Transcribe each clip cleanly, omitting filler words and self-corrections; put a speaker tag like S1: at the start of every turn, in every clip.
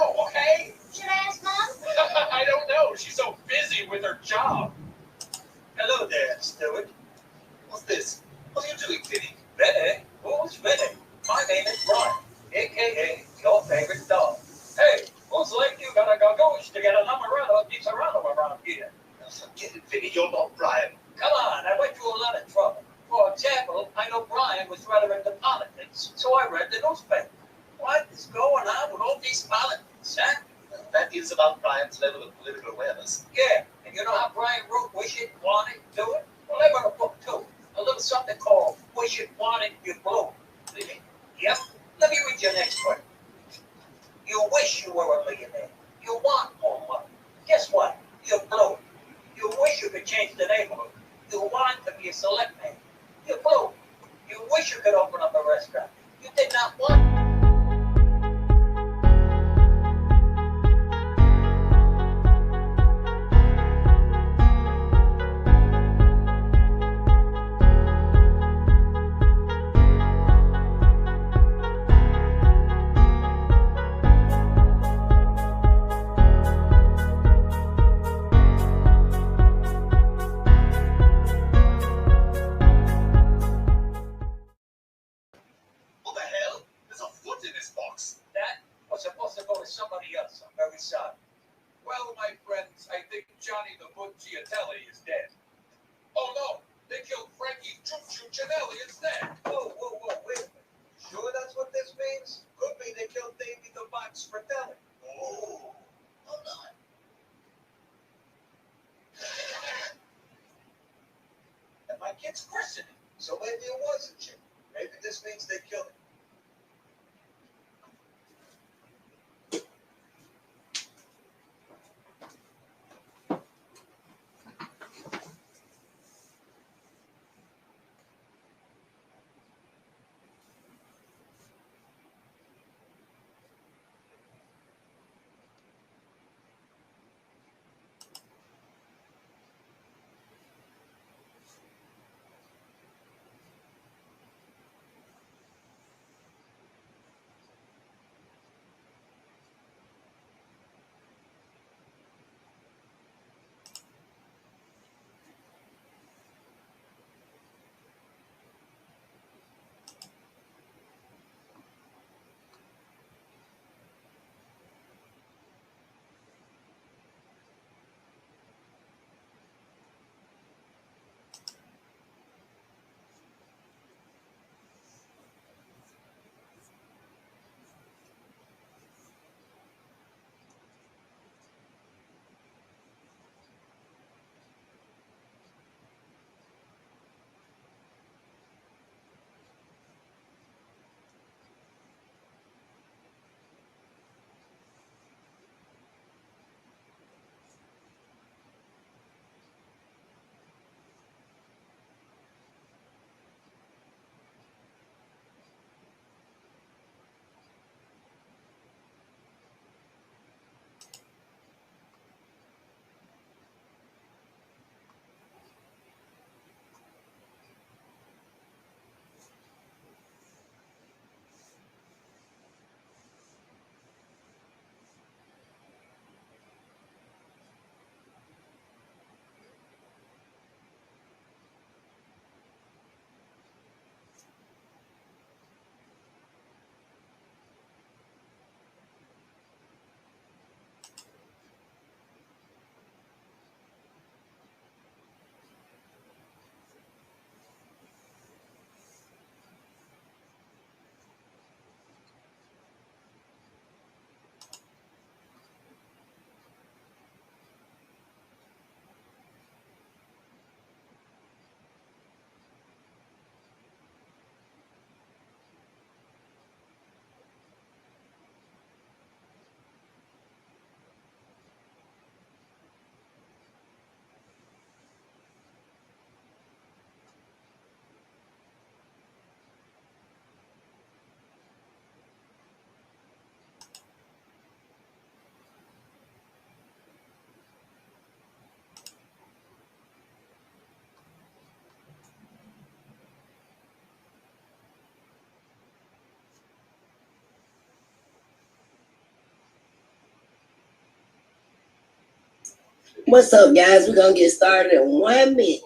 S1: know, okay?
S2: Should I ask Mom?
S1: I don't know. She's so busy with her job.
S3: Hello there, Stewart. What's this? What are you doing, Vinny?
S4: Vinny? Who's Vinny? My name is Brian, a.k.a. your favorite dog. Hey, who's like you gotta go to get a numberado di Serrano around here?
S3: Forget it, Vinny. You're not Brian.
S4: Come on, I went through a lot of trouble. For example, I know Brian was rather into politics, so I read the newspaper. What is going on with all these politics, huh?
S3: That is about Brian's level of political awareness.
S4: Yeah, and you know how Brian wrote Wish It, Want It, Do It? Well, I wrote a book too. A little something called Wish It, Want It, You Blew. Yep. Let me read your next one. You wish you were a millionaire. You want more money. Guess what? You blew. You wish you could change the neighborhood. You want to be a selectman. You blew. You wish you could open up a restaurant. You did not want.
S1: Well, my friends, I think Johnny the Bucciatelli is dead. Oh no, they killed Frankie Chucciuccinelli instead.
S4: Whoa, wait a minute. Sure that's what this means? Could be they killed Davy the Box Fratelli.
S3: Oh, hold on.
S4: And my kid's christening, so maybe it was a chick. Maybe this means they killed him.
S2: What's up, guys? We're going to get started in 1 minute.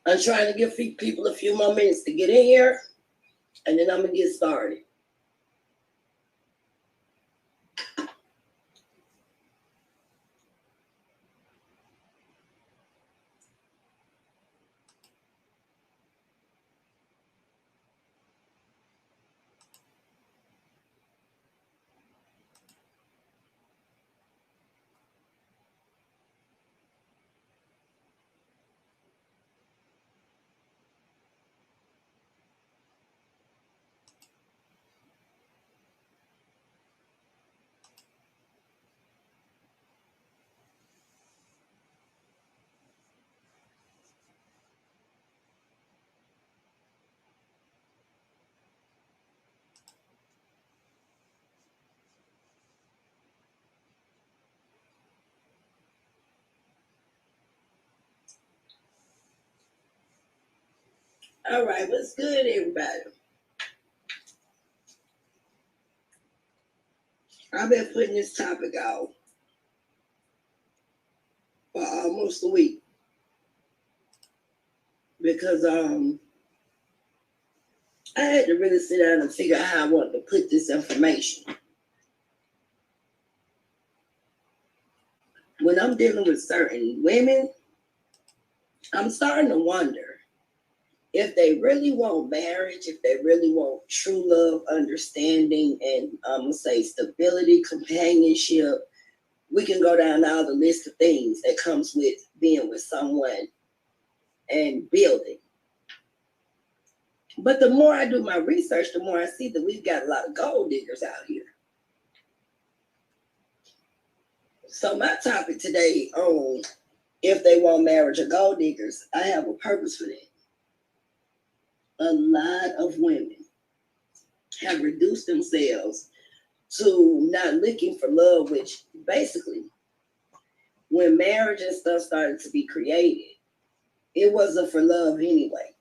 S2: I'm trying to give people a few more minutes to get in here, and then I'm going to get started. All right, what's good, everybody? I've been putting this topic out for almost a week because I had to really sit down and figure out how I wanted to put this information. When I'm dealing with certain women, I'm starting to wonder if they really want marriage, if they really want true love, understanding, and I'm going to say stability, companionship. We can go down all the list of things that comes with being with someone and building. But the more I do my research, the more I see that we've got a lot of gold diggers out here. So my topic today on if they want marriage or gold diggers, I have a purpose for that. A lot of women have reduced themselves to not looking for love, which basically, when marriage and stuff started to be created, it wasn't for love anyway.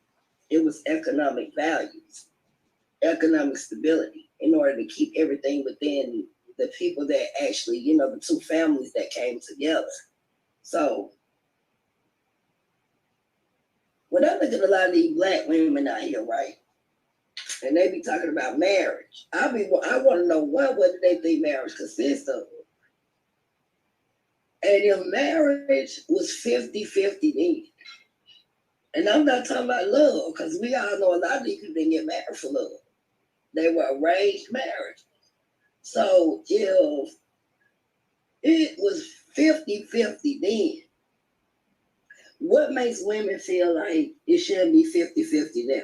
S2: It was economic values, economic stability, in order to keep everything within the people that actually, the two families that came together. So when I look at a lot of these black women out here, right, and they be talking about marriage, I want to know what do they think marriage consists of? And if marriage was 50-50 then, and I'm not talking about love, because we all know a lot of these people didn't get married for love. They were arranged marriage. So if it was 50-50 then, what makes women feel like it shouldn't be 50-50 now?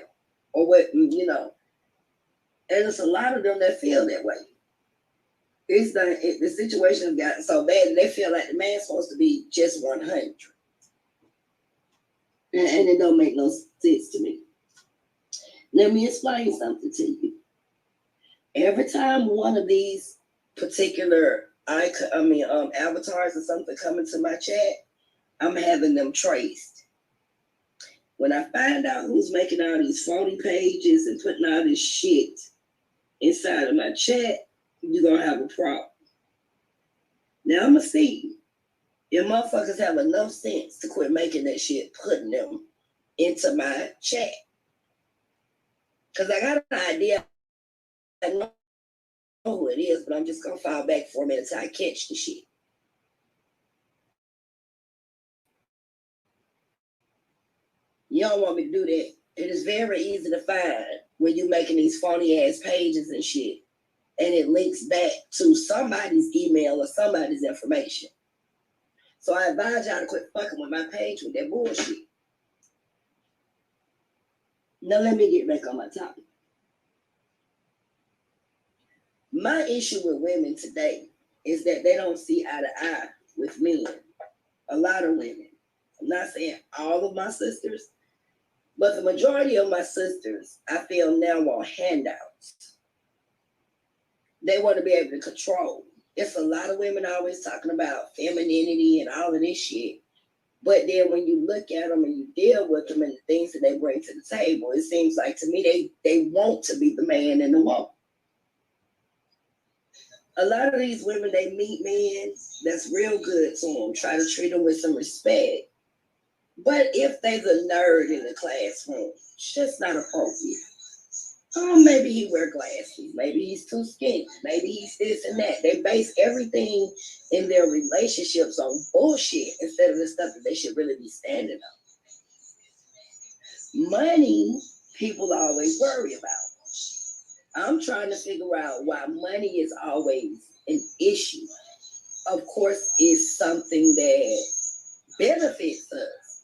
S2: Or what, and it's a lot of them that feel that way. The situation has gotten so bad that they feel like the man's supposed to be just 100. And it don't make no sense to me. Let me explain something to you. Every time one of these particular avatars or something come into my chat, I'm having them traced. When I find out who's making all these phony pages and putting all this shit inside of my chat, you're gonna have a problem. Now I'm gonna see if motherfuckers have enough sense to quit making that shit, putting them into my chat. Cause I got an idea. I know who it is, but I'm just gonna fall back for a minute until I catch the shit. You don't want me to do that. It is very easy to find when you're making these phony ass pages and shit. And it links back to somebody's email or somebody's information. So I advise y'all to quit fucking with my page with that bullshit. Now let me get back on my topic. My issue with women today is that they don't see eye to eye with men. A lot of women. I'm not saying all of my sisters, but the majority of my sisters, I feel now want handouts. They want to be able to control. It's a lot of women always talking about femininity and all of this shit. But then when you look at them and you deal with them and the things that they bring to the table, it seems like to me they want to be the man and the woman. A lot of these women, they meet men that's real good to them, try to treat them with some respect. But if they're the nerd in the classroom, it's just not appropriate. Oh, maybe he wear glasses. Maybe he's too skinny. Maybe he's this and that. They base everything in their relationships on bullshit instead of the stuff that they should really be standing on. Money, people always worry about. I'm trying to figure out why money is always an issue. Of course, it's something that benefits us.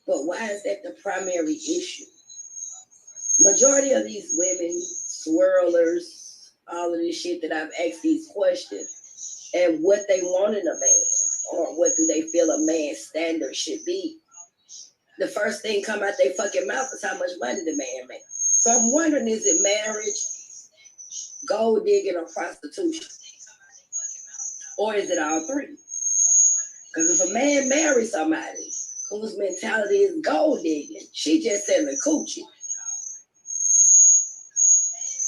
S2: But why is that the primary issue? Majority of these women, swirlers, all of this shit that I've asked these questions, and what they want in a man, or what do they feel a man's standard should be. The first thing come out their fucking mouth is how much money the man makes. So I'm wondering, is it marriage, gold digging, or prostitution? Or is it all three? Because if a man marries somebody whose mentality is gold digging, she just selling coochie.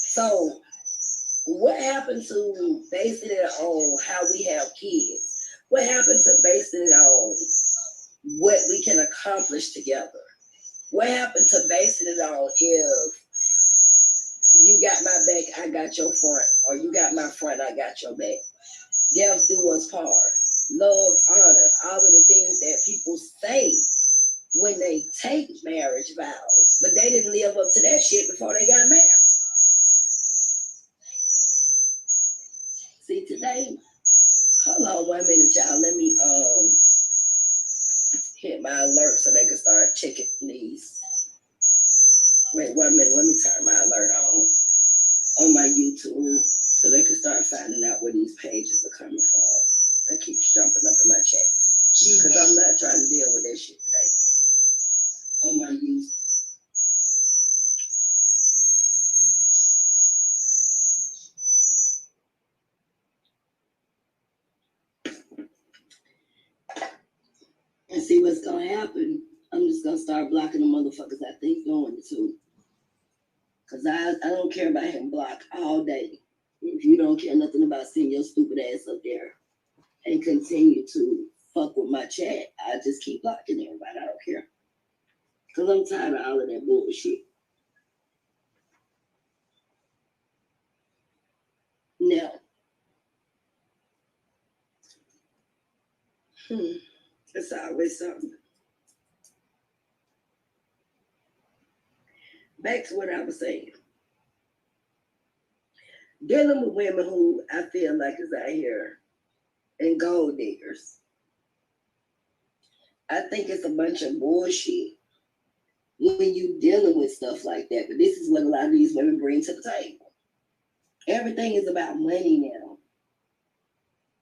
S2: So what happened to basing it on how we have kids? What happened to basing it on what we can accomplish together? What happened to basing it on if you got my back, I got your front, or you got my front, I got your back? Death do us part. Love, honor, all of the things that people say when they take marriage vows, but they didn't live up to that shit before they got married. See, today, hold on 1 minute, y'all. Let me hit my alert so they can start checking these. Wait 1 minute, let me turn my alert on my YouTube so they can start finding out where these pages are coming from. That keeps jumping up in my chat. Because I'm not trying to deal with that shit today. On my YouTube. And see what's gonna happen. I'm just gonna start blocking the motherfuckers I think doing it too. Cause I don't care about him blocked all day. If you don't care nothing about seeing your stupid ass up there and continue to fuck with my chat, I just keep blocking everybody. I don't care. Cause I'm tired of all of that bullshit. Now, it's always something. Back to what I was saying. Dealing with women who I feel like is out here and gold diggers. I think it's a bunch of bullshit when you dealing with stuff like that. But this is what a lot of these women bring to the table. Everything is about money now.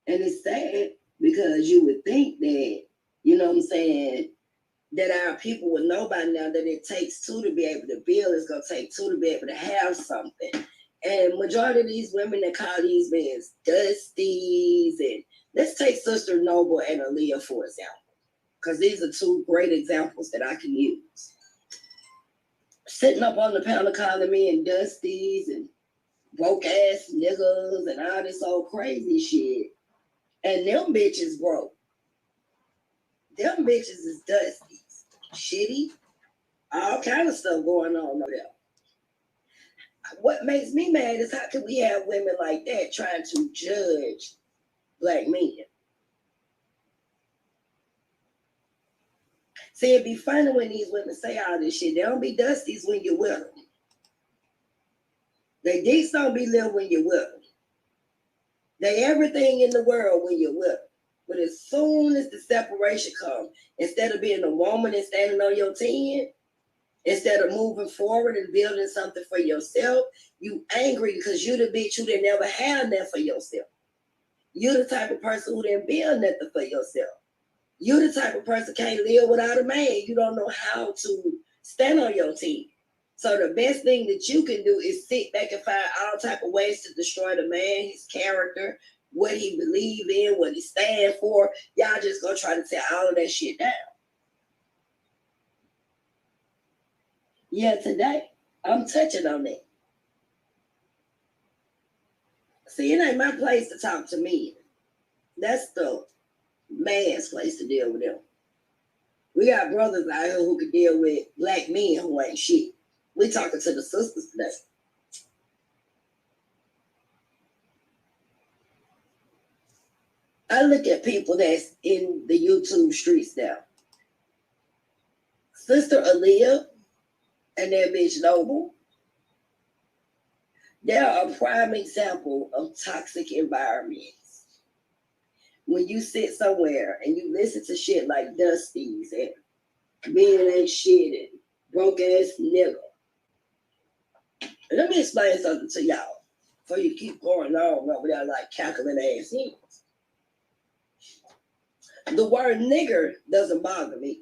S2: And it's sad because you would think that, you know what I'm saying, that our people would know by now that it takes two to be able to build. It's going to take two to be able to have something. And majority of these women that call these men dusties, and let's take Sister Noble and Aleeyah for example, because these are two great examples that I can use. sitting up on the panel calling me and dusties and broke ass niggas and all this old crazy shit. And them bitches broke. Them bitches is dusties. Shitty. All kind of stuff going on over there. What makes me mad is how can we have women like that trying to judge black men? See, it'd be funny when these women say all this shit. They don't be dusties when you're with them. They dicks don't be little when you're with them. They everything in the world when you're with them. But as soon as the separation comes, instead of being a woman and standing on your 10, instead of moving forward and building something for yourself, you angry because you the bitch who didn't never have nothing for yourself. You the type of person who didn't build nothing for yourself. You the type of person can't live without a man. You don't know how to stand on your 10. So the best thing that you can do is sit back and find all type of ways to destroy the man, his character, what he believe in, what he stand for. Y'all just gonna try to tear all of that shit down. Yeah, today I'm touching on that. See, it ain't my place to talk to men. That's the man's place to deal with them. We got brothers out here who can deal with black men who ain't shit. We talking to the sisters today. I look at people that's in the YouTube streets now. Sister Aleeyah and that bitch Noble, they're a prime example of toxic environments. When you sit somewhere and you listen to shit like Dusties and men ain't shit and broke ass nigga. Let me explain something to y'all before you keep going on over there like cackling ass hens. The word nigger doesn't bother me.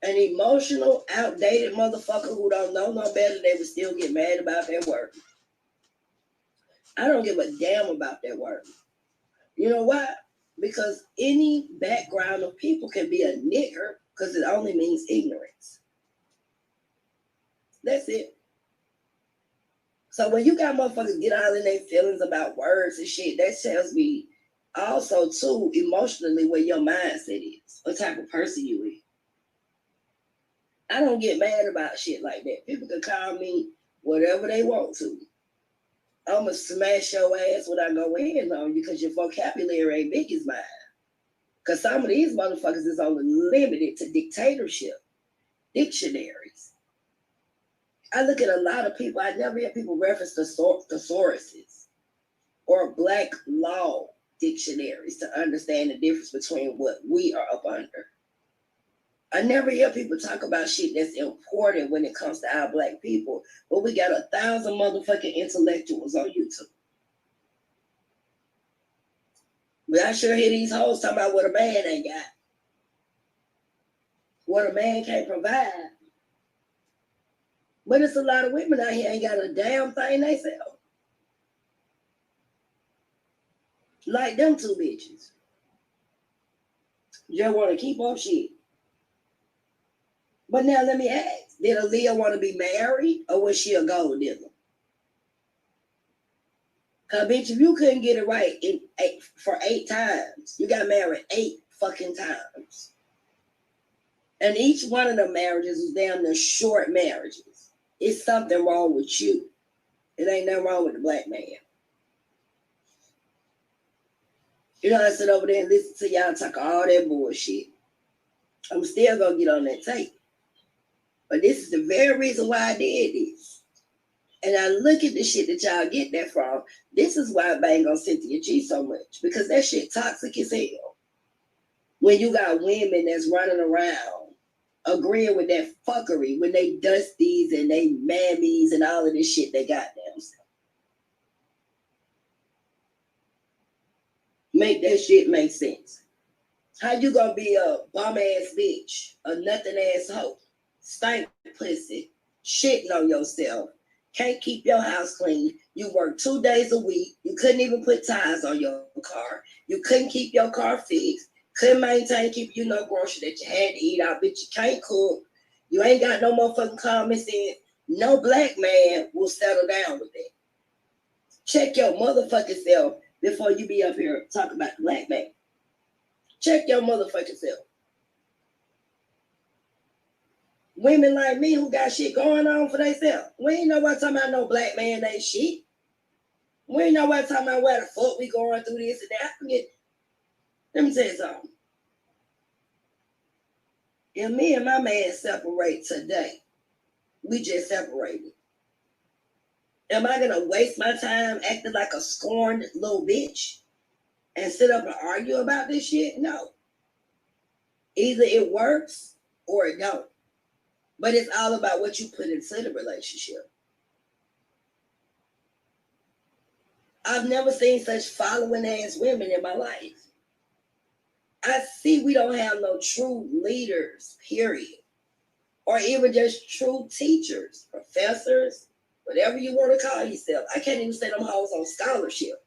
S2: An emotional, outdated motherfucker who don't know no better, they would still get mad about that word. I don't give a damn about that word. You know why? Because any background of people can be a nigger because it only means ignorance. That's it. So when you got motherfuckers get all in their feelings about words and shit, that tells me also too emotionally where your mindset is, what type of person you is. I don't get mad about shit like that. People can call me whatever they want to. I'm gonna smash your ass when I go in on you because your vocabulary ain't big as mine. Because some of these motherfuckers is only limited to dictatorship, dictionaries. I look at a lot of people, I never hear people reference thesauruses or black law dictionaries to understand the difference between what we are up under. I never hear people talk about shit that's important when it comes to our black people, but we got 1,000 motherfucking intellectuals on YouTube. But I sure hear these hoes talking about what a man ain't got. What a man can't provide. But it's a lot of women out here ain't got a damn thing they sell. Like them two bitches. Just want to keep on shit. But now let me ask, did Aleeyah want to be married or was she a gold digger? Because bitch, if you couldn't get it right for 8 times, you got married 8 fucking times. And each one of the marriages was damn near short marriages. It's something wrong with you. It ain't nothing wrong with the black man. You know, I sit over there and listen to y'all talk all that bullshit. I'm still going to get on that tape. But this is the very reason why I did this. And I look at the shit that y'all get that from. This is why I bang on Cynthia G so much. Because that shit toxic as hell. When you got women that's running around agreeing with that fuckery when they dusties and they mammies and all of this shit they got themselves. Make that shit make sense. How you gonna be a bum ass bitch, a nothing ass hoe, stank pussy, shitting on yourself, can't keep your house clean, you work 2 days a week, you couldn't even put tires on your car, you couldn't keep your car fixed, couldn't maintain, keep you no grocery that you had to eat out, bitch, you can't cook, You ain't got no motherfucking common sense. No black man will settle down with that. Check your motherfucking self before you be up here talking about the black man. Check your motherfucking self. Women like me who got shit going on for themselves. We ain't nobody talking about no black man ain't shit. We ain't nobody talking about where the fuck we going through this and that. Let me tell you something. If me and my man separate today, we just separated. Am I gonna waste my time acting like a scorned little bitch and sit up and argue about this shit? No. Either it works or it don't. But it's all about what you put into the relationship. I've never seen such following ass women in my life. I see we don't have no true leaders, period. Or even just true teachers, professors, whatever you want to call yourself. I can't even say them hoes on scholarship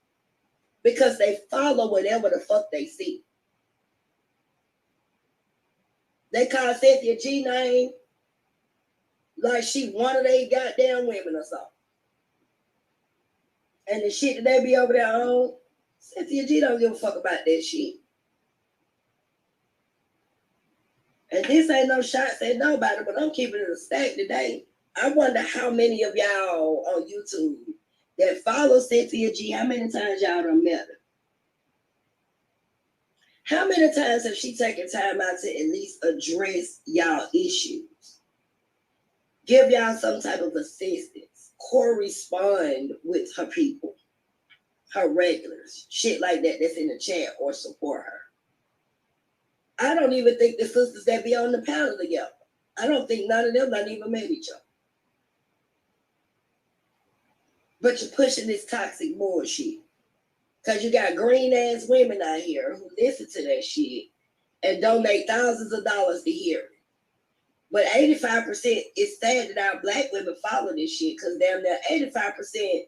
S2: because they follow whatever the fuck they see. They call Cynthia G name like she one of they goddamn women or something. And the shit that they be over there on, Cynthia G don't give a fuck about that shit. And this ain't no shots at nobody, but I'm keeping it a stack today. I wonder how many of y'all on YouTube that follow Cynthia G, how many times y'all done met her? How many times have she taken time out to at least address y'all issues? Give y'all some type of assistance, correspond with her people, her regulars, shit like that that's in the chat or support her. I don't even think the sisters that be on the panel together, I don't think none of them not even met each other. But you're pushing this toxic bullshit. Because you got green ass women out here who listen to that shit and donate thousands of dollars to hear it. But 85%, it's sad that our black women follow this shit because damn near 85%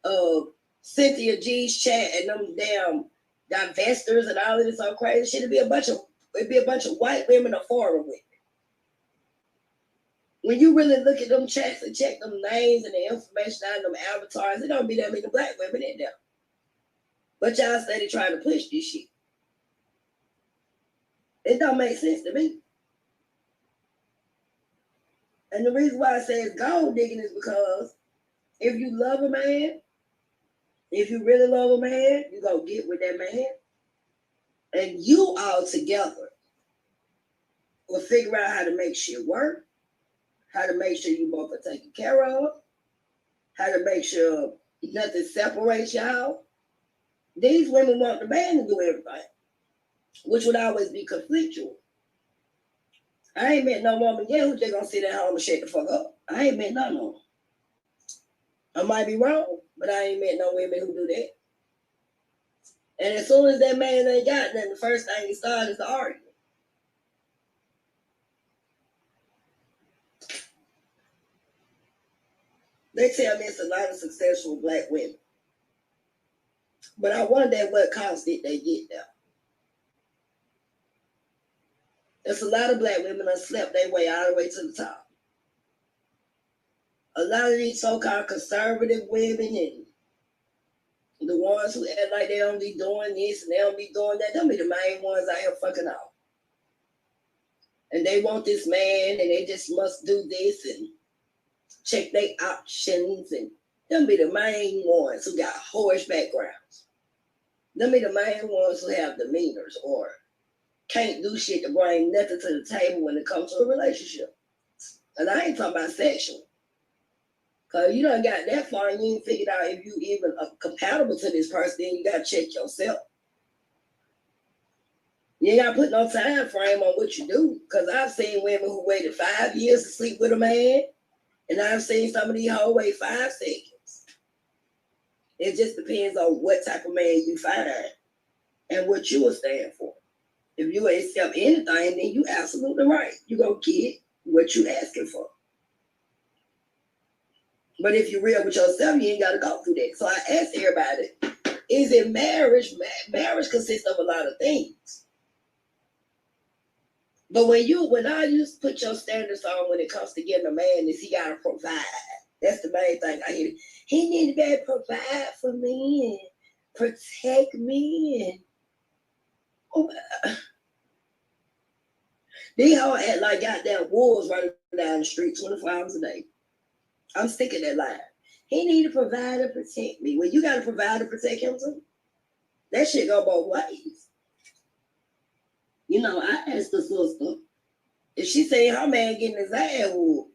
S2: of Cynthia G's chat and them damn divestors and all of this all crazy shit, it'd be a bunch of white women or foreign women. When you really look at them chats and check them names and the information out of them avatars, it don't be that many black women in there. But y'all steady trying to push this shit. It don't make sense to me. And the reason why I say it's gold digging is because if you love a man, if you really love a man, you go get with that man. And you all together will figure out how to make shit work, how to make sure you both are taken care of, how to make sure nothing separates y'all. These women want the man to do everything, which would always be conflictual. I ain't met no woman yet who just gonna sit at home and shut the fuck up. I ain't met none of them. I might be wrong, but I ain't met no women who do that. And as soon as that man ain't got nothing, the first thing he started is to argue. They tell me it's a lot of successful black women. But I wonder at what cost did they get there. There's a lot of black women that slept their way all the way to the top. A lot of these so-called conservative women and the ones who act like they don't be doing this and they don't be doing that, they'll be the main ones out here fucking off. And they want this man and they just must do this and check their options, and them be the main ones who got whorish backgrounds. Them be the main ones who have demeanors or can't do shit to bring nothing to the table when it comes to a relationship. And I ain't talking about sexual. Because you done got that far and you ain't figured out if you even are compatible to this person, then you got to check yourself. You ain't got to put no time frame on what you do. Because I've seen women who waited 5 years to sleep with a man. And I've seen some of these hoes wait 5 seconds. It just depends on what type of man you find and what you will stand for. If you accept anything, then you absolutely right. You go get what you asking for. But if you're real with yourself, you ain't got to go through that. So I ask everybody, is it marriage? Marriage consists of a lot of things. But when I used to put your standards on when it comes to getting a man, is he gotta provide. That's the main thing I hear. He need to be able to provide for me and protect me. And they all act like goddamn wolves running down the street 24 hours a day. I'm sticking that line. He need to provide and protect me. Well, you gotta provide and protect him too. That shit go both ways. You know, I asked the sister if she said her man getting his ass whooped,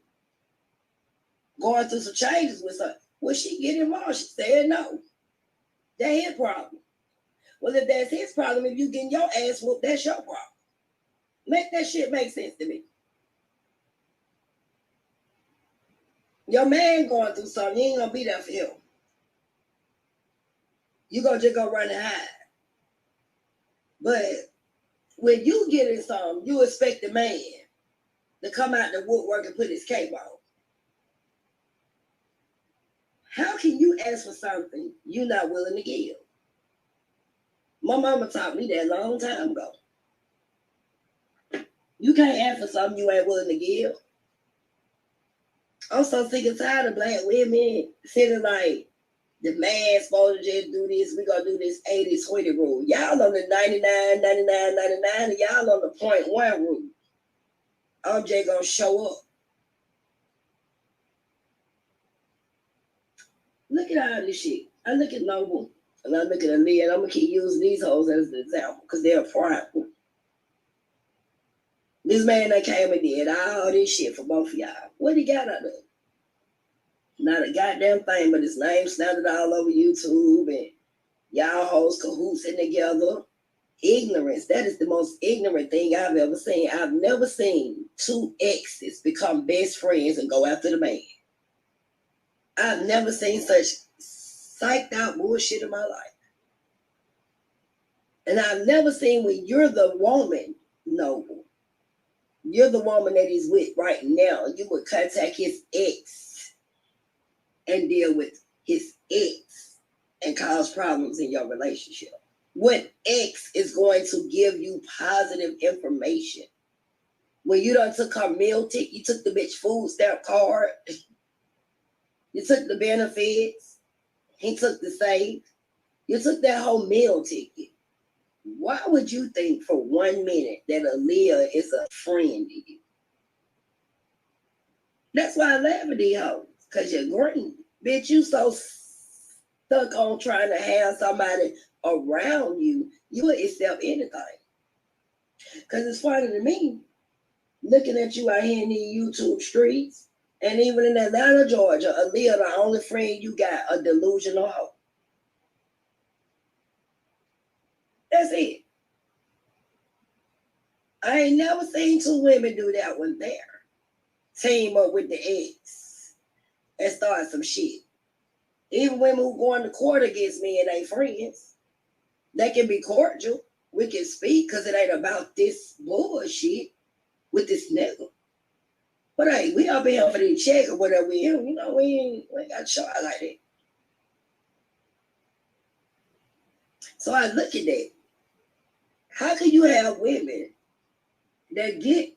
S2: going through some changes with her, will she get involved? She said no. That's his problem. Well, if that's his problem, if you getting your ass whooped, that's your problem. Make that shit make sense to me. Your man going through something, you ain't gonna be there for him. You gonna just go run and hide. But when you get in something, you expect the man to come out the woodwork and put his cape on. How can you ask for something you're not willing to give? My mama taught me that a long time ago. You can't ask for something you ain't willing to give. I'm so sick and tired of black women feeling like the man supposed to just do this. We gonna do this 80-20 rule. Y'all on the 99, 99, 99, and y'all on the 0.1 rule. I'm just gonna show up. Look at all this shit. I look at Noble and I look at Aleeyah, and I'm gonna keep using these hoes as an example because they're prideful. This man that came and did all this shit for both of y'all. What he got out of it? Not a goddamn thing, but his name sounded all over YouTube and y'all hoes cahootsing together. Ignorance. That is the most ignorant thing I've ever seen. I've never seen two exes become best friends and go after the man. I've never seen such psyched out bullshit in my life. And I've never seen when you're the woman, Noble. You're the woman that he's with right now. You would contact his ex and deal with his ex and cause problems in your relationship. What ex is going to give you positive information? When you done took her meal ticket, you took the bitch food stamp card, you took the benefits, he took the save, you took that whole meal ticket. Why would you think for 1 minute that Aleeyah is a friend to you? That's why I laugh at these hoes, because you're green. Bitch, you so stuck on trying to have somebody around you, you will accept anything. Because it's funny to me, looking at you out here in these YouTube streets, and even in Atlanta, Georgia, Aleeyah, the only friend you got, a delusional hoe. That's it. I ain't never seen two women do that one there. Team up with the ex and start some shit. Even women who going to court against me and they friends, they can be cordial. We can speak because it ain't about this bullshit with this nigga. But hey, we up in here for the check or whatever we in. You know, we ain't got shot like that. So I look at that. How can you have women that get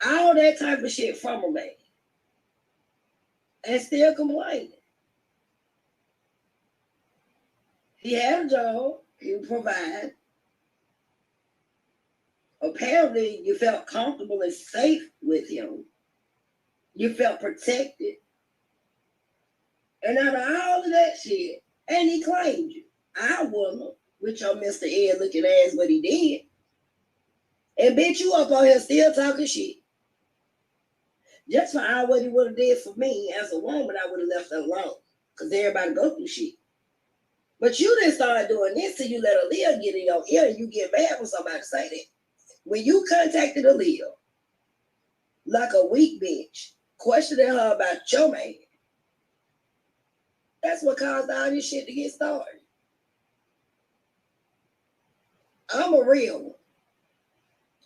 S2: all that type of shit from a man and still complaining? He had a job, he would provide. Apparently, you felt comfortable and safe with him. You felt protected. And out of all of that shit, and he claimed you. I wouldn't, with your Mr. Ed looking ass, what he did. And bitch, you up on here still talking shit. Just for all what he would have did for me as a woman, I would have left her alone. Because everybody go through shit. But you didn't start doing this till you let Aleeyah get in your ear and you get mad when somebody say that. When you contacted Aleeyah, like a weak bitch, questioning her about your man, that's what caused all this shit to get started. I'm a real one.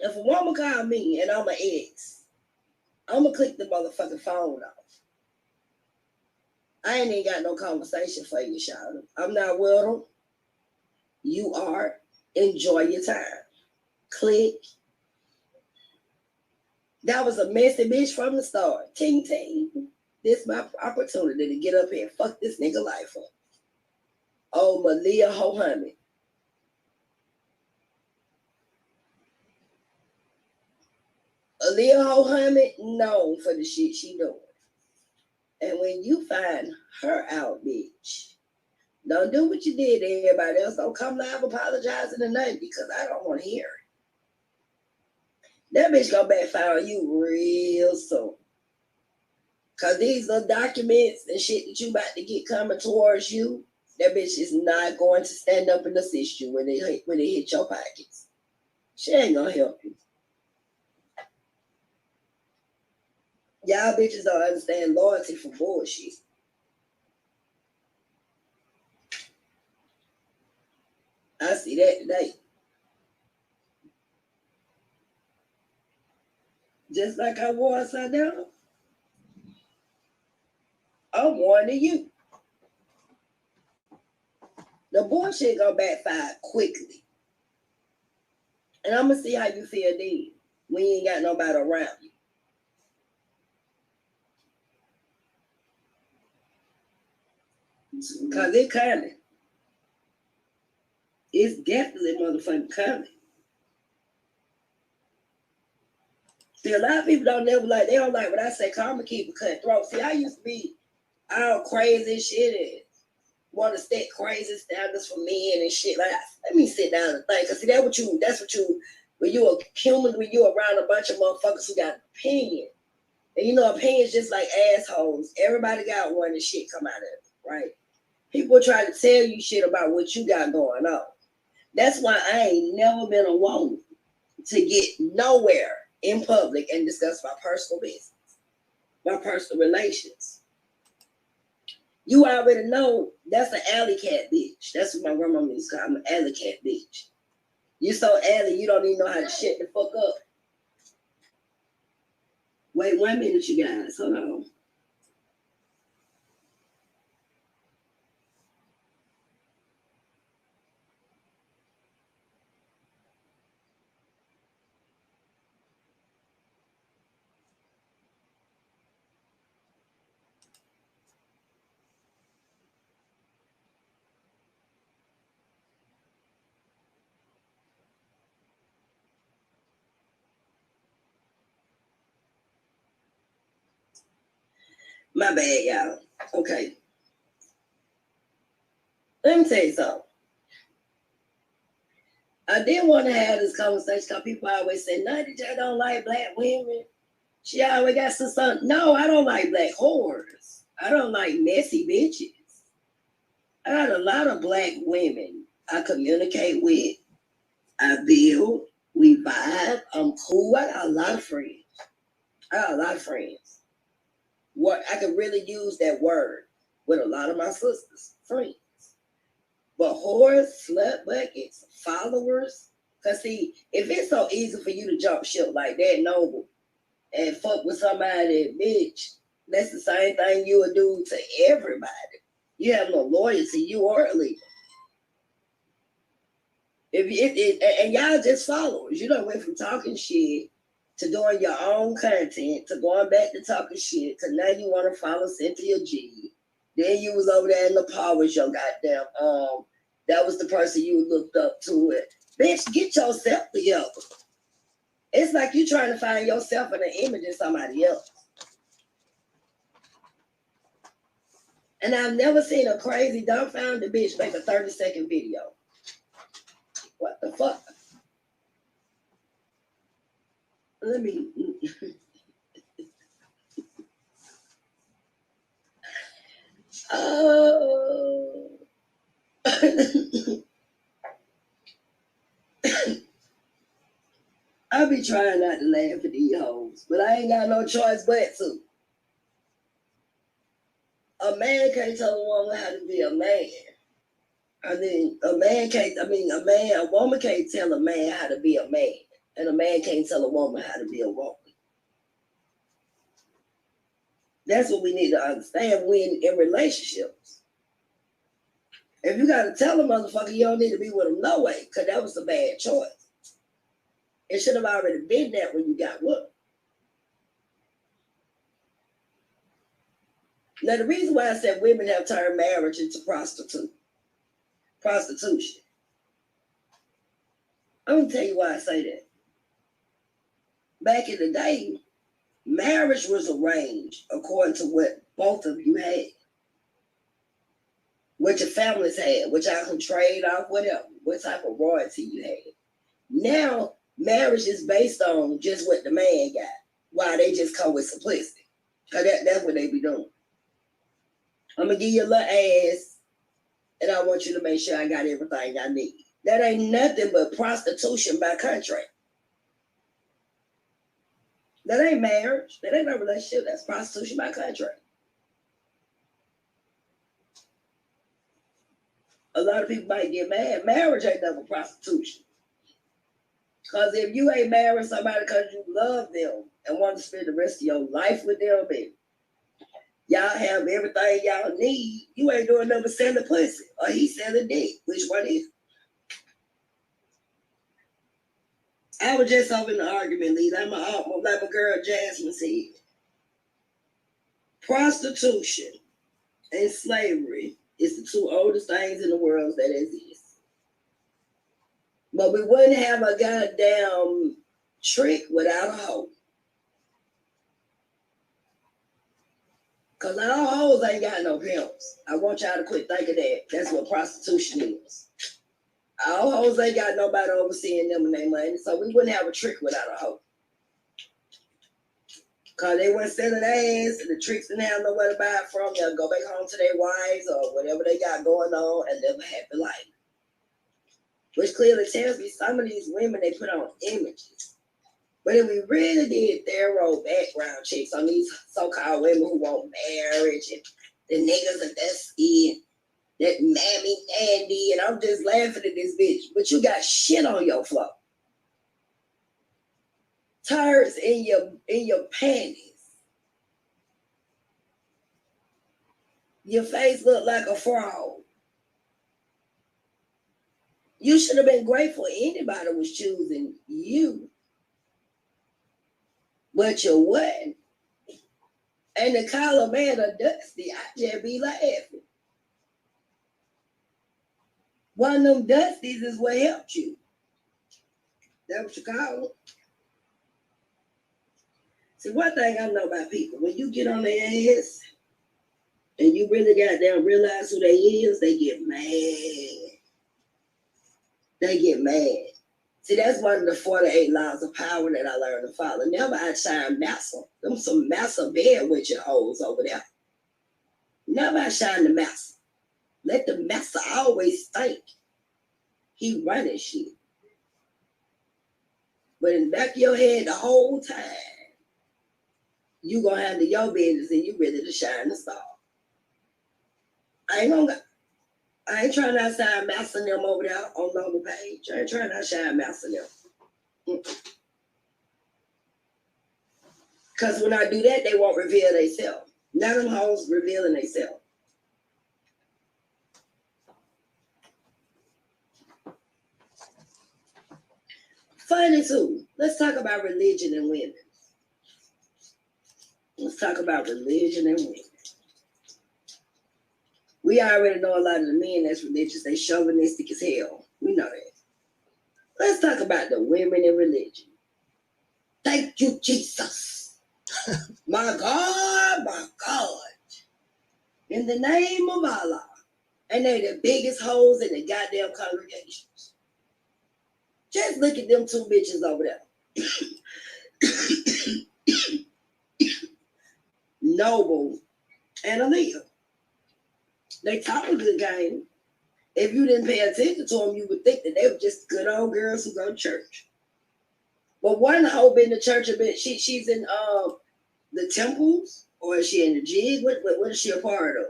S2: If a woman call me and I'm an ex, I'm going to click the motherfucking phone off. I ain't even got no conversation for you, Charlotte. I'm not with them. You are. Enjoy your time. Click. That was a messy bitch from the start. Ting ting. This my opportunity to get up here and fuck this nigga life up. Oh, Aleeyah Mohammed. Aleeyah Mohammed known for the shit she doing. And when you find her out, bitch, don't do what you did to everybody else. Don't come live apologizing or nothing because I don't want to hear it. That bitch gonna backfire on you real soon. Cause these little documents and shit that you about to get coming towards you, that bitch is not going to stand up and assist you when they hit your pockets. She ain't gonna help you. Y'all bitches don't understand loyalty for bullshit. I see that today. Just like I wore upside down, I'm warning you. The bullshit gonna backfire quickly. And I'm gonna see how you feel then when you ain't got nobody around you. Cause it coming. It's definitely motherfucking coming. See, a lot of people they don't like when I say karma keep a cutthroat. See, I used to be all crazy shit and want to set crazy standards for men and shit. Like, let me sit down and think. Cause see, that's what you, when you around a bunch of motherfuckers who got an opinion. And you know, opinions just like assholes. Everybody got one and shit come out of it, right? People try to tell you shit about what you got going on. That's why I ain't never been a woman to get nowhere in public and discuss my personal business, my personal relations. You already know that's an alley cat bitch. That's what my grandma used to call me, an alley cat bitch. You so alley, you don't even know how to shut the fuck up. Wait 1 minute, you guys. Hold on. My bad, y'all. Okay. Let me tell you something. I did want to have this conversation because people always say, no, I don't like black women. She always got some something. No, I don't like black whores. I don't like messy bitches. I got a lot of black women I communicate with. I build. We vibe. I'm cool. I got a lot of friends. What I could really use that word with a lot of my sisters, friends. But whores, slut buckets, followers. Cause see, if it's so easy for you to jump ship like that, noble, and fuck with somebody, bitch, that's the same thing you would do to everybody. You have no loyalty, you are illegal. And y'all just followers. You done went from talking shit to doing your own content, to going back to talking shit, to now you want to follow Cynthia G. Then you was over there in the Parish, your goddamn that was the person you looked up to. It, bitch, get yourself together. It's like you trying to find yourself in an image of somebody else. And I've never seen a crazy dumbfounded bitch make a 30-second video. What the fuck? Let me. Oh. I be trying not to laugh at these hoes, but I ain't got no choice but to. A man can't tell a woman how to be a man. A woman can't tell a man how to be a man. And a man can't tell a woman how to be a woman. That's what we need to understand when in relationships. If you got to tell a motherfucker you don't need to be with him no way, because that was a bad choice. It should have already been that when you got with him. Now, the reason why I said women have turned marriage into prostitution. I'm going to tell you why I say that. Back in the day, marriage was arranged according to what both of you had. What your families had, what y'all can trade off, whatever. What type of royalty you had. Now, marriage is based on just what the man got. Why they just come with simplicity. Because that's what they be doing. I'm going to give you a little ass, and I want you to make sure I got everything I need. That ain't nothing but prostitution by contract. That ain't marriage. That ain't no relationship. That's prostitution by contract. A lot of people might get mad. Marriage ain't never prostitution. Because if you ain't married somebody because you love them and want to spend the rest of your life with them and y'all have everything y'all need, you ain't doing nothing but selling pussy or he selling dick. Which one is? I was just over in the argument, Lee. Like my girl Jasmine said. Prostitution and slavery is the two oldest things in the world that exist. But we wouldn't have a goddamn trick without a hoe. Because our hoes ain't got no pimps. I want y'all to quit thinking that. That's what prostitution is. Our hoes ain't got nobody overseeing them and their money, so we wouldn't have a trick without a hoe. Because they weren't selling ass and the tricks didn't have nowhere to buy it from. They'll go back home to their wives or whatever they got going on and live a happy life. Which clearly tells me some of these women, they put on images. But if we really did thorough background checks on these so-called women who want marriage and the niggas are dusty and that mammy Andy, and I'm just laughing at this bitch, but you got shit on your floor. Turds in your panties. Your face look like a frog. You should have been grateful anybody was choosing you. But you wasn't. And to call a man a dusty, I just be laughing. One of them dusties is what helped you. That's what you call them. See, one thing I know about people, when you get on their ass and you really goddamn realize who they is, they get mad. They get mad. See, that's one of the 48 laws of power that I learned to follow. Never outshine massa. Them some massa bed with your hoes over there. Never outshine the massa. Let the massa always think he running shit. But in the back of your head the whole time, you gonna handle your business and you ready to shine the star. I ain't trying to outshine Master them over there on the other page. I ain't trying to outshine Master them. Because when I do that, they won't reveal themselves. None of them hoes revealing themselves. Funny too. Let's talk about religion and women. Let's talk about religion and women. We already know a lot of the men that's religious. They chauvinistic as hell. We know that. Let's talk about the women in religion. Thank you, Jesus. My God, my God. In the name of Allah. And they the biggest hoes in the goddamn congregations. Just look at them two bitches over there. Noble and Aleeyah. They talk a good game. If you didn't pay attention to them, you would think that they were just good old girls who go to church. But one hoe been to church a bit. She's in the temples, or is she in the jig? What is she a part of?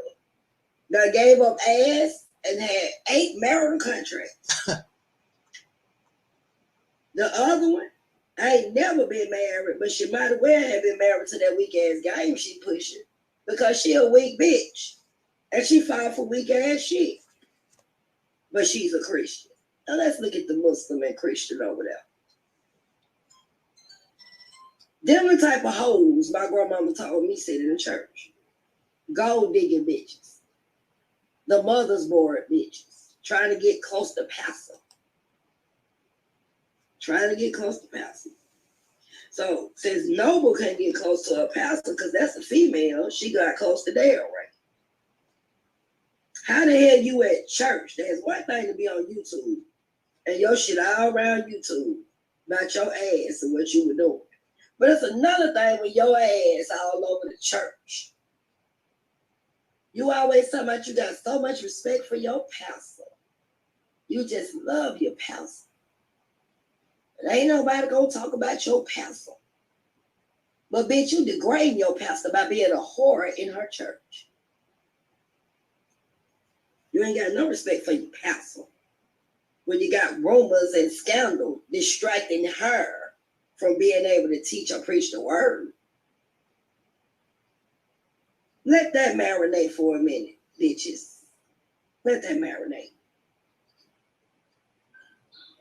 S2: That gave up ass and had 8 marital contracts. The other one, I ain't never been married, but she might as well have been married to that weak ass game she pushing, because she a weak bitch. And she fought for weak ass shit. But she's a Christian. Now let's look at the Muslim and Christian over there. Them the type of hoes my grandmama told me sit in the church. gold digging bitches, the mother's board bitches, trying to get close to pastor. Trying to get close to pastor. So since Noble can't get close to a pastor because that's a female, she got close to Dale, right? How the hell you at church? There's one thing to be on YouTube and your shit all around YouTube about your ass and what you were doing. But it's another thing when your ass all over the church. You always talking about you got so much respect for your pastor. You just love your pastor. But ain't nobody gonna talk about your pastor. But bitch, you degrading your pastor by being a whore in her church. You ain't got no respect for your pastor. When you got rumors and scandal distracting her from being able to teach or preach the word. Let that marinate for a minute, bitches. Let that marinate.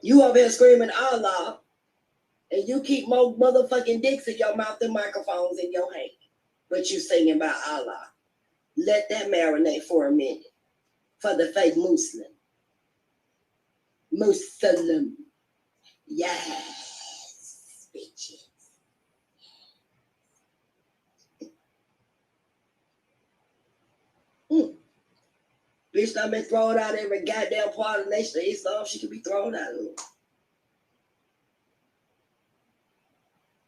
S2: You over here screaming Allah, and you keep more motherfucking dicks in your mouth than microphones in your hand. But you singing about Allah. Let that marinate for a minute. For the fake Muslim. Muslim. Yes, bitches. Bitch done been thrown out every goddamn part of the nation of Islam she could be thrown out of.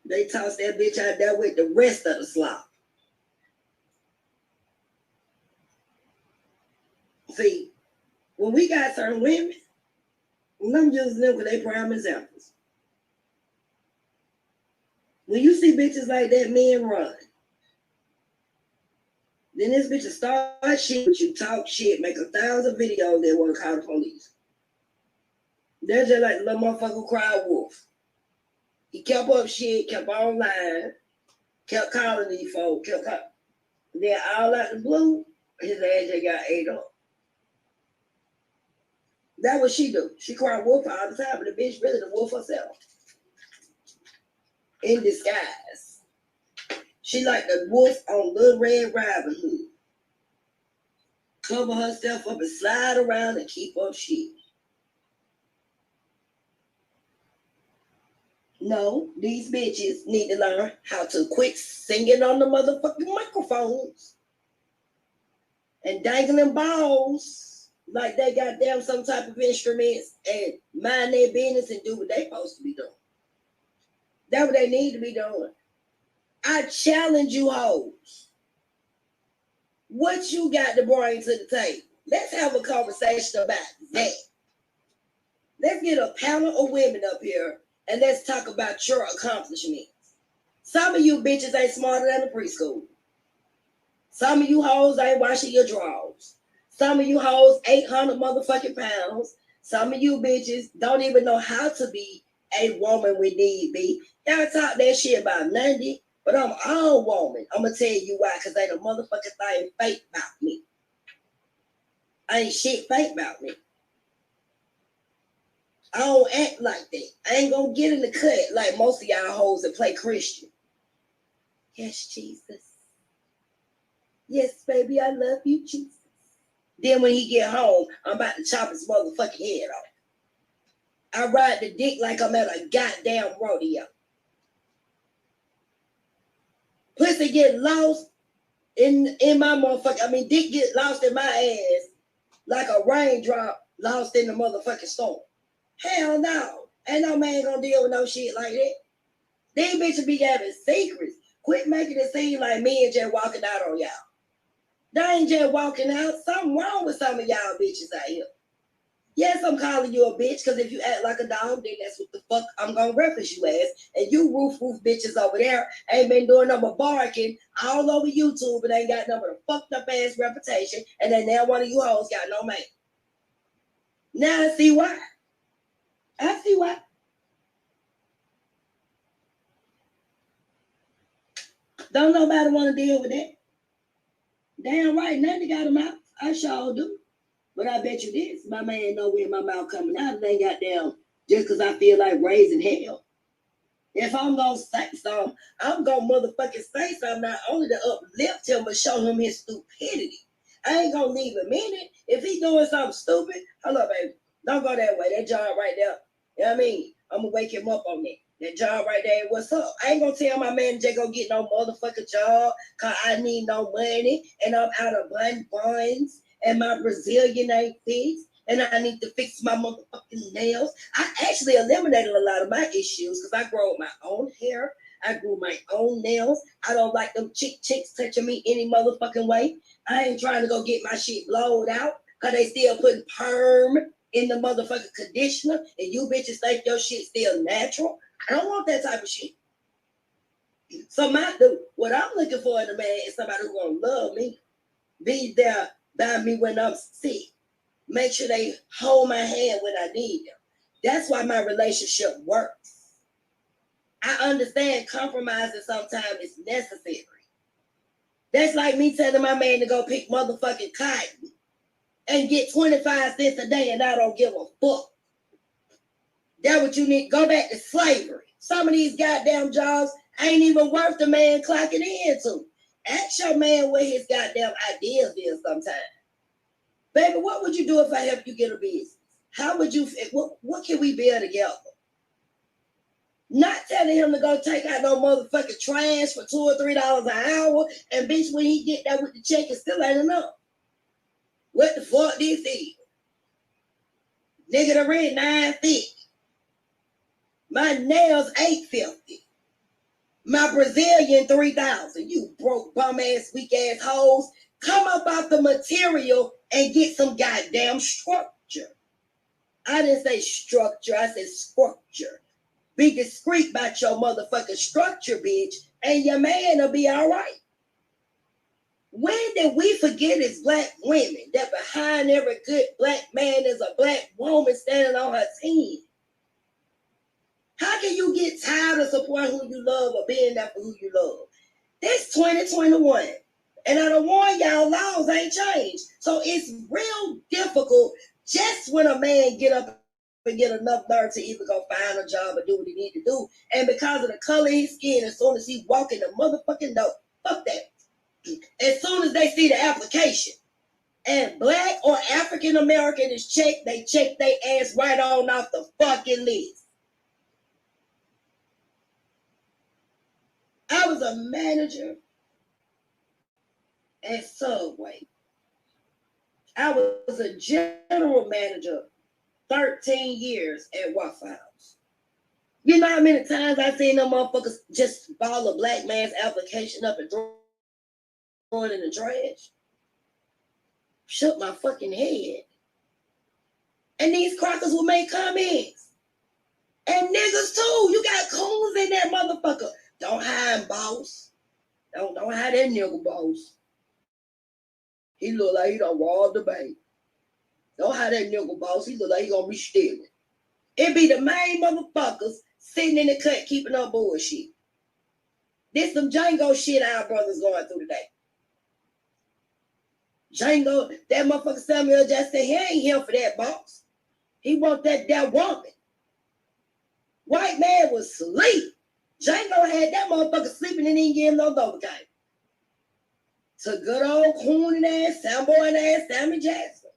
S2: They tossed that bitch out there with the rest of the slop. See, when we got certain women, I'm using them because they prime examples. When you see bitches like that, men run. Then this bitch will start shit with you, talk shit, make 1,000 videos that want to call the police. They're just like the little motherfucker who cried wolf. He kept up shit, kept on lying, kept calling these folks, kept calling. Then all out the blue, his ass just got ate up. That's what she do. She cried wolf all the time, but the bitch really the wolf herself. In disguise. She like the wolf on Little Red Riding Hood. Cover herself up and slide around and keep up shit. No, these bitches need to learn how to quit singing on the motherfucking microphones and dangling balls like they got damn some type of instruments and mind their business and do what they supposed to be doing. That's what they need to be doing. I challenge you hoes. What you got to bring to the table? Let's have a conversation about that. Let's get a panel of women up here and let's talk about your accomplishments. Some of you bitches ain't smarter than a preschool. Some of you hoes ain't washing your drawers. Some of you hoes 800 motherfucking pounds. Some of you bitches don't even know how to be a woman with need be. Y'all talk that shit about 90, but I'm all woman. I'm going to tell you why, because ain't a motherfucking thing fake about me. Ain't shit fake about me. I don't act like that. I ain't gonna get in the cut like most of y'all hoes that play Christian. Yes, Jesus. Yes, baby, I love you, Jesus. Then when he get home, I'm about to chop his motherfucking head off. I ride the dick like I'm at a goddamn rodeo. Pussy get lost in my motherfucker. Dick get lost in my ass like a raindrop lost in the motherfucking storm. Hell no. Ain't no man gonna deal with no shit like that. These bitches be having secrets. Quit making it seem like men just walking out on y'all. They ain't just walking out. Something wrong with some of y'all bitches out here. Yes, I'm calling you a bitch, because if you act like a dog, then that's what the fuck I'm gonna reference you as. And you roof bitches over there ain't been doing no more barking all over YouTube and ain't got no more fucked up ass reputation. And then now one of you hoes got no man. Now I see why. I see why. Don't nobody want to deal with that. Damn right, nothing got a mouth. I sure do. But I bet you this, my man know where my mouth coming out. It ain't goddamn just because I feel like raising hell. If I'm gonna say something, I'm gonna motherfucking say something, not only to uplift him, but show him his stupidity. I ain't gonna leave him in it. If he doing something stupid, hold up, baby. Don't go that way. That job right there. You know what I mean? I'm gonna wake him up on that. That job right there, what's up? I ain't gonna tell my manager go get no motherfucking job because I need no money and I'm out of buns and my Brazilian ain't fixed and I need to fix my motherfucking nails. I actually eliminated a lot of my issues because I grow my own hair. I grew my own nails. I don't like them chicks touching me any motherfucking way. I ain't trying to go get my shit blowed out because they still putting perm in the motherfucking conditioner and you bitches think your shit still natural. I don't want that type of shit. So what I'm looking for in a man is somebody who's gonna love me, be there by me when I'm sick, make sure they hold my hand when I need them. That's why my relationship works. I understand compromising sometimes is necessary. That's like me telling my man to go pick motherfucking cotton and get 25 cents a day and I don't give a fuck. That's what you need. Go back to slavery. Some of these goddamn jobs ain't even worth the man clocking into. Ask your man what his goddamn ideas is sometimes. Baby, what would you do if I help you get a business? How would you, what can we build together? Not telling him to go take out no motherfucking trash for $2 or $3 an hour, and bitch, when he get that with the check, it still ain't enough. What the fuck this is? Nigga, the rent $950. My nails $850. My Brazilian $3,000. You broke bum ass weak ass hoes. Come up out the material and get some goddamn structure. I didn't say structure, I said structure. Be discreet about your motherfucking structure, bitch, and your man will be all right. When did we forget as black women that behind every good black man is a black woman standing on her team? How can you get tired of supporting who you love or being there for who you love? It's 2021. And I don't warn y'all, laws ain't changed. So it's real difficult just when a man get up and get enough nerve to either go find a job or do what he need to do. And because of the color of his skin, as soon as he walk in the motherfucking door, fuck that. As soon as they see the application and black or African American is checked, they check their ass right on off the fucking list. I was a manager at Subway. I was a general manager 13 years at Waffle House. You know how many times I seen them motherfuckers just ball a black man's application up and throw it in the trash? Shook my fucking head. And these crackers will make comments. And niggas too. You got coons in that motherfucker. Don't hide him, boss. Don't hide that nigga, boss. He look like he done robbed the bank. Don't hide that nigga, boss. He look like he gonna be stealing. It be the main motherfuckers sitting in the cut keeping up bullshit. This some Django shit our brothers going through today. Django, that motherfucker Samuel just said he ain't here for that, boss. He want that woman. White man was asleep. Django had that motherfucker sleeping and didn't give him no overtime. So good old corny ass, Samboy ass, Sammy Jackson.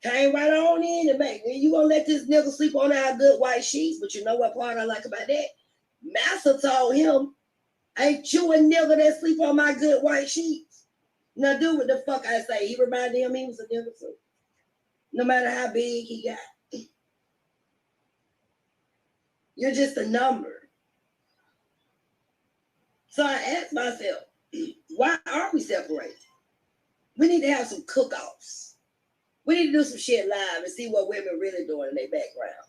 S2: Came right on in and make, you gonna let this nigga sleep on our good white sheets, but you know what part I like about that? Master told him, ain't you a nigga that sleep on my good white sheets? Now do what the fuck I say. He reminded him he was a nigga too. No matter how big he got. You're just a number. So I asked myself, why are we separated? We need to have some cook-offs. We need to do some shit live and see what women really doing in their background.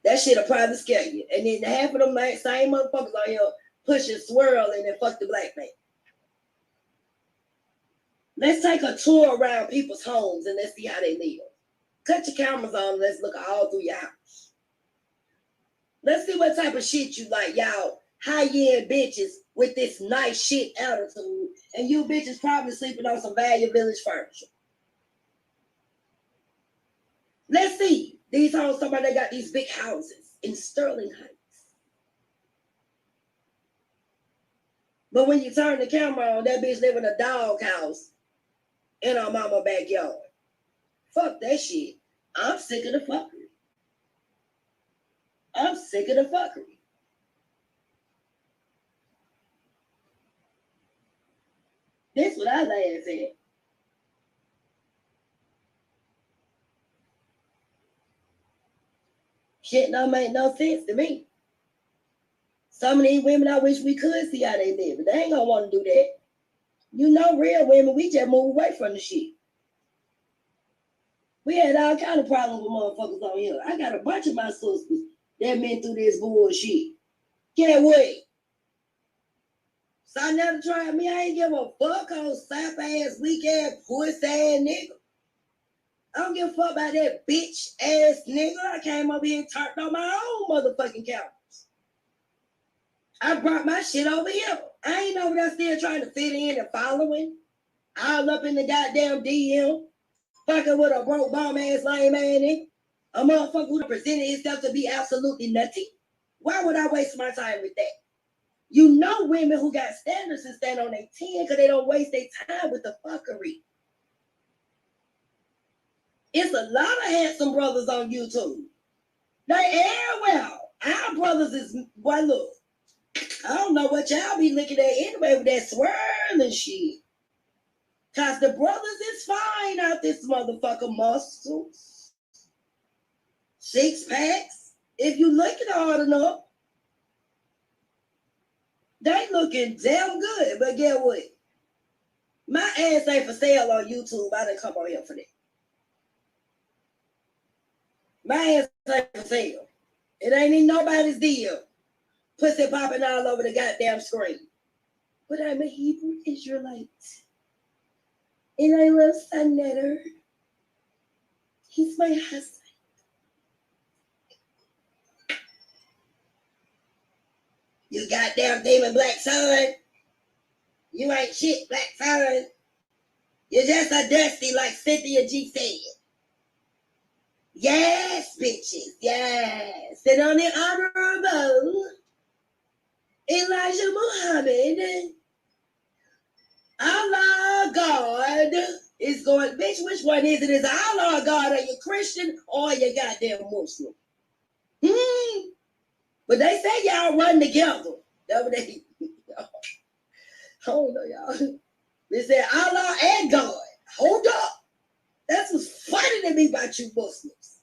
S2: That shit'll probably scare you. And then half of them same motherfuckers on here pushing swirl and then fuck the black man. Let's take a tour around people's homes and let's see how they live. Cut your cameras on and let's look all through your house. Let's see what type of shit you like, y'all. High-end bitches with this nice shit attitude, and you bitches probably sleeping on some Value Village furniture. Let's see. These homes, somebody that got these big houses in Sterling Heights. But when you turn the camera on, that bitch live in a doghouse in her mama backyard. Fuck that shit. I'm sick of the fuckery. I'm sick of the fuckery. That's what I laugh at. Shit don't make no sense to me. Some of these women, I wish we could see how they live, but they ain't gonna want to do that. You know, real women, we just move away from the shit. We had all kind of problems with motherfuckers on here. I got a bunch of my sisters that been through this bullshit. Can't wait. So I never tried me. I ain't give a fuck on sap ass, weak ass, pussy ass nigga. I don't give a fuck about that bitch ass nigga. I came over here and turned on my own motherfucking cameras. I brought my shit over here. I ain't over there still trying to fit in and following. All up in the goddamn DM. Fucking with a broke bum ass lame man nigga. A motherfucker who presented himself to be absolutely nutty. Why would I waste my time with that? You know women who got standards and stand on their 10 because they don't waste their time with the fuckery. It's a lot of handsome brothers on YouTube. They air well. Our brothers is, boy, look. I don't know what y'all be looking at anyway with that swirling shit. Cause the brothers is fine out this motherfucker. Muscles, 6 packs. If you looking hard enough, they looking damn good. But get what? My ass ain't for sale on YouTube. I didn't come on here for that. My ass ain't for sale. It ain't in nobody's deal. Pussy popping all over the goddamn screen. But I'm a Hebrew Israelite. And I love Sunnetter. He's my husband. You goddamn demon black son. You ain't shit, black son. You're just a dusty like Cynthia G said. Yes, bitches, yes. And on the honorable Elijah Muhammad, Allah God is going, bitch, which one is it? Is Allah God? Are you Christian or you goddamn Muslim? But they say y'all run together. That's what they, I don't know, y'all. They say Allah and God. Hold up. That's what's funny to me about you Muslims.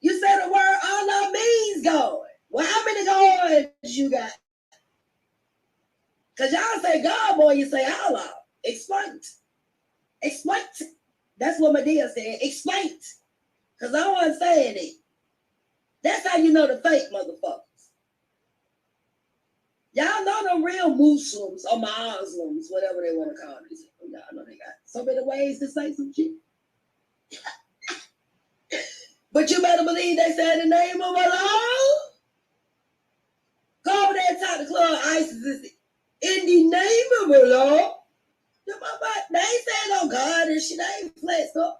S2: You say the word Allah means God. Well, how many gods you got? Because y'all say God, boy, you say Allah. Explain it. Explain it. That's what Medea said. Explain it. Because I wasn't saying it. That's how you know the fake motherfuckers. Y'all know them real Muslims or Muslims, whatever they want to call it. Y'all know they got so many ways to say some shit. But you better believe they said the name of Allah. Go over there and talk to Club ISIS. In the name of Allah. They ain't saying no God and shit. They ain't flexed up.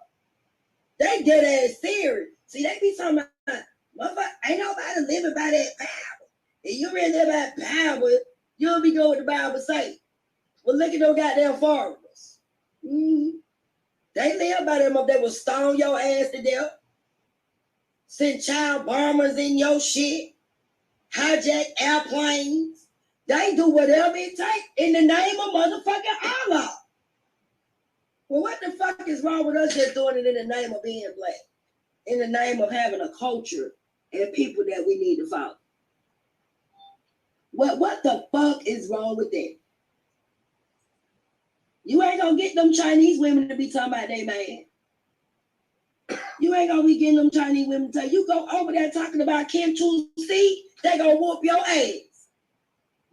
S2: They dead ass serious. See, they be talking about, motherfucker, ain't nobody living by that power. If you really live by power, you'll be doing what the Bible say. Well, look at those goddamn foreigners. They live by them. They will stone your ass to death. Send child bombers in your shit. Hijack airplanes. They do whatever it takes in the name of motherfucking Allah. Well, what the fuck is wrong with us just doing it in the name of being black? In the name of having a culture and people that we need to follow. What the fuck is wrong with that? You ain't gonna get them Chinese women to be talking about they man. You ain't gonna be getting them Chinese women to tell you go over there talking about Kim Chu-si, they gonna whoop your ass.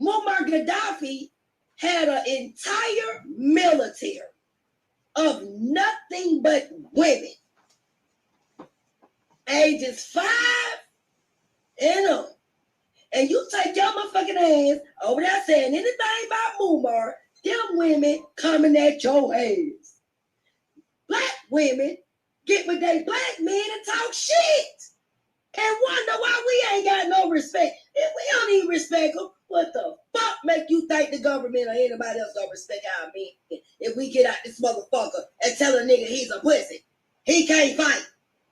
S2: Muammar Gaddafi had an entire military of nothing but women. Ages 5 and up. And you take your motherfucking ass over there saying anything about Muammar, them women coming at your ass. Black women get with they black men and talk shit. And wonder why we ain't got no respect. If we don't even respect them, What the fuck make you think the government or anybody else gonna respect our men if we get out this motherfucker and tell a nigga he's a pussy? He can't fight.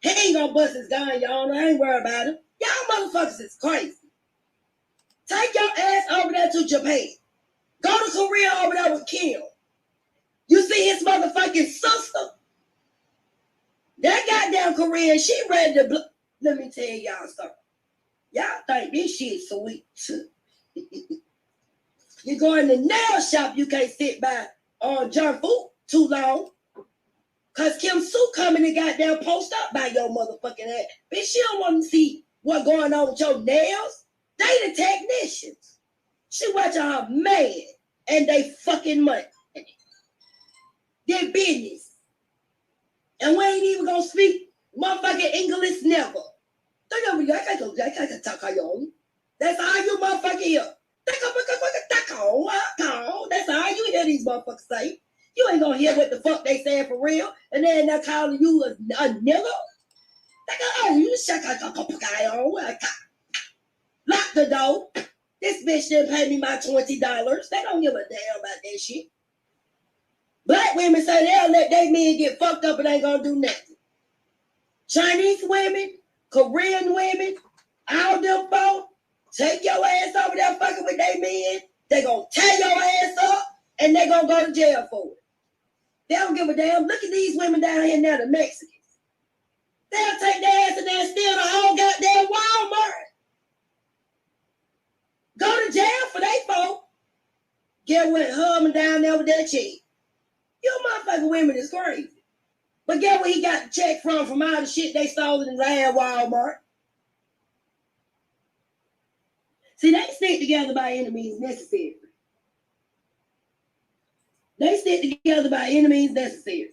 S2: He ain't gonna bust his gun, y'all. I ain't worried about him. Y'all motherfuckers is crazy. Take your ass over there to Japan. Go to Korea over there with Kim. You see his motherfucking sister? That goddamn Korean, she ready to let me tell y'all something. Y'all think this shit sweet. You go in the nail shop, you can't sit by junk food too long. Cause Kim Sue coming and goddamn post up by your motherfucking ass. Bitch, she don't want to see what going on with your nails. They the technicians. She watching her man and they fucking money. Their business. And we ain't even gonna speak motherfucking English never. I can't talk on your own. That's how you motherfucking hear. That's how you hear these motherfuckers say. You ain't gonna hear what the fuck they saying for real. And then they're calling you a nigga. Oh, you shut up. Lock the door. This bitch didn't pay me my $20. They don't give a damn about that shit. Black women say they'll let their men get fucked up and ain't gonna do nothing. Chinese women, Korean women, all them folk, take your ass over there fucking with their men. They gonna tear your ass up and they gonna go to jail for it. They don't give a damn. Look at these women down here now, the Mexicans. They'll take their ass and they'll steal the whole goddamn Walmart. Go to jail for they folk. Get what humming down there with that chick. You motherfucking women is crazy. But get where he got the check from all the shit they stole in the last Walmart. See, they stick together by any means necessary. They stick together by any means necessary.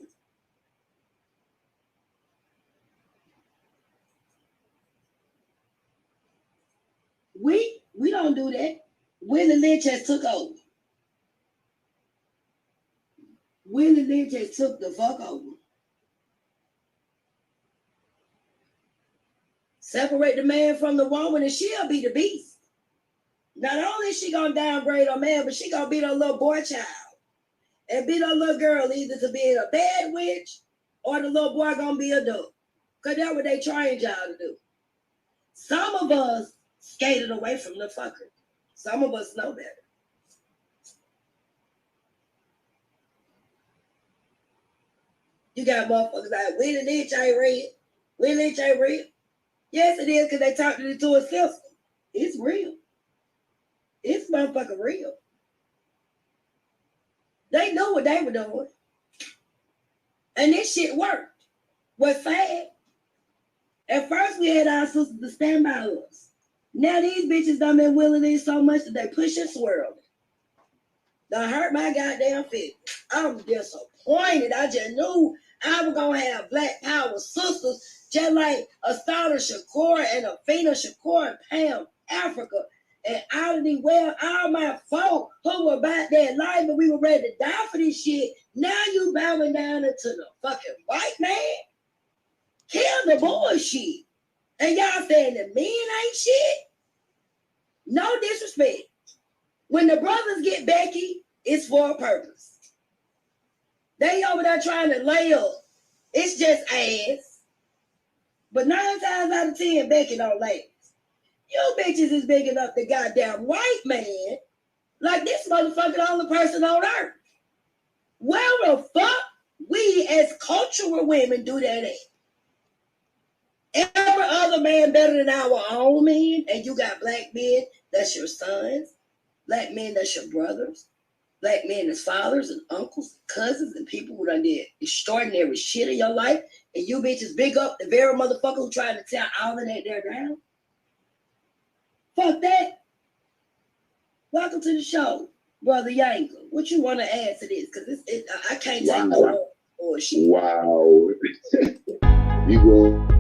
S2: We don't do that. Willie Lynch has took over. Willie Lynch has took the fuck over. Separate the man from the woman and she'll be the beast. Not only is she gonna downgrade her man, but she gonna beat her little boy child. And beat her little girl either to be a bad witch or the little boy gonna be a dog. Because that's what they trained y'all to do. Some of us skated away from the fucker. Some of us know better. You got motherfuckers like, Willie Lynch ain't real. Willie Lynch ain't real. Yes, it is because they talked it to a system. It's real. It's motherfucking real. They knew what they were doing. And this shit worked. What's sad? At first, we had our sisters to stand by us. Now these bitches done been willing it so much that they push and swirl. Done hurt my goddamn feelings. I'm disappointed. I just knew I was going to have black power sisters just like Asada Shakur and Afina Shakur and Pam Africa. And out of the well, all my folk who were about their life and we were ready to die for this shit. Now you bowing down into the fucking white man? Kill the bullshit. And y'all saying the men ain't shit? No disrespect. When the brothers get Becky, it's for a purpose. They over there trying to lay up. It's just ass. But 9 times out of 10, Becky don't last. You bitches is big enough the goddamn white man. Like this motherfucker the only person on earth. Where the fuck we as cultural women do that at? Every other man better than our own men, and you got black men, that's your sons. Black men, that's your brothers. Black men, that's fathers and uncles, cousins, and people who done did extraordinary shit in your life, and you bitches big up the very motherfucker who trying to tear all of that there down. Fuck that. Welcome to the show, Brother Yanker. What you want to add to this? Because I can't take no more bullshit.
S5: Wow. You go.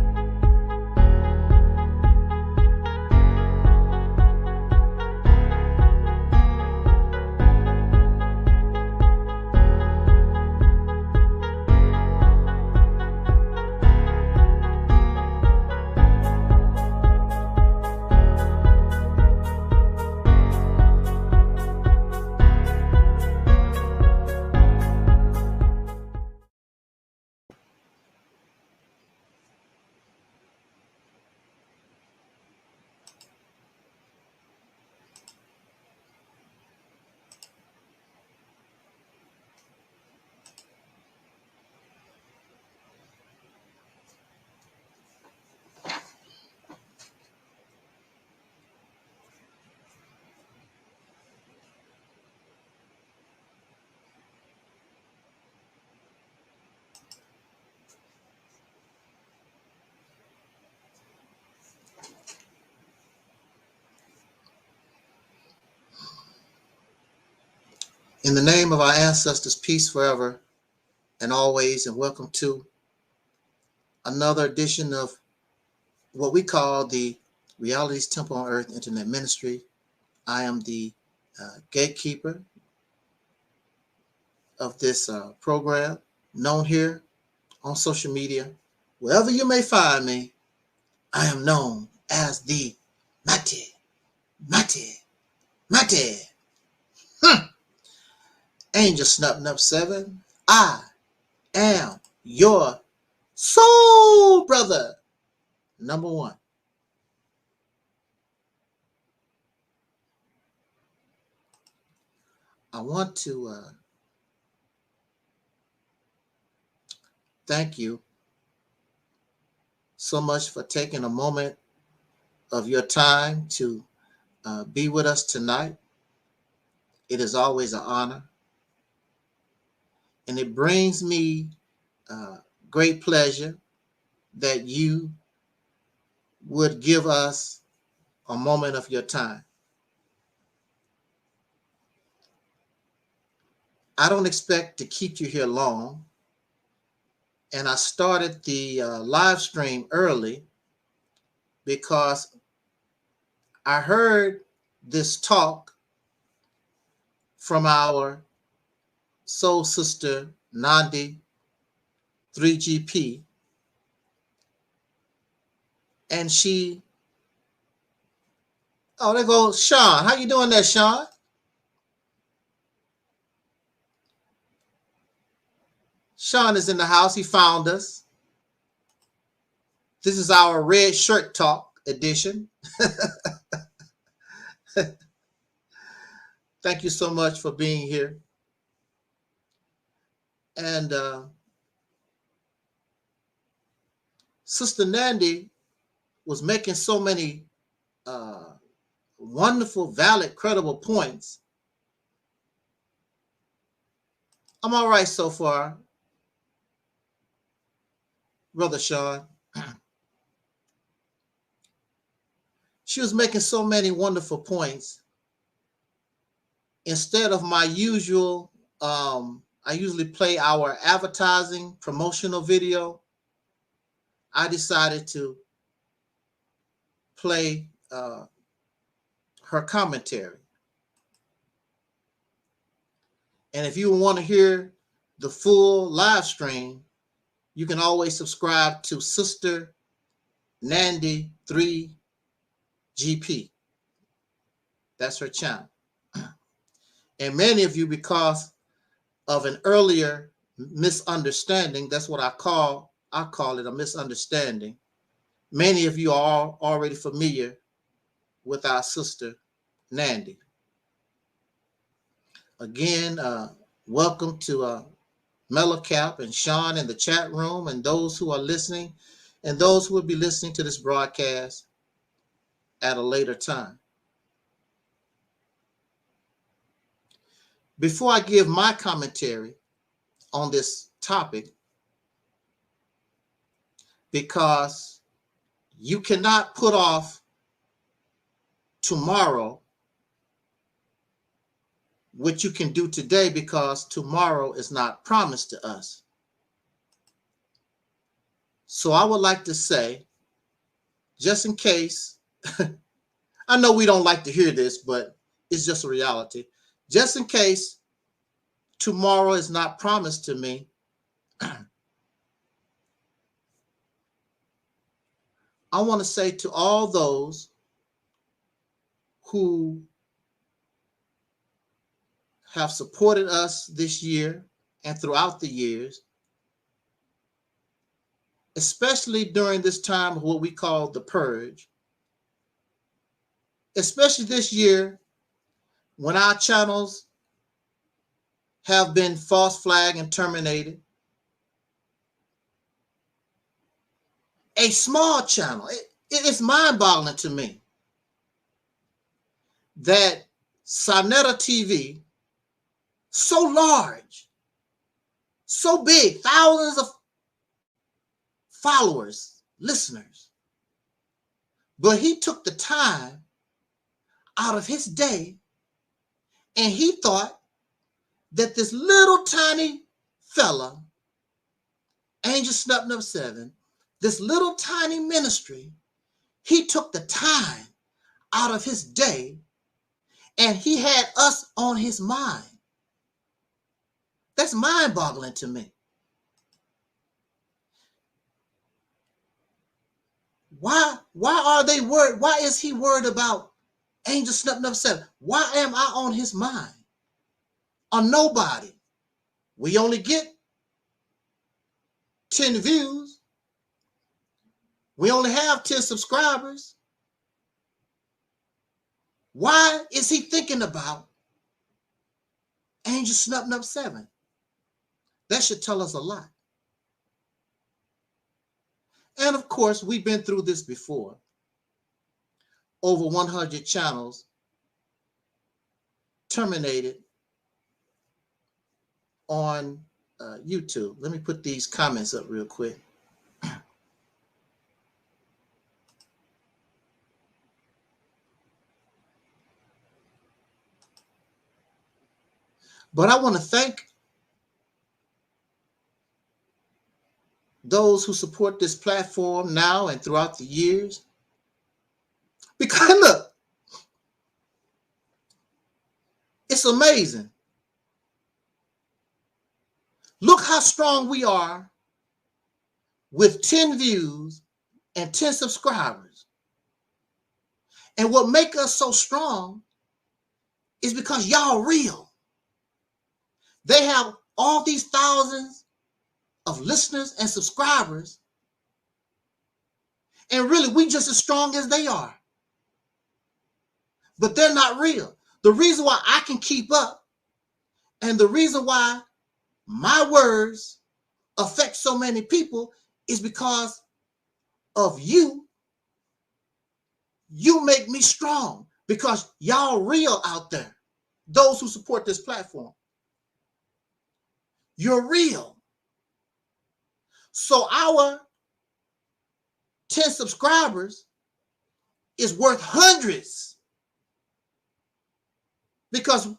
S6: In the name of our ancestors, peace forever and always, and welcome to another edition of what we call the Reality's Temple on Earth Internet Ministry. I am the gatekeeper of this program, known here on social media. Wherever you may find me, I am known as the Mate. Angel Snub 7. I am your soul brother, number one. I want to thank you so much for taking a moment of your time to be with us tonight. It is always an honor. And it brings me great pleasure that you would give us a moment of your time. I don't expect to keep you here long. And I started the live stream early because I heard this talk from our soul sister, Nandi 3GP. And she, oh, there goes Sean. How you doing there, Sean? Sean is in the house. He found us. This is our Red Shirt Talk edition. Thank you so much for being here. And Sister Nandi was making so many wonderful, valid, credible points. I'm all right so far, Brother Sean. She was making so many wonderful points. Instead of my usual, I usually play our advertising promotional video. I decided to play her commentary. And if you want to hear the full live stream, you can always subscribe to Sister Nandi 3GP. That's her channel. And many of you, because of an earlier misunderstanding, that's what I call it a misunderstanding. Many of you are already familiar with our sister Nandi. Again, welcome to Mellowcap and Sean in the chat room, and those who are listening, and those who will be listening to this broadcast at a later time. Before I give my commentary on this topic, because you cannot put off tomorrow what you can do today, because tomorrow is not promised to us. So I would like to say, just in case, I know we don't like to hear this, but it's just a reality. Just in case tomorrow is not promised to me, I want to say to all those who have supported us this year and throughout the years, especially during this time of what we call the purge, especially this year when our channels have been false flagged and terminated. A small channel, it's mind-boggling to me that Sonetta TV, so large, so big, thousands of followers, listeners, but he took the time out of his day and he thought that this little tiny fella, Angel Snub 7, this little tiny ministry, he took the time out of his day and he had us on his mind. That's mind-boggling to me. Why are they worried? Why is he worried about Angel Snub 7? Why am I on his mind? On nobody. We only get 10 views. We only have 10 subscribers. Why is he thinking about Angel Snub 7? That should tell us a lot. And of course, we've been through this before. Over 100 channels terminated on YouTube. Let me put these comments up real quick. But I want to thank those who support this platform now and throughout the years. Because look, it's amazing. Look how strong we are with 10 views and 10 subscribers. And what makes us so strong is because y'all real. They have all these thousands of listeners and subscribers. And really, we just as strong as they are. But they're not real. The reason why I can keep up and the reason why my words affect so many people is because of you. You make me strong because y'all real out there. Those who support this platform. You're real. So our 10 subscribers is worth hundreds because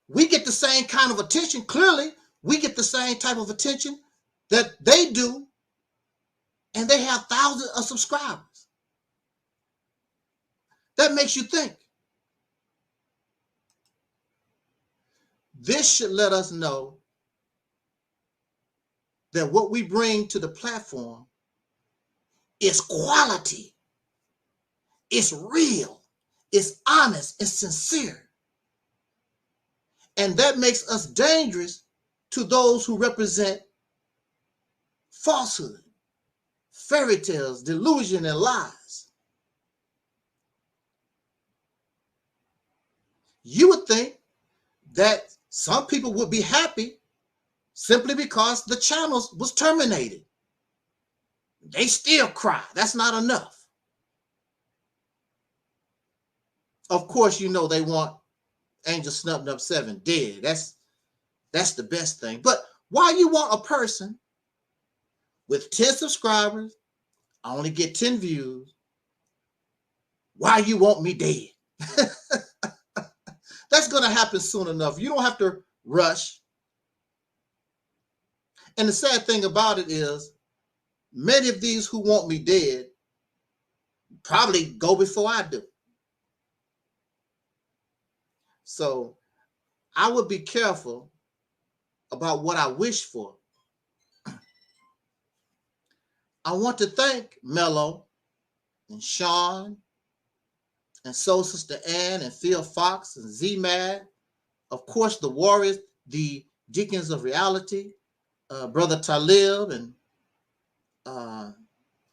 S6: we get the same kind of attention. Clearly, we get the same type of attention that they do, and they have thousands of subscribers. That makes you think. This should let us know that what we bring to the platform is quality, it's real, it's honest, it's sincere. And that makes us dangerous to those who represent falsehood, fairy tales, delusion, and lies. You would think that some people would be happy simply because the channels was terminated. They still cry. That's not enough. Of course, you know they want Angel Snub 7 dead. That's the best thing. But why you want a person with 10 subscribers, I only get 10 views, why you want me dead? That's going to happen soon enough. You don't have to rush. And the sad thing about it is, many of these who want me dead probably go before I do. So I would be careful about what I wish for. I want to thank Mello and Sean and Soul Sister Ann and Phil Fox and Z-Mad. Of course, the Warriors, the Deacons of Reality, Brother Talib and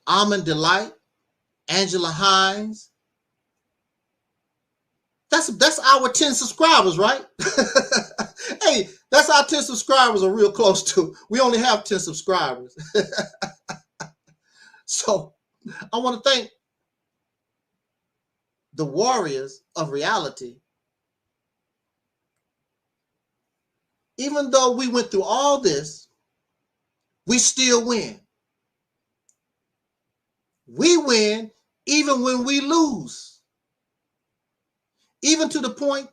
S6: Almond Delight, Angela Hines. That's our 10 subscribers, right? Hey, that's our 10 subscribers are real close to. We only have 10 subscribers. So I want to thank the Warriors of Reality. Even though we went through all this, we still win. We win even when we lose. Even to the point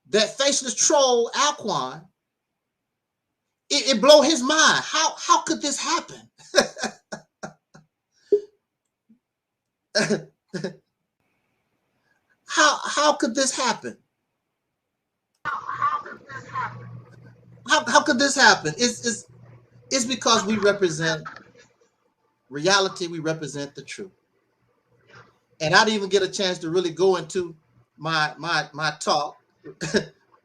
S6: that faceless troll Alquan it blow his mind. How could this happen? How could this happen? How could this happen? It's because we represent reality. We represent the truth. And I didn't even get a chance to really go into my talk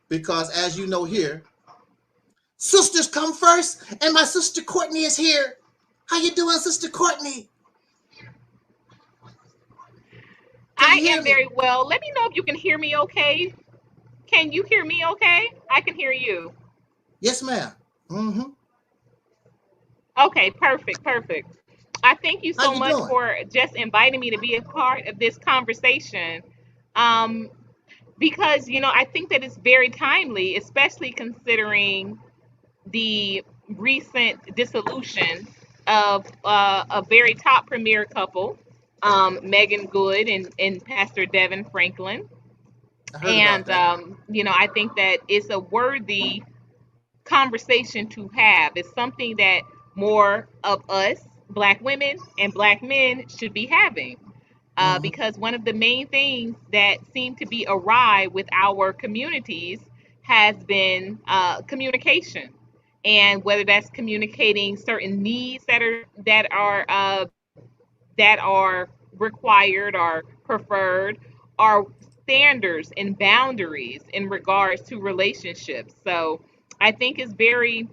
S6: because, as you know here, sisters come first, and my sister Courtney is here. How you doing, Sister Courtney?
S7: I am very well. Let me know if you can hear me okay. Can you hear me okay? I can hear you.
S6: Yes, ma'am. Mm-hmm.
S7: Okay, perfect. I thank you so much
S6: doing?
S7: for just inviting me to be a part of this conversation. Because, I think that it's very timely, especially considering the recent dissolution of a very top premier couple, Megan Good and Pastor Devin Franklin. And, I think that it's a worthy conversation to have. It's something that more of us, Black women and Black men, should be having. Because one of the main things that seem to be awry with our communities has been communication, and whether that's communicating certain needs that are required or preferred, or standards and boundaries in regards to relationships. So I think it's very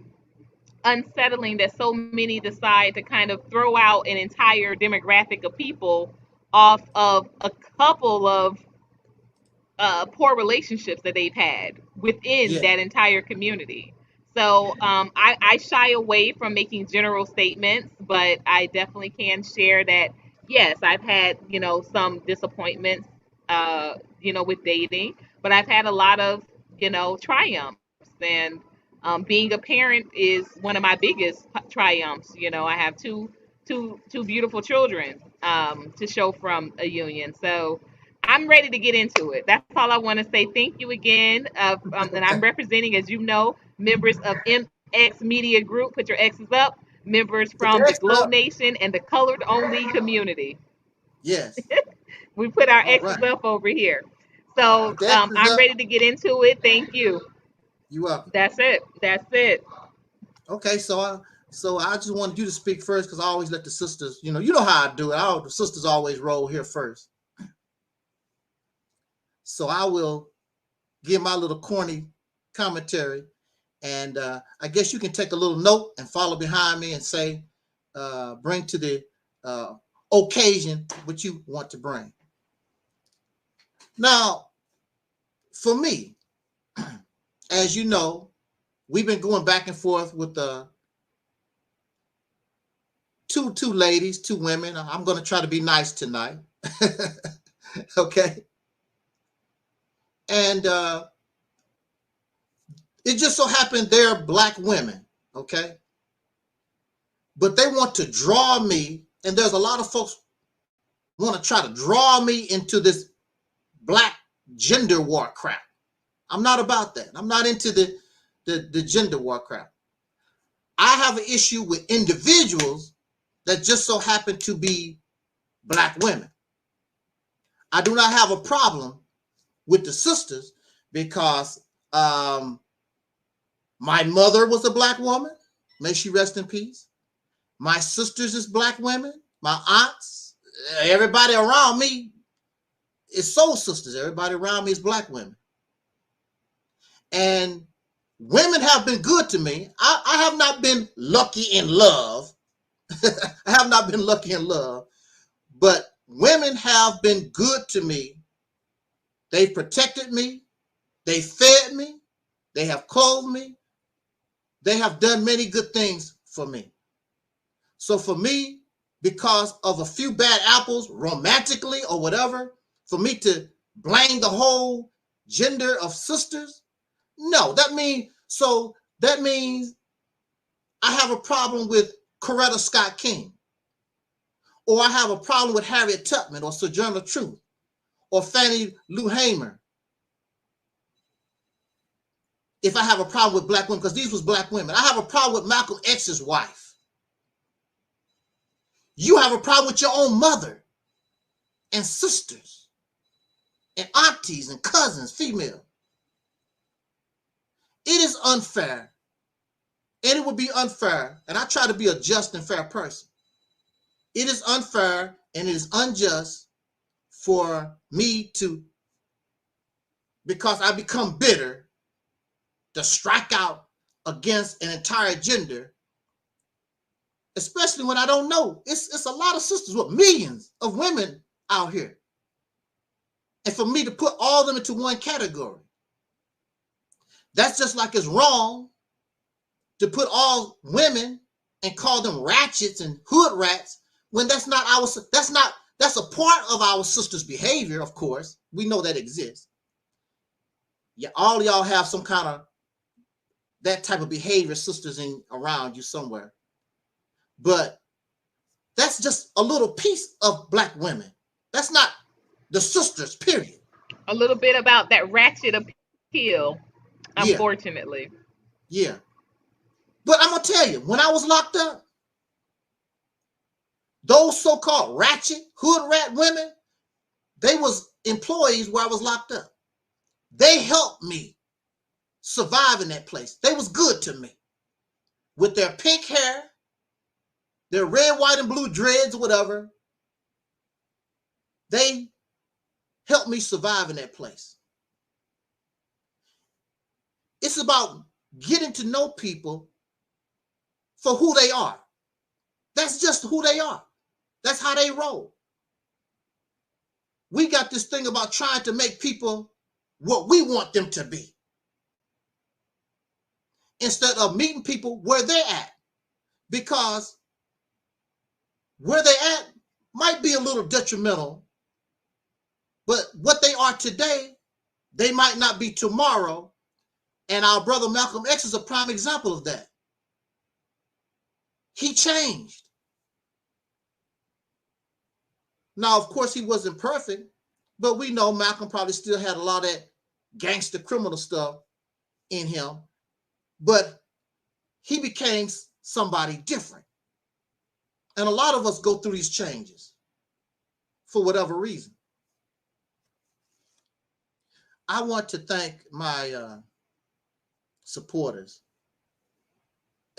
S7: unsettling that so many decide to kind of throw out an entire demographic of people off of a couple of poor relationships that they've had within that entire community. So I shy away from making general statements, but I definitely can share that, yes, I've had, some disappointments, with dating, but I've had a lot of, triumphs. And being a parent is one of my biggest triumphs. I have two beautiful children to show from a union. So I'm ready to get into it. That's all I want to say. Thank you again. And I'm representing, as you know, members of MX Media Group. Put your X's up. Members from the Glow Nation and the Colored Only community.
S6: Yes.
S7: We put our X's up over here. So I'm ready to get into it. Thank you.
S6: You up?
S7: That's it.
S6: Okay, so I just wanted you to speak first because I always let the sisters, you know how I do it. The sisters always roll here first. So I will give my little corny commentary, and I guess you can take a little note and follow behind me and say, bring to the occasion what you want to bring. Now, for me, as you know, we've been going back and forth with two ladies, two women. I'm going to try to be nice tonight. Okay. And it just so happened they're Black women, okay? But they want to draw me, and there's a lot of folks want to try to draw me into this Black gender war crap. I'm not about that. I'm not into the gender war crap. I have an issue with individuals that just so happen to be Black women. I do not have a problem with the sisters because my mother was a Black woman. May she rest in peace. My sisters is Black women. My aunts, everybody around me is soul sisters. Everybody around me is Black women. And women have been good to me. I have not been lucky in love. I have not been lucky in love, but women have been good to me. They've protected me. They fed me. They have clothed me. They have done many good things for me. So for me, because of a few bad apples romantically or whatever, for me to blame the whole gender of sisters, no, that means I have a problem with Coretta Scott King, or I have a problem with Harriet Tubman or Sojourner Truth or Fannie Lou Hamer. if I have a problem with black women, because these was black women. I have a problem with Malcolm X's wife. You have a problem with your own mother and sisters and aunties and cousins, female. It is unfair, and it would be unfair, and I try to be a just and fair person. It is unfair and it is unjust for me to, because I become bitter, to strike out against an entire gender, especially when I don't know. It's a lot of sisters with millions of women out here. And for me to put all of them into one category, that's just like it's wrong to put all women and call them ratchets and hood rats when that's not our, that's a part of our sisters' behavior, of course. We know that exists. Yeah, all of y'all have some kind of that type of behavior, sisters in around you somewhere. But that's just a little piece of black women. That's not the sisters, period.
S7: A little bit about that ratchet appeal, unfortunately.
S6: Yeah. But I'm going to tell you, when I was locked up, those so-called ratchet, hood rat women, they was employees where I was locked up. They helped me survive in that place. They was good to me. With their pink hair, their red, white, and blue dreads, whatever, they helped me survive in that place. It's about getting to know people for who they are. That's just who they are. That's how they roll. We got this thing about trying to make people what we want them to be, instead of meeting people where they're at, because where they're at might be a little detrimental, but what they are today, they might not be tomorrow. And our brother Malcolm X is a prime example of that. He changed. Now, of course, he wasn't perfect, but we know Malcolm probably still had a lot of that gangster criminal stuff in him, but he became somebody different. And a lot of us go through these changes for whatever reason. I want to thank my supporters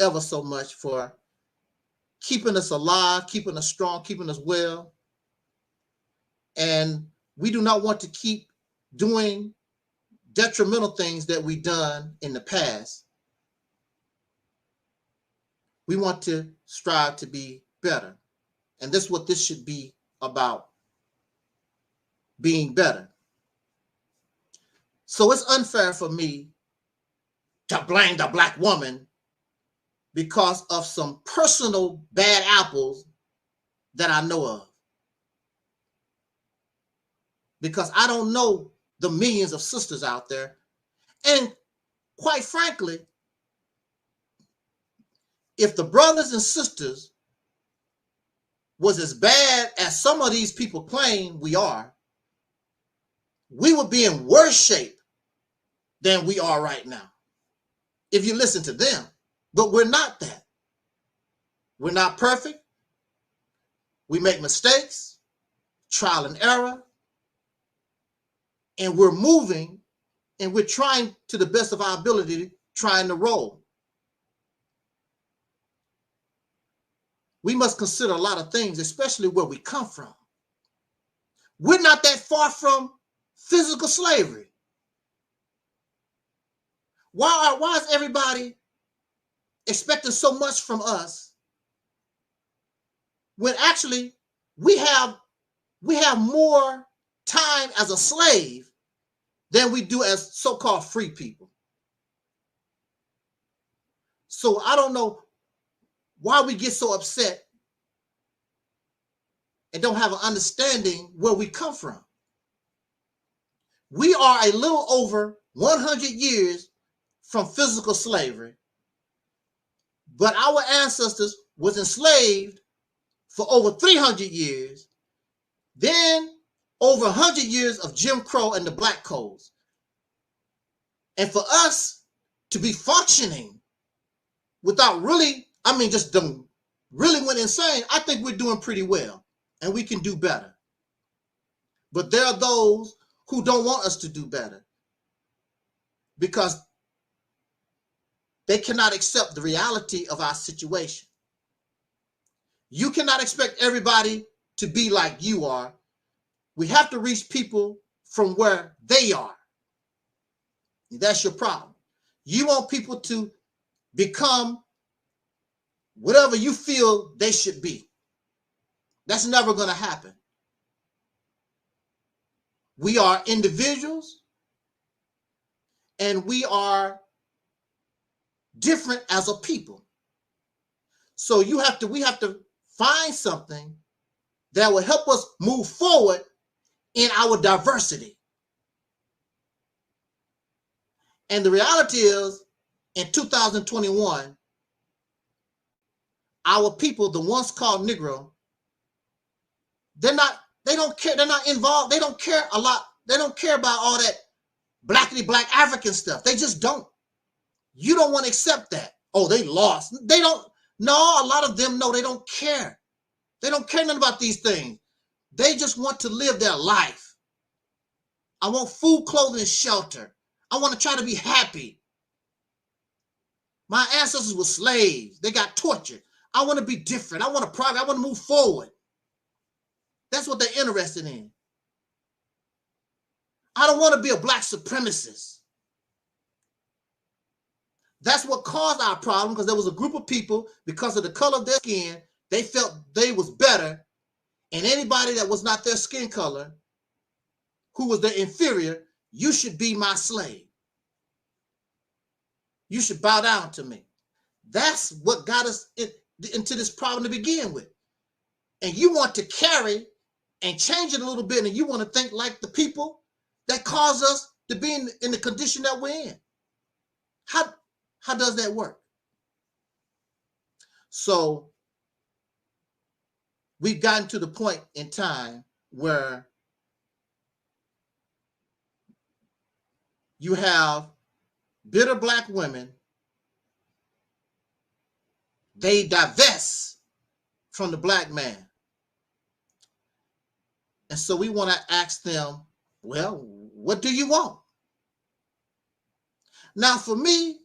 S6: ever so much for keeping us alive, keeping us strong, keeping us well. And we do not want to keep doing detrimental things that we've done in the past. We want to strive to be better. And this is what this should be about, being better. So it's unfair for me to blame the black woman because of some personal bad apples that I know of. Because I don't know the millions of sisters out there. And quite frankly, if the brothers and sisters was as bad as some of these people claim we are, we would be in worse shape than we are right now, if you listen to them. But we're not that. We're not perfect. We make mistakes, trial and error, and we're moving, and we're trying to the best of our ability, trying to roll. We must consider a lot of things, especially where we come from. We're not that far from physical slavery. Why is everybody expecting so much from us when actually we have more time as a slave than we do as so-called free people? So I don't know why we get so upset and don't have an understanding where we come from. We are a little over 100 years from physical slavery, but our ancestors was enslaved for over 300 years, then over 100 years of Jim Crow and the Black Codes. And for us to be functioning without really, I mean, just them really went insane, I think we're doing pretty well and we can do better. But there are those who don't want us to do better because they cannot accept the reality of our situation. You cannot expect everybody to be like you are. We have to reach people from where they are. That's your problem. You want people to become whatever you feel they should be. That's never going to happen. We are individuals and we are different as a people. So we have to find something that will help us move forward in our diversity. And the reality is, in 2021, our people, the ones called Negro, they don't care, they're not involved, they don't care a lot, they don't care about all that blackity black African stuff. They just don't. You don't want to accept that. Oh, they lost. They don't. No, a lot of them know they don't care. They don't care nothing about these things. They just want to live their life. I want food, clothing, and shelter. I want to try to be happy. My ancestors were slaves. They got tortured. I want to be different. I want to progress. I want to move forward. That's what they're interested in. I don't want to be a black supremacist. That's what caused our problem, because there was a group of people, because of the color of their skin, they felt they was better, and anybody that was not their skin color, who was their inferior, you should be my slave. You should bow down to me. That's what got us into this problem to begin with. And you want to carry and change it a little bit, and you want to think like the people that cause us to be in the condition that we're in. How does that work? So we've gotten to the point in time where you have bitter black women. They divest from the black man. And so we want to ask them, well, what do you want? Now, for me,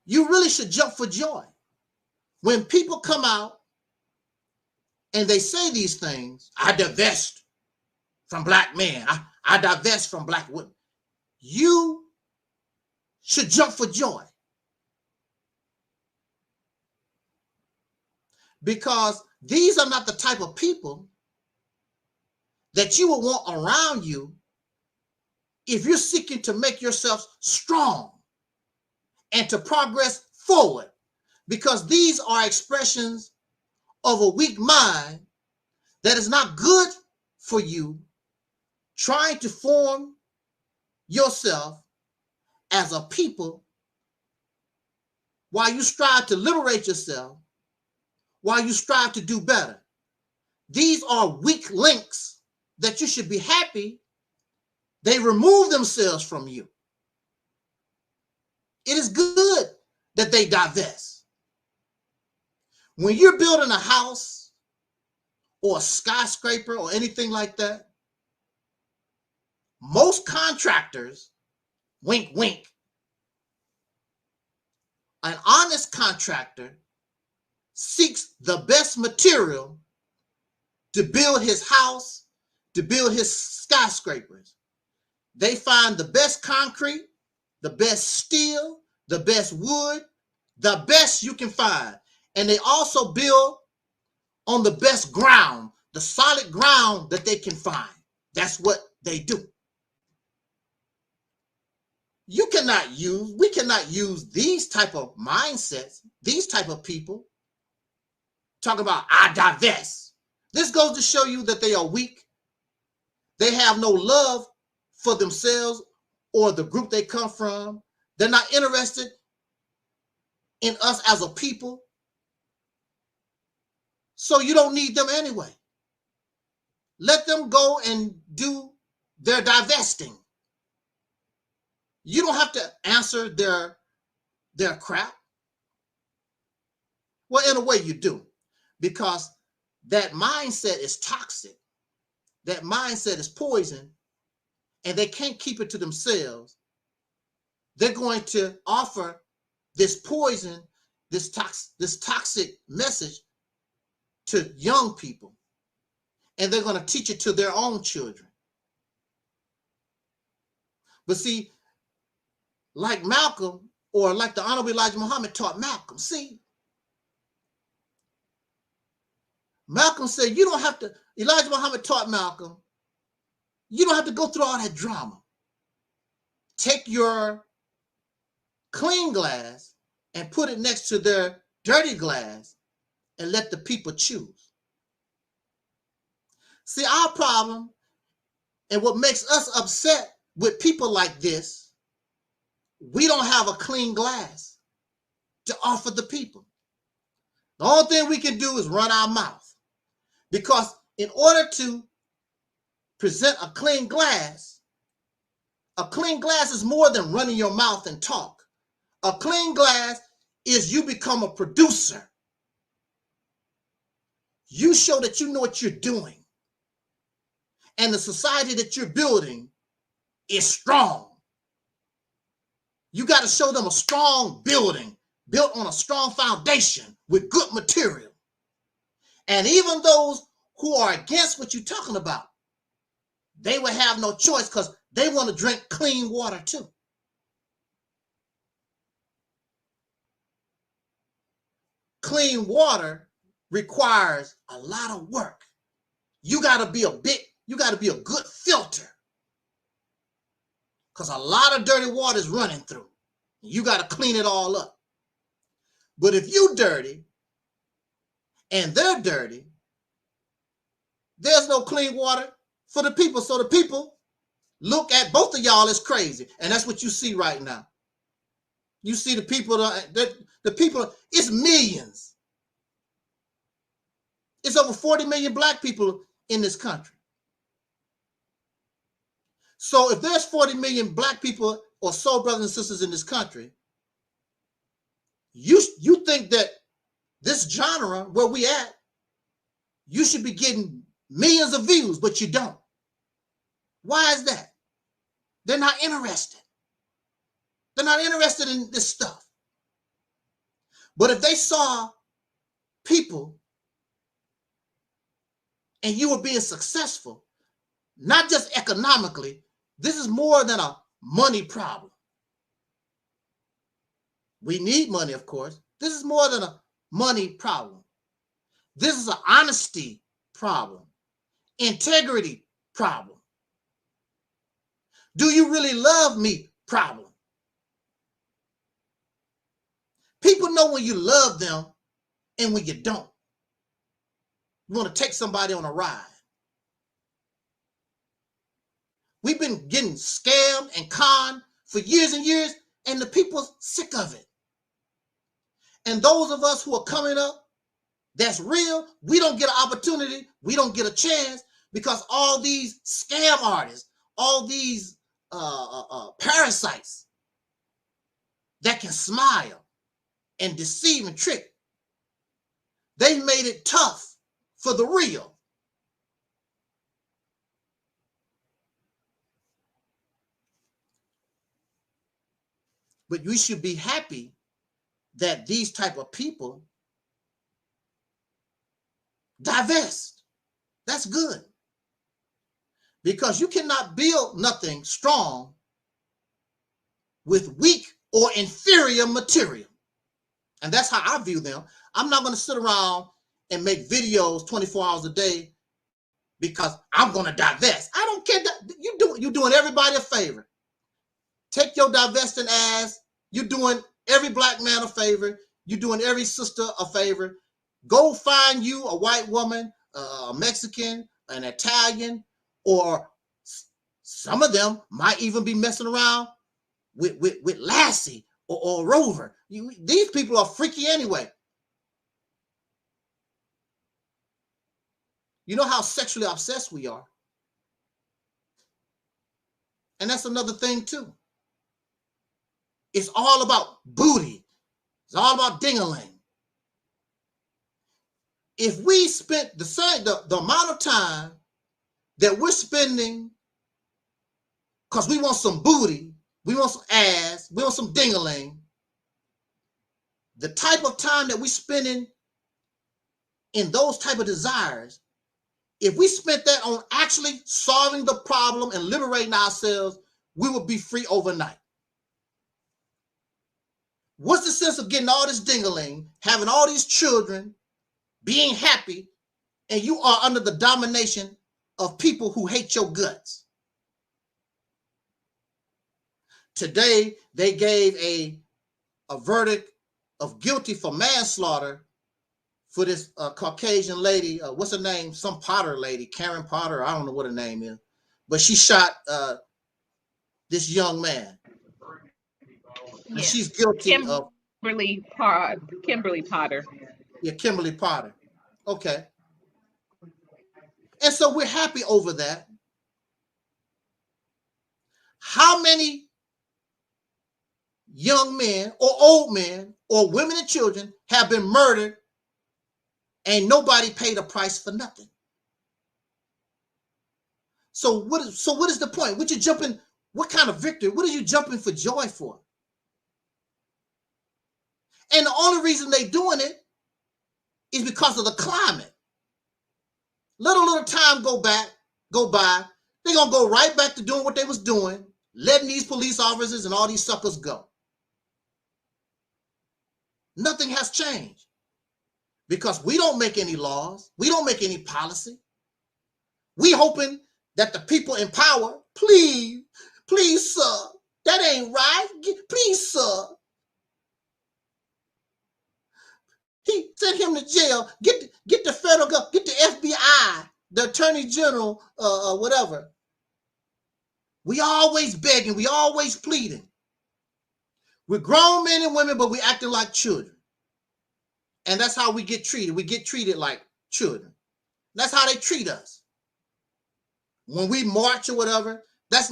S6: you really should jump for joy. When people come out and they say these things, I divest from black men, I divest from black women, you should jump for joy. Because these are not the type of people that you would want around you if you're seeking to make yourself strong and to progress forward, because these are expressions of a weak mind that is not good for you trying to form yourself as a people while you strive to liberate yourself, while you strive to do better. These are weak links that you should be happy they remove themselves from you. It is good that they divest. When you're building a house or a skyscraper or anything like that, most contractors, wink, wink, an honest contractor seeks the best material to build his house, to build his skyscrapers. They find the best concrete, the best steel, the best wood, the best you can find. And they also build on the best ground, the solid ground that they can find. That's what they do. We cannot use these type of mindsets, these type of people, talk about I divest. This goes to show you that they are weak. They have no love for themselves or the group they come from. They're not interested in us as a people. So you don't need them anyway. Let them go and do their divesting. You don't have to answer their crap. Well, in a way you do, because that mindset is toxic. That mindset is poison, and they can't keep it to themselves. They're going to offer this poison, this toxic message to young people, and they're going to teach it to their own children. But see, like Malcolm, or like the Honorable Elijah Muhammad taught Malcolm, see, Malcolm said, you don't have to, Elijah Muhammad taught Malcolm, you don't have to go through all that drama. Take your clean glass and put it next to their dirty glass and let the people choose. See, our problem and what makes us upset with people like this, we don't have a clean glass to offer the people. The only thing we can do is run our mouth. Because in order to present a clean glass is more than running your mouth and talk. A clean glass is you become a producer. You show that you know what you're doing. And the society that you're building is strong. You got to show them a strong building built on a strong foundation with good material. And even those who are against what you're talking about, they will have no choice because they want to drink clean water too. Clean water requires a lot of work. You got to be a good filter, because a lot of dirty water is running through. You got to clean it all up. But if you dirty and they're dirty, there's no clean water for the people. So the people look at both of y'all as crazy. And that's what you see right now. You see the people, it's millions. It's over 40 million black people in this country. So if there's 40 million black people or soul brothers and sisters in this country, you think that this genre where we at, you should be getting millions of views, but you don't. Why is that? They're not interested. They're not interested in this stuff. But if they saw people and you were being successful, not just economically, this is more than a money problem. We need money, of course. This is more than a money problem. This is an honesty problem, integrity problem. Do you really love me problem? People know when you love them and when you don't. You want to take somebody on a ride. We've been getting scammed and conned for years and years, and the people are sick of it. And those of us who are coming up, that's real, we don't get an opportunity, we don't get a chance, because all these scam artists, all these parasites that can smile and deceive and trick, they made it tough for the real. But we should be happy that these type of people divest. That's good. Because you cannot build nothing strong with weak or inferior material. And that's how I view them. I'm not going to sit around and make videos 24 hours a day because I'm going to divest. I don't care. You're doing everybody a favor. Take your divesting ass. You're doing every black man a favor. You're doing every sister a favor. Go find you a white woman, a Mexican, an Italian, or some of them might even be messing around with Lassie or Rover. These people are freaky anyway. You know how sexually obsessed we are. And that's another thing too. It's all about booty. It's all about ding-a-ling. If we spent the amount of time that we're spending because we want some booty, we want some ass, we want some ding-a-ling, the type of time that we're spending in those type of desires, if we spent that on actually solving the problem and liberating ourselves, we would be free overnight. What's the sense of getting all this ding-a-ling, having all these children, being happy, and you are under the domination of people who hate your guts? Today, they gave a verdict of guilty for manslaughter for this Caucasian lady. What's her name? Some Potter lady, Karen Potter. I don't know what her name is. But she shot this young man. And she's guilty of...
S7: Kimberly Potter.
S6: Yeah, Kimberly Potter. Okay. And so we're happy over that. How many young men or old men or women and children have been murdered and nobody paid a price for nothing? So what is the point? What you jumping? What kind of victory? What are you jumping for joy for? And the only reason they doing it is because of the climate. Little time go by, they're gonna go right back to doing what they was doing, letting these police officers and all these suckers go. Nothing has changed because we don't make any laws. We don't make any policy. We hoping that the people in power, please, sir, that ain't right. Please, sir. He sent him to jail. Get the federal government, get the FBI, the attorney general, whatever. We always begging. We always pleading. We're grown men and women, but we acting like children. And that's how we get treated. We get treated like children. That's how they treat us. When we march or whatever, that's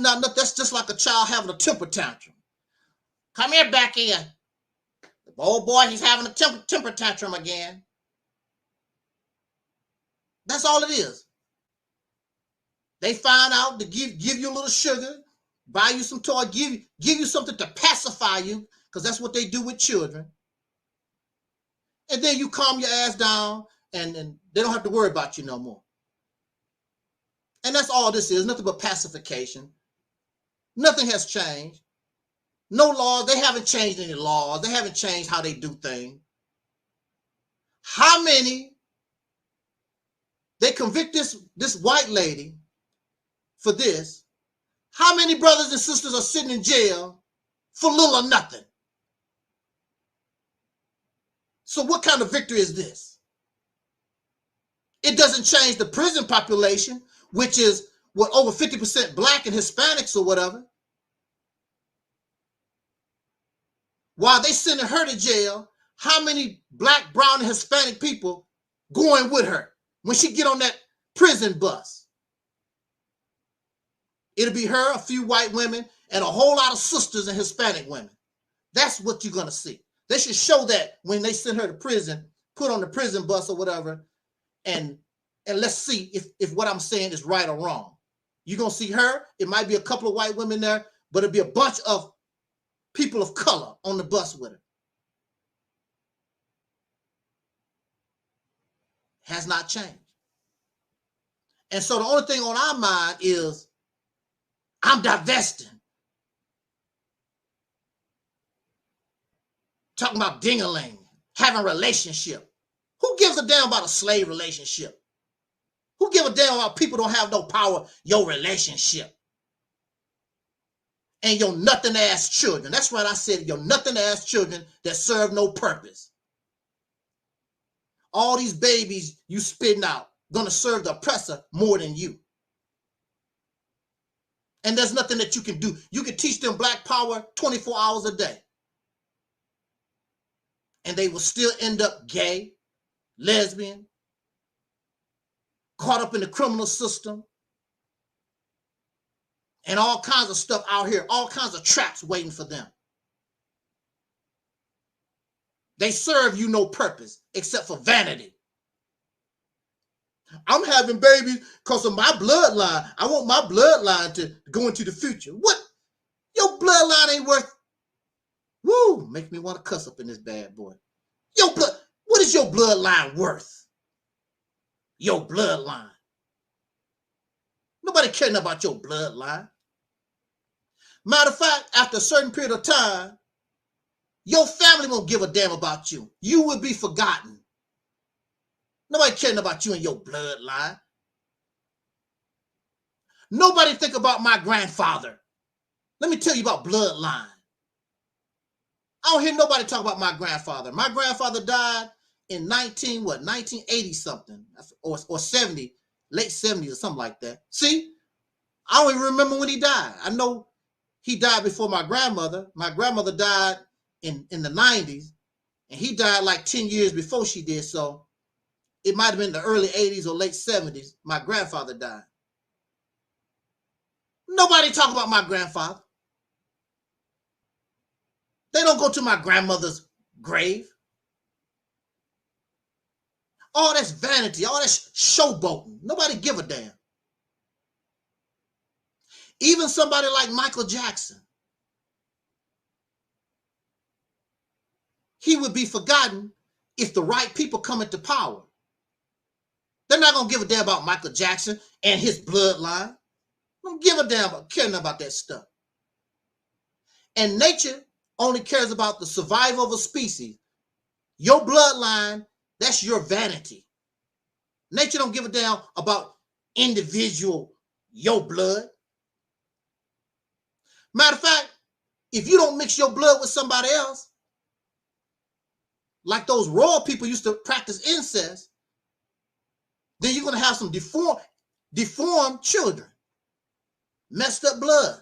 S6: just like a child having a temper tantrum. Come here, back here. Oh boy, he's having a temper tantrum again. That's all it is. They find out to give you a little sugar, buy you some toy, give you something to pacify you, because that's what they do with children. And then you calm your ass down, and they don't have to worry about you no more. And that's all this is, nothing but pacification. Nothing has changed. No laws. They haven't changed any laws. They haven't changed how they do things. How many? They convict this white lady for this. How many brothers and sisters are sitting in jail for little or nothing? So what kind of victory is this? It doesn't change the prison population, which is what, over 50% black and Hispanics or whatever. While they sending her to jail, how many black, brown, and Hispanic people going with her when she get on that prison bus? It'll be her, a few white women, and a whole lot of sisters and Hispanic women. That's what you're going to see. They should show that when they send her to prison, put on the prison bus or whatever, and let's see if what I'm saying is right or wrong. You're going to see her. It might be a couple of white women there, but it'll be a bunch of people of color on the bus with her. Has not changed. And so the only thing on our mind is, I'm divesting. Talking about ding-a-ling, having a relationship. Who gives a damn about a slave relationship? Who gives a damn about people don't have no power? Your relationship. And your nothing-ass children. That's right, I said your nothing-ass children that serve no purpose. All these babies you spitting out gonna serve the oppressor more than you. And there's nothing that you can do. You can teach them black power 24 hours a day. And they will still end up gay, lesbian, caught up in the criminal system, and all kinds of stuff out here, all kinds of traps waiting for them. They serve you no purpose except for vanity. I'm having babies because of my bloodline. I want my bloodline to go into the future. What? Your bloodline ain't worth. Woo! Make me want to cuss up in this bad boy. What is your bloodline worth? Your bloodline. Nobody caring about your bloodline. Matter of fact, after a certain period of time, your family won't give a damn about you. You will be forgotten. Nobody caring about you and your bloodline. Nobody think about my grandfather. Let me tell you about bloodline. I don't hear nobody talk about my grandfather. My grandfather died in 1980 something, or 70, late 70s or something like that. See, I don't even remember when he died. I know he died before my grandmother. My grandmother died in the 90s, and he died like 10 years before she did. So it might have been the early 80s or late 70s. My grandfather died. Nobody talk about my grandfather. They don't go to my grandmother's grave. All that's vanity, all that's showboating. Nobody give a damn. Even somebody like Michael Jackson, he would be forgotten if the right people come into power. They're not going to give a damn about Michael Jackson and his bloodline. Don't give a damn about caring about that stuff. And nature only cares about the survival of a species. Your bloodline, that's your vanity. Nature don't give a damn about individual, your blood. Matter of fact, if you don't mix your blood with somebody else, like those royal people used to practice incest, then you're going to have some deformed children, messed up blood.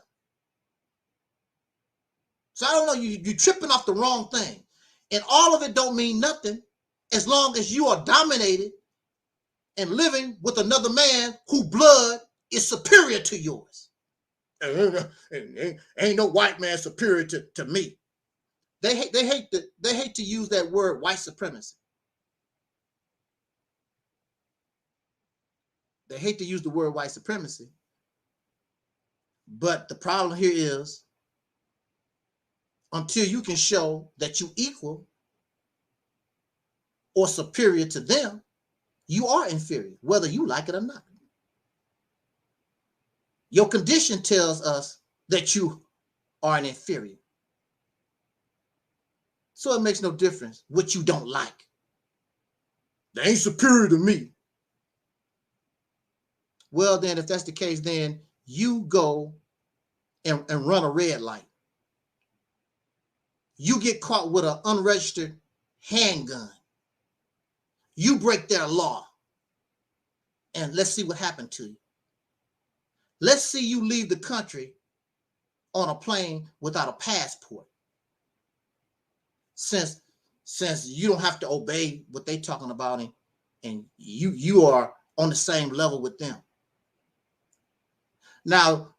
S6: So I don't know, you're tripping off the wrong thing. And all of it don't mean nothing as long as you are dominated and living with another man whose blood is superior to yours. Ain't no white man superior to me. They hate to use that word white supremacy. They hate to use the word white supremacy. But the problem here is, until you can show that you equal or superior to them, you are inferior, whether you like it or not. Your condition tells us that you are an inferior. So it makes no difference what you don't like. They ain't superior to me. Well, then, if that's the case, then you go and run a red light. You get caught with an unregistered handgun. You break their law. And let's see what happened to you. Let's see you leave the country on a plane without a passport. Since you don't have to obey what they're talking about, and you are on the same level with them. Now,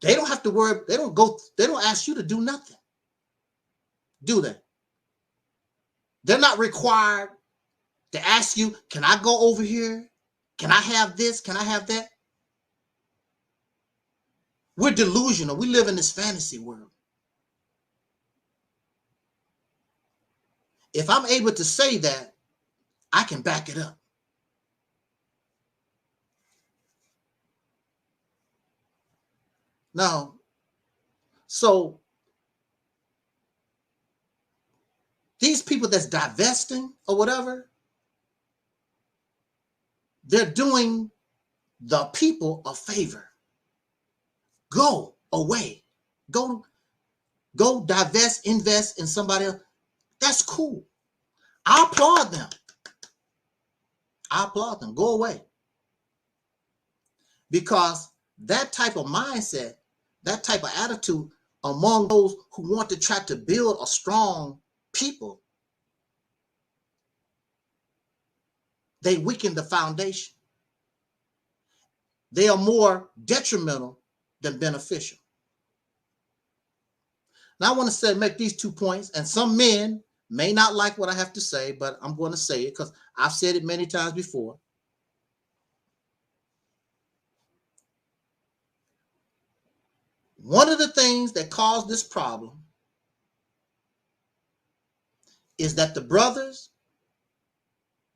S6: they don't have to worry, they don't ask you to do nothing. Do they? They're not required to ask you, can I go over here? Can I have this? Can I have that? We're delusional. We live in this fantasy world. If I'm able to say that, I can back it up. Now, so these people that's divesting or whatever, they're doing the people a favor. Go away. Go divest, invest in somebody else. That's cool. I applaud them. I applaud them. Go away. Because that type of mindset, that type of attitude among those who want to try to build a strong people, they weaken the foundation. They are more detrimental than beneficial. Now I want to make these 2 points, and some men may not like what I have to say, but I'm going to say it because I've said it many times before. One of the things that caused this problem is that the brothers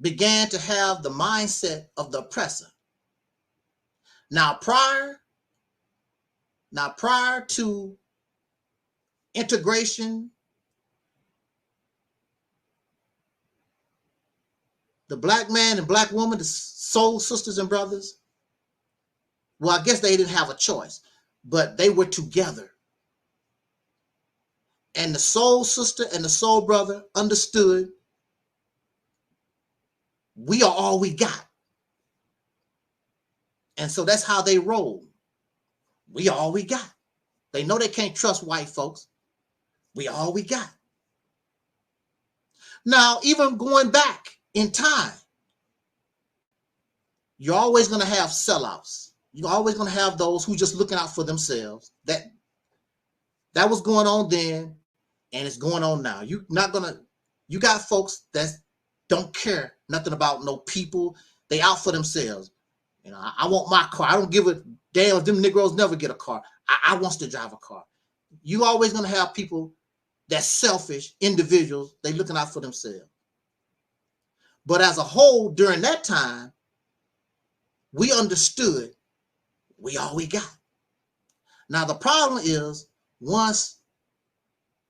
S6: began to have the mindset of the oppressor. Now prior to integration, the black man and black woman, the soul sisters and brothers, well, I guess they didn't have a choice, but they were together. And the soul sister and the soul brother understood we are all we got. And so that's how they roll. We are all we got. They know they can't trust white folks. We are all we got. Now, even going back in time, you're always going to have sellouts. You're always going to have those who just looking out for themselves. That was going on then, and it's going on now. You got folks that don't care nothing about no people. They out for themselves. You know, I want my car. I don't give a damn if them Negroes never get a car. I wants to drive a car. You always going to have people that's selfish individuals. They looking out for themselves. But as a whole, during that time, we understood we all we got. Now, the problem is once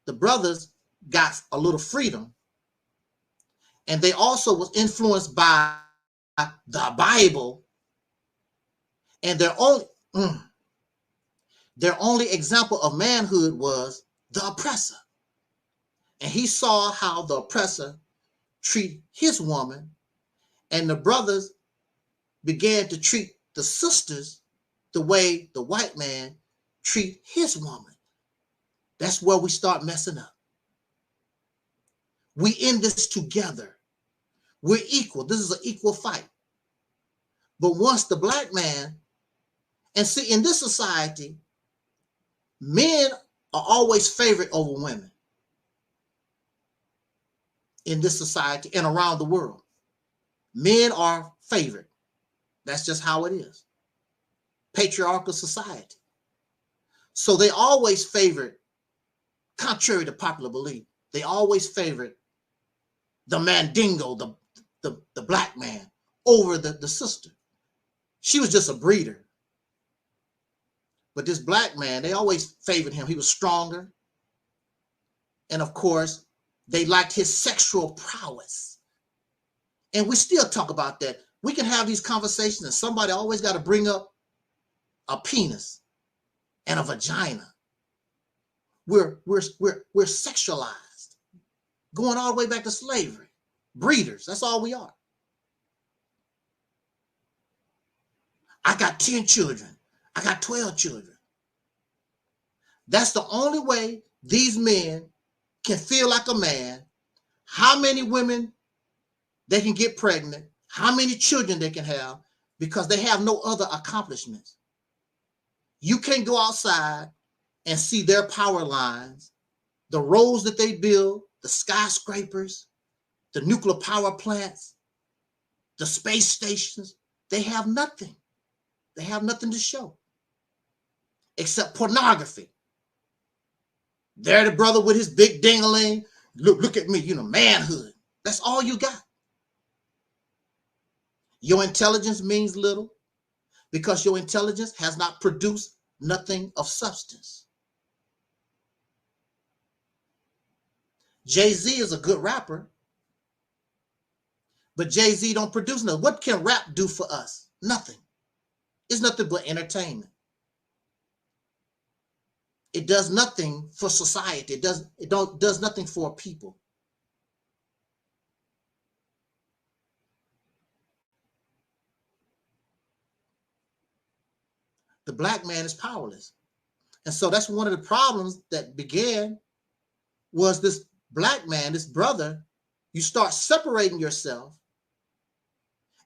S6: the brothers got a little freedom, and they also was influenced by the Bible, and their only example of manhood was the oppressor. And he saw how the oppressor treat his woman, and the brothers began to treat the sisters the way the white man treat his woman. That's where we start messing up. We in this together. We're equal. This is an equal fight. But once the black man, and see, in this society, men are always favored over women. In this society and around the world, men are favored. That's just how it is. Patriarchal society. So they always favored, contrary to popular belief, they always favored the mandingo, the black man, over the sister. She was just a breeder. But this black man, they always favored him. He was stronger. And of course, they liked his sexual prowess. And we still talk about that. We can have these conversations and somebody always got to bring up a penis and a vagina. We're sexualized. Going all the way back to slavery. Breeders, that's all we are. I got 10 children. I got 12 children. That's the only way these men can feel like a man, how many women they can get pregnant, how many children they can have, because they have no other accomplishments. You can't go outside and see their power lines, the roads that they build, the skyscrapers, the nuclear power plants, the space stations. They have nothing. They have nothing to show except pornography. There the brother with his big ding-a-ling. Look at me, you know, manhood. That's all you got. Your intelligence means little because your intelligence has not produced nothing of substance. Jay-Z is a good rapper, but Jay-Z don't produce nothing. What can rap do for us? Nothing. It's nothing but entertainment. It does nothing for society. It does nothing for people. The black man is powerless. And so that's one of the problems that began was this black man, this brother, you start separating yourself.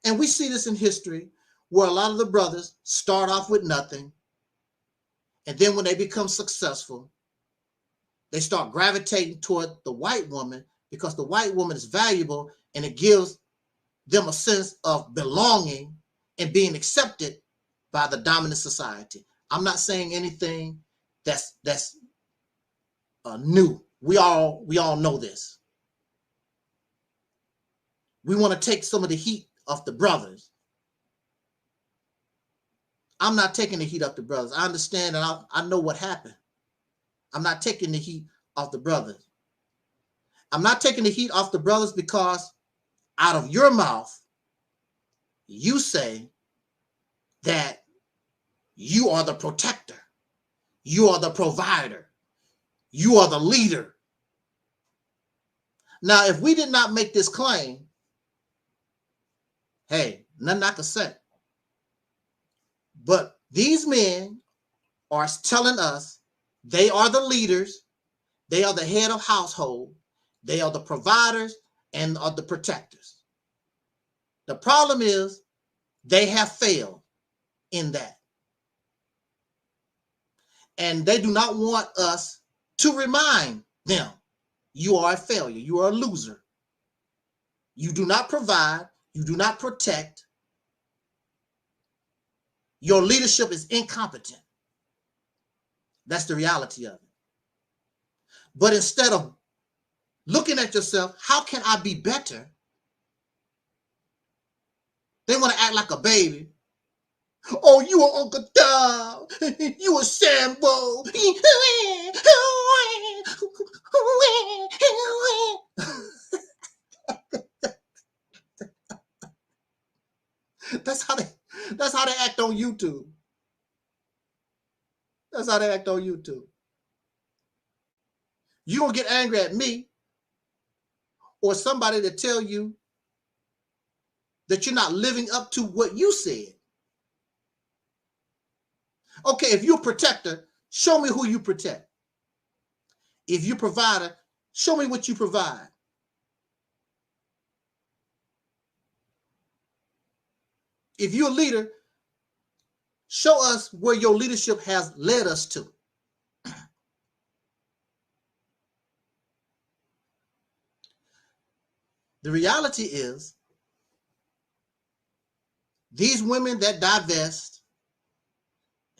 S6: And we see this in history where a lot of the brothers start off with nothing. And then when they become successful, they start gravitating toward the white woman because the white woman is valuable and it gives them a sense of belonging and being accepted by the dominant society. I'm not saying anything that's new. We all know this. We want to take some of the heat off the brothers. I'm not taking the heat off the brothers. I understand and I know what happened. I'm not taking the heat off the brothers. I'm not taking the heat off the brothers because out of your mouth, you say that you are the protector. You are the provider. You are the leader. Now, if we did not make this claim, hey, nothing I could say. But these men are telling us they are the leaders. They are the head of household. They are the providers and are the protectors. The problem is they have failed in that. And they do not want us to remind them, you are a failure. You are a loser. You do not provide. You do not protect. Your leadership is incompetent. That's the reality of it. But instead of looking at yourself, how can I be better? They want to act like a baby. Oh, you are Uncle Dom. You are Sambo. That's how they act on YouTube. That's how they act on YouTube. You gonna get angry at me or somebody to tell you that you're not living up to what you said. Okay, if you're a protector, show me who you protect. If you're a provider, show me what you provide. If you're a leader, show us where your leadership has led us to. The reality is, these women that divest,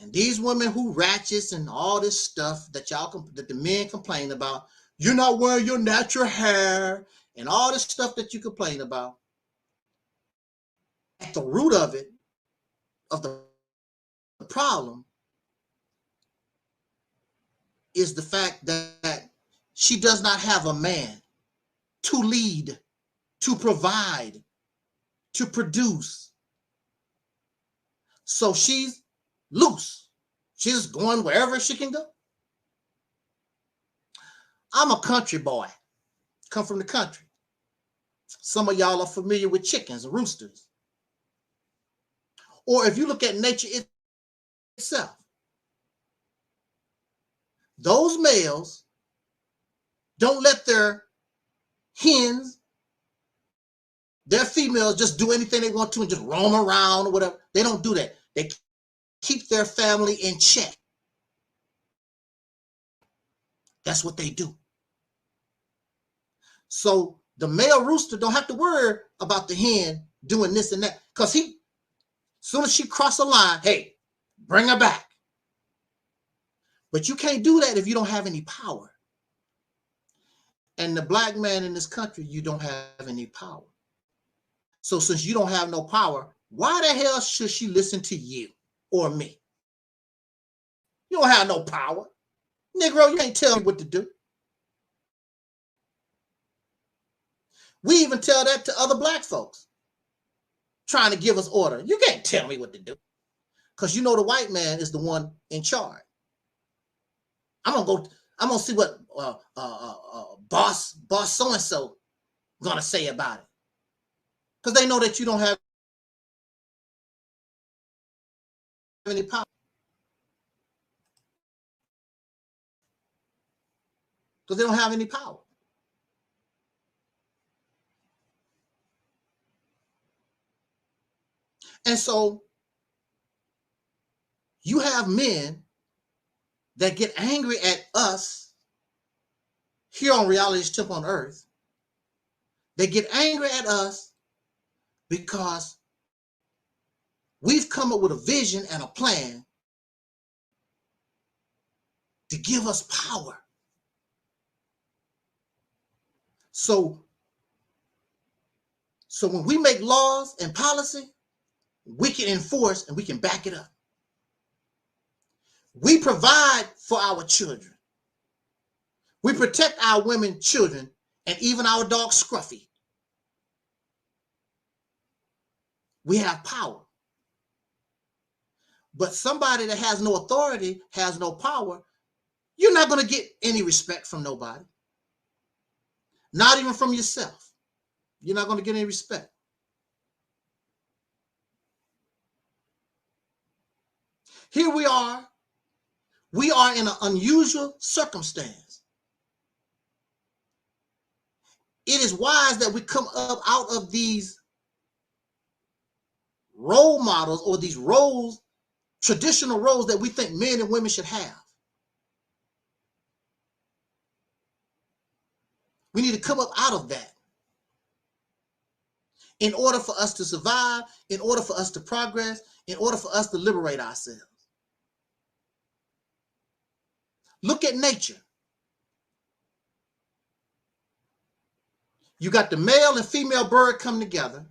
S6: and these women who ratchets and all this stuff that that the men complain about, you're not wearing your natural hair and all this stuff that you complain about. At the root of it, of the problem, is the fact that she does not have a man to lead, to provide, to produce. So she's loose. She's going wherever she can go. I'm a country boy, come from the country. Some of y'all are familiar with chickens and roosters. Or if you look at nature itself, those males don't let their hens, their females, just do anything they want to and just roam around or whatever. They don't do that. They keep their family in check. That's what they do. So the male rooster don't have to worry about the hen doing this and that, because as soon as she crosses a line, hey, bring her back. But you can't do that if you don't have any power. And the black man in this country, you don't have any power. So since you don't have no power, why the hell should she listen to you or me? You don't have no power. Negro, you can't tell me what to do. We even tell that to other black folks trying to give us order. You can't tell me what to do, because you know the white man is the one in charge. I'm gonna see what boss so-and-so gonna say about it, because they know that you don't have any power. Because they don't have any power. And so you have men that get angry at us here on Reality's Tip on Earth They get angry at us because we've come up with a vision and a plan to give us power. So when we make laws and policy, we can enforce and we can back it up. We provide for our children. We protect our women, children, and even our dog Scruffy. We have power. But somebody that has no authority, has no power, you're not going to get any respect from nobody. Not even from yourself. You're not going to get any respect. Here we are. We are in an unusual circumstance. It is wise that we come up out of these role models or these roles, traditional roles that we think men and women should have. We need to come up out of that in order for us to survive, in order for us to progress, in order for us to liberate ourselves. Look at nature. You got the male and female bird come together,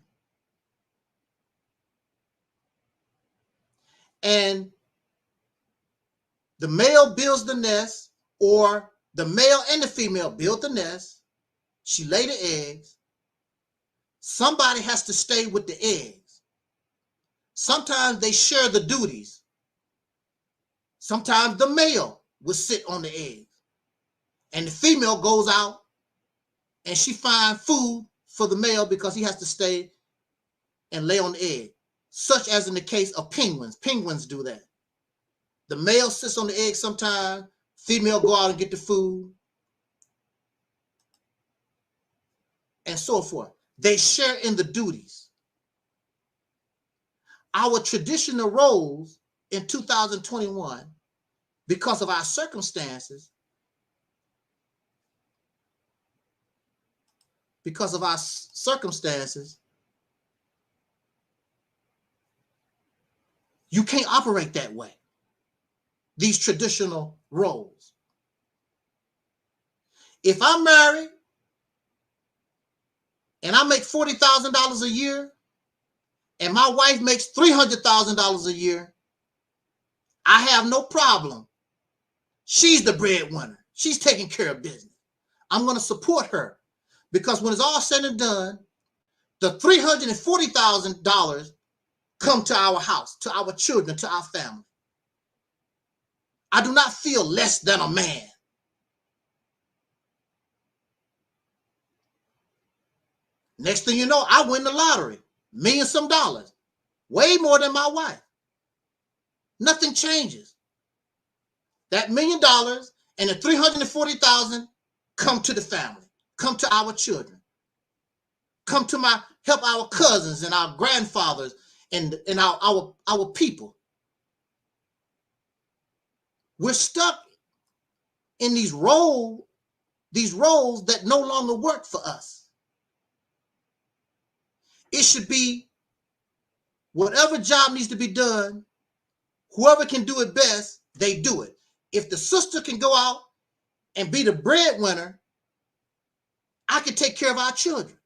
S6: and the male builds the nest, or the male and the female build the nest. She lay the eggs. Somebody has to stay with the eggs. Sometimes they share the duties. Sometimes the male will sit on the eggs, and the female goes out and she finds food for the male because he has to stay and lay on the egg, such as in the case of penguins. Penguins do that. The male sits on the egg sometimes, female go out and get the food, and so forth. They share in the duties. Our traditional roles in 2021, because of our circumstances, you can't operate that way. These traditional roles. If I'm married and I make $40,000 a year and my wife makes $300,000 a year, I have no problem. She's the breadwinner. She's taking care of business. I'm going to support her because when it's all said and done, the $340,000 come to our house, to our children, to our family. I do not feel less than a man. Next thing you know, I win the lottery, million some dollars, way more than my wife. Nothing changes. That $1 million and the $340,000 come to the family, come to our children, come to help our cousins and our grandfathers and our people. We're stuck in these roles that no longer work for us. It should be whatever job needs to be done, whoever can do it best, they do it. If the sister can go out and be the breadwinner, I can take care of our children.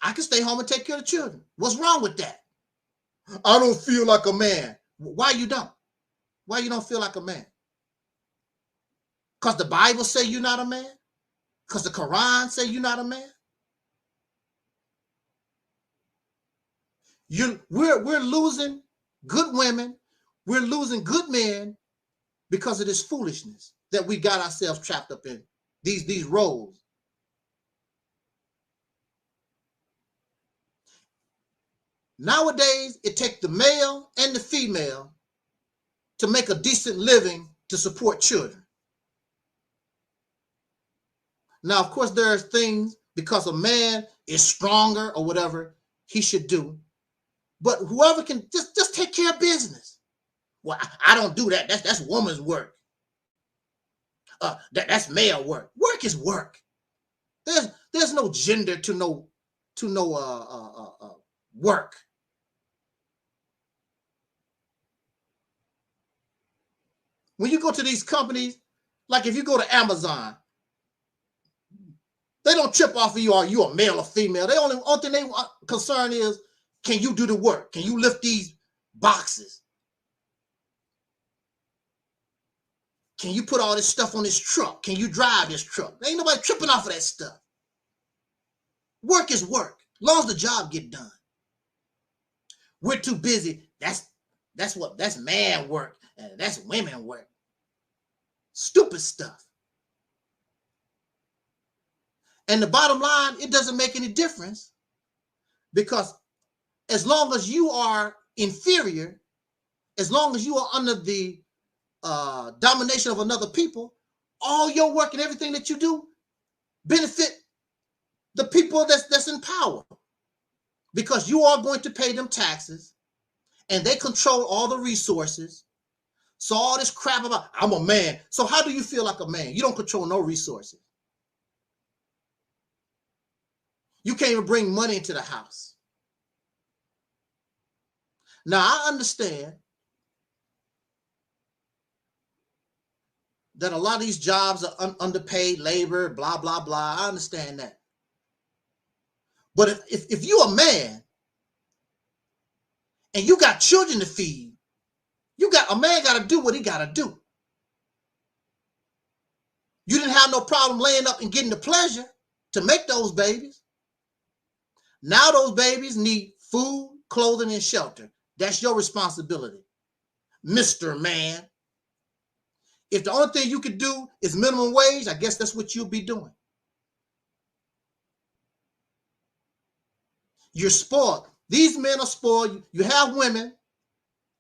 S6: I can stay home and take care of the children. What's wrong with that? I don't feel like a man. Why you don't? Why you don't feel like a man? Because the Bible say you're not a man? Because the Quran say you're not a man? We're losing good women. We're losing good men because of this foolishness that we got ourselves trapped up in, these roles. Nowadays, it takes the male and the female to make a decent living to support children. Now, of course, there are things because a man is stronger or whatever he should do. But whoever can just take care of business. Well, I don't do that. That's woman's work. that's male work. Work is work. There's no gender to no work. When you go to these companies, like if you go to Amazon, they don't trip off of you, are you a male or female? They only thing they concern is, can you do the work? Can you lift these boxes? Can you put all this stuff on this truck? Can you drive this truck? Ain't nobody tripping off of that stuff. Work is work, as long as the job get done. We're too busy. That's man work, and that's women work. Stupid stuff. And the bottom line, it doesn't make any difference, because as long as you are inferior, as long as you are under the domination of another people, all your work and everything that you do benefit the people that's in power, because you are going to pay them taxes and they control all the resources. So all this crap about, I'm a man. So how do you feel like a man? You don't control no resources. You can't even bring money into the house. Now, I understand that a lot of these jobs are underpaid labor, blah, blah, blah. I understand that. But if you're a man and you got children to feed, a man got to do what he got to do. You didn't have no problem laying up and getting the pleasure to make those babies. Now those babies need food, clothing, and shelter. That's your responsibility, Mr. Man. If the only thing you could do is minimum wage, I guess that's what you'll be doing. You're spoiled. These men are spoiled. You have women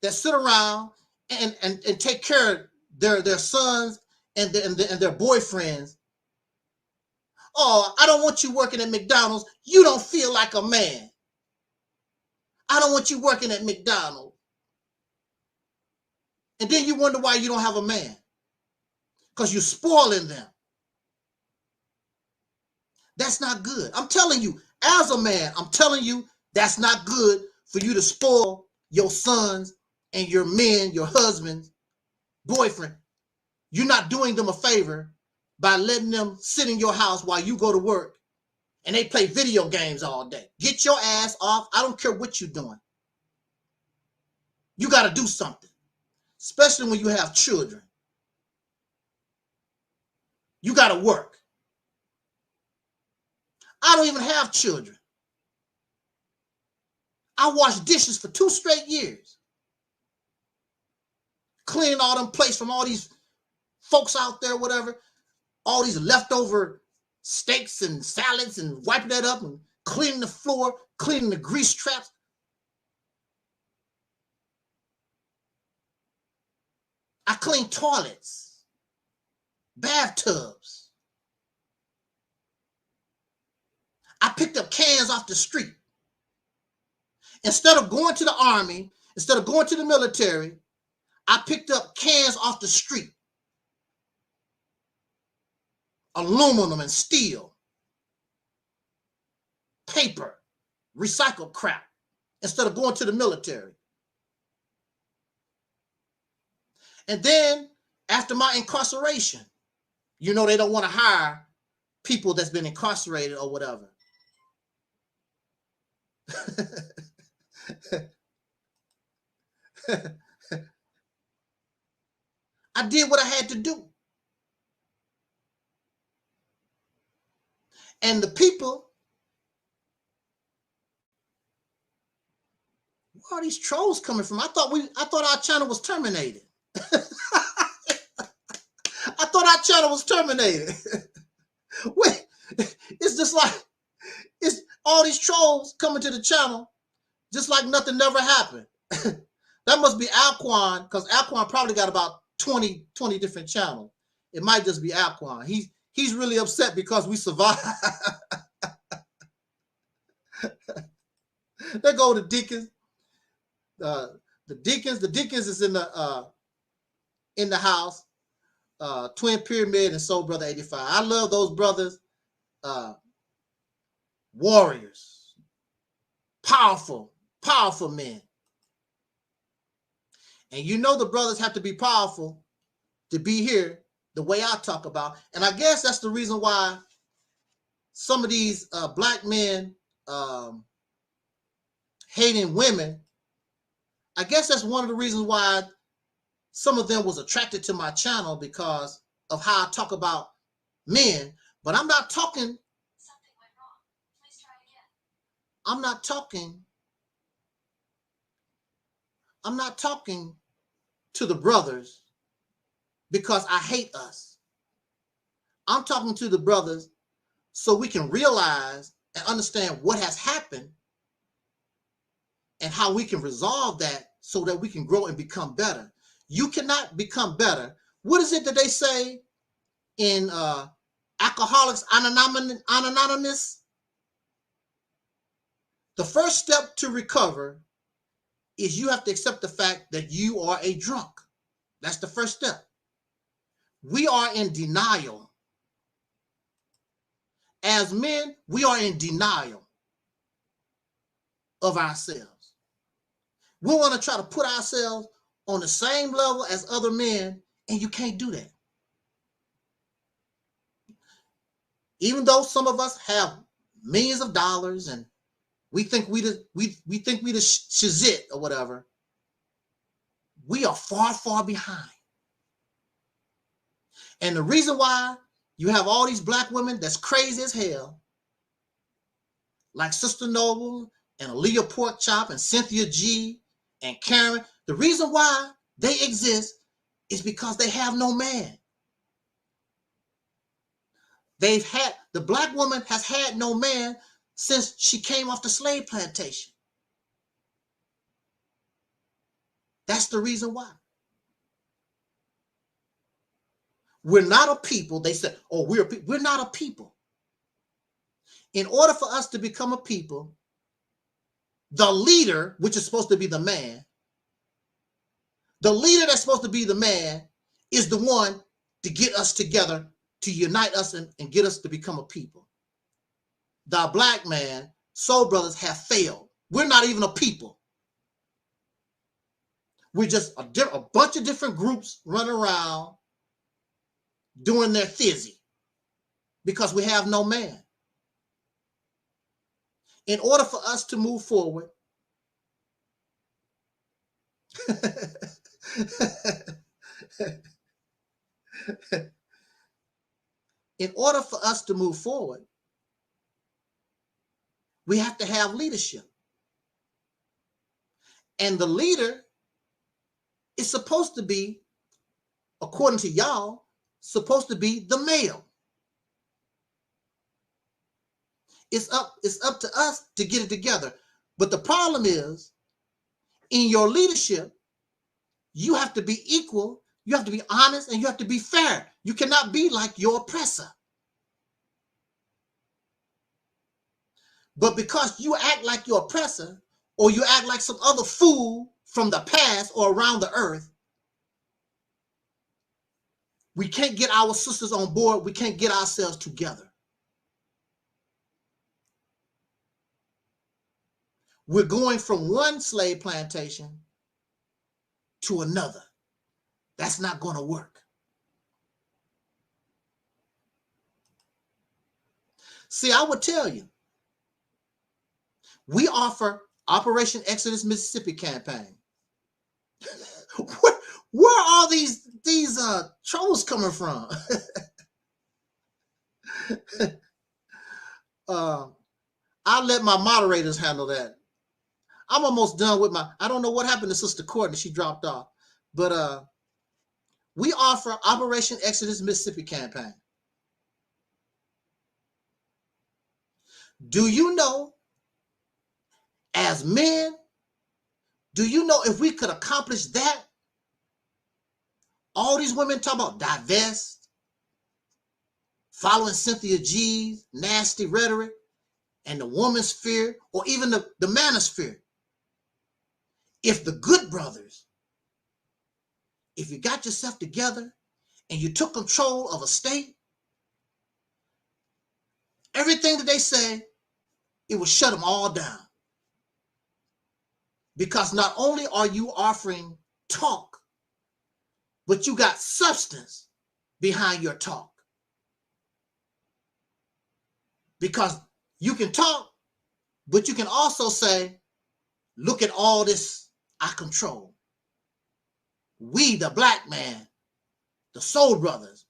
S6: that sit around and take care of their sons and their boyfriends. Oh, I don't want you working at McDonald's. You don't feel like a man. I don't want you working at McDonald's. And then you wonder why you don't have a man. Because you're spoiling them. That's not good. I'm telling you, as a man, I'm telling you, that's not good for you to spoil your sons and your men, your husbands, boyfriend. You're not doing them a favor by letting them sit in your house while you go to work and they play video games all day. Get your ass off. I don't care what you're doing. You got to do something, especially when you have children. You got to work. I don't even have children. I washed dishes for 2 straight years. Cleaning all them plates from all these folks out there, whatever. All these leftover steaks and salads and wiping that up and cleaning the floor, cleaning the grease traps. I clean toilets, bathtubs. I picked up cans off the street. Instead of going to the army, instead of going to the military, I picked up cans off the street. Aluminum and steel, paper, recycled crap, instead of going to the military. And then after my incarceration, you know, they don't want to hire people that's been incarcerated or whatever. I did what I had to do. And the people, where are these trolls coming from? I thought our channel was terminated. I thought our channel was terminated. Wait, it's just like, it's all these trolls coming to the channel just like nothing never happened. That must be Alquan, because Alquan probably got about 20 different channels. It might just be Alquan. He's really upset because we survived. There go the deacons. The deacons is in the house. Twin Pyramid and Soul Brother 85. I love those brothers. Warriors. Powerful men. And you know the brothers have to be powerful to be here the way I talk about. And I guess that's the reason why some of these black men hating women, I guess that's one of the reasons why some of them was attracted to my channel, because of how I talk about men. But I'm not talking. Something went wrong. Please try again. I'm not talking to the brothers because I hate us. I'm talking to the brothers so we can realize and understand what has happened and how we can resolve that so that we can grow and become better. You cannot become better. What is it that they say in Alcoholics Anonymous? The first step to recover is you have to accept the fact that you are a drunk. That's the first step. We are in denial. As men, we are in denial of ourselves. We want to try to put ourselves on the same level as other men, and you can't do that. Even though some of us have millions of dollars and we think we the shizit or whatever, we are far, far behind. And the reason why you have all these black women that's crazy as hell, like Sister Noble and Aleeyah Porkchop and Cynthia G and Karen, the reason why they exist is because they have no man. The black woman has had no man since she came off the slave plantation. That's the reason why. We're not a people. They said, oh, we're not a people. In order for us to become a people, the leader, which is supposed to be the man, the leader that's supposed to be the man is the one to get us together, to unite us and get us to become a people. The black man, soul brothers, have failed. We're not even a people. We're just a bunch of different groups running around doing their thizzy because we have no man. In order for us to move forward, we have to have leadership. And the leader is supposed to be, according to y'all, supposed to be the male. It's up to us to get it together. But the problem is, in your leadership, you have to be equal, you have to be honest, and you have to be fair. You cannot be like your oppressor. But because you act like your oppressor, or you act like some other fool from the past or around the earth, we can't get our sisters on board. We can't get ourselves together. We're going from one slave plantation to another. That's not going to work. See, I would tell you, we offer Operation Exodus Mississippi campaign. Where are all these trolls coming from? I'll let my moderators handle that. I'm almost done with I don't know what happened to Sister Courtney. She dropped off. But we offer Operation Exodus Mississippi campaign. Do you know, as men, do you know if we could accomplish that? All these women talk about divest, following Cynthia G's nasty rhetoric, and the woman's fear, or even the manosphere. If the good brothers, if you got yourself together and you took control of a state, everything that they say, it will shut them all down. Because not only are you offering talk, but you got substance behind your talk. Because you can talk, but you can also say, look at all this I control. We, the black man, the Soul Brothers,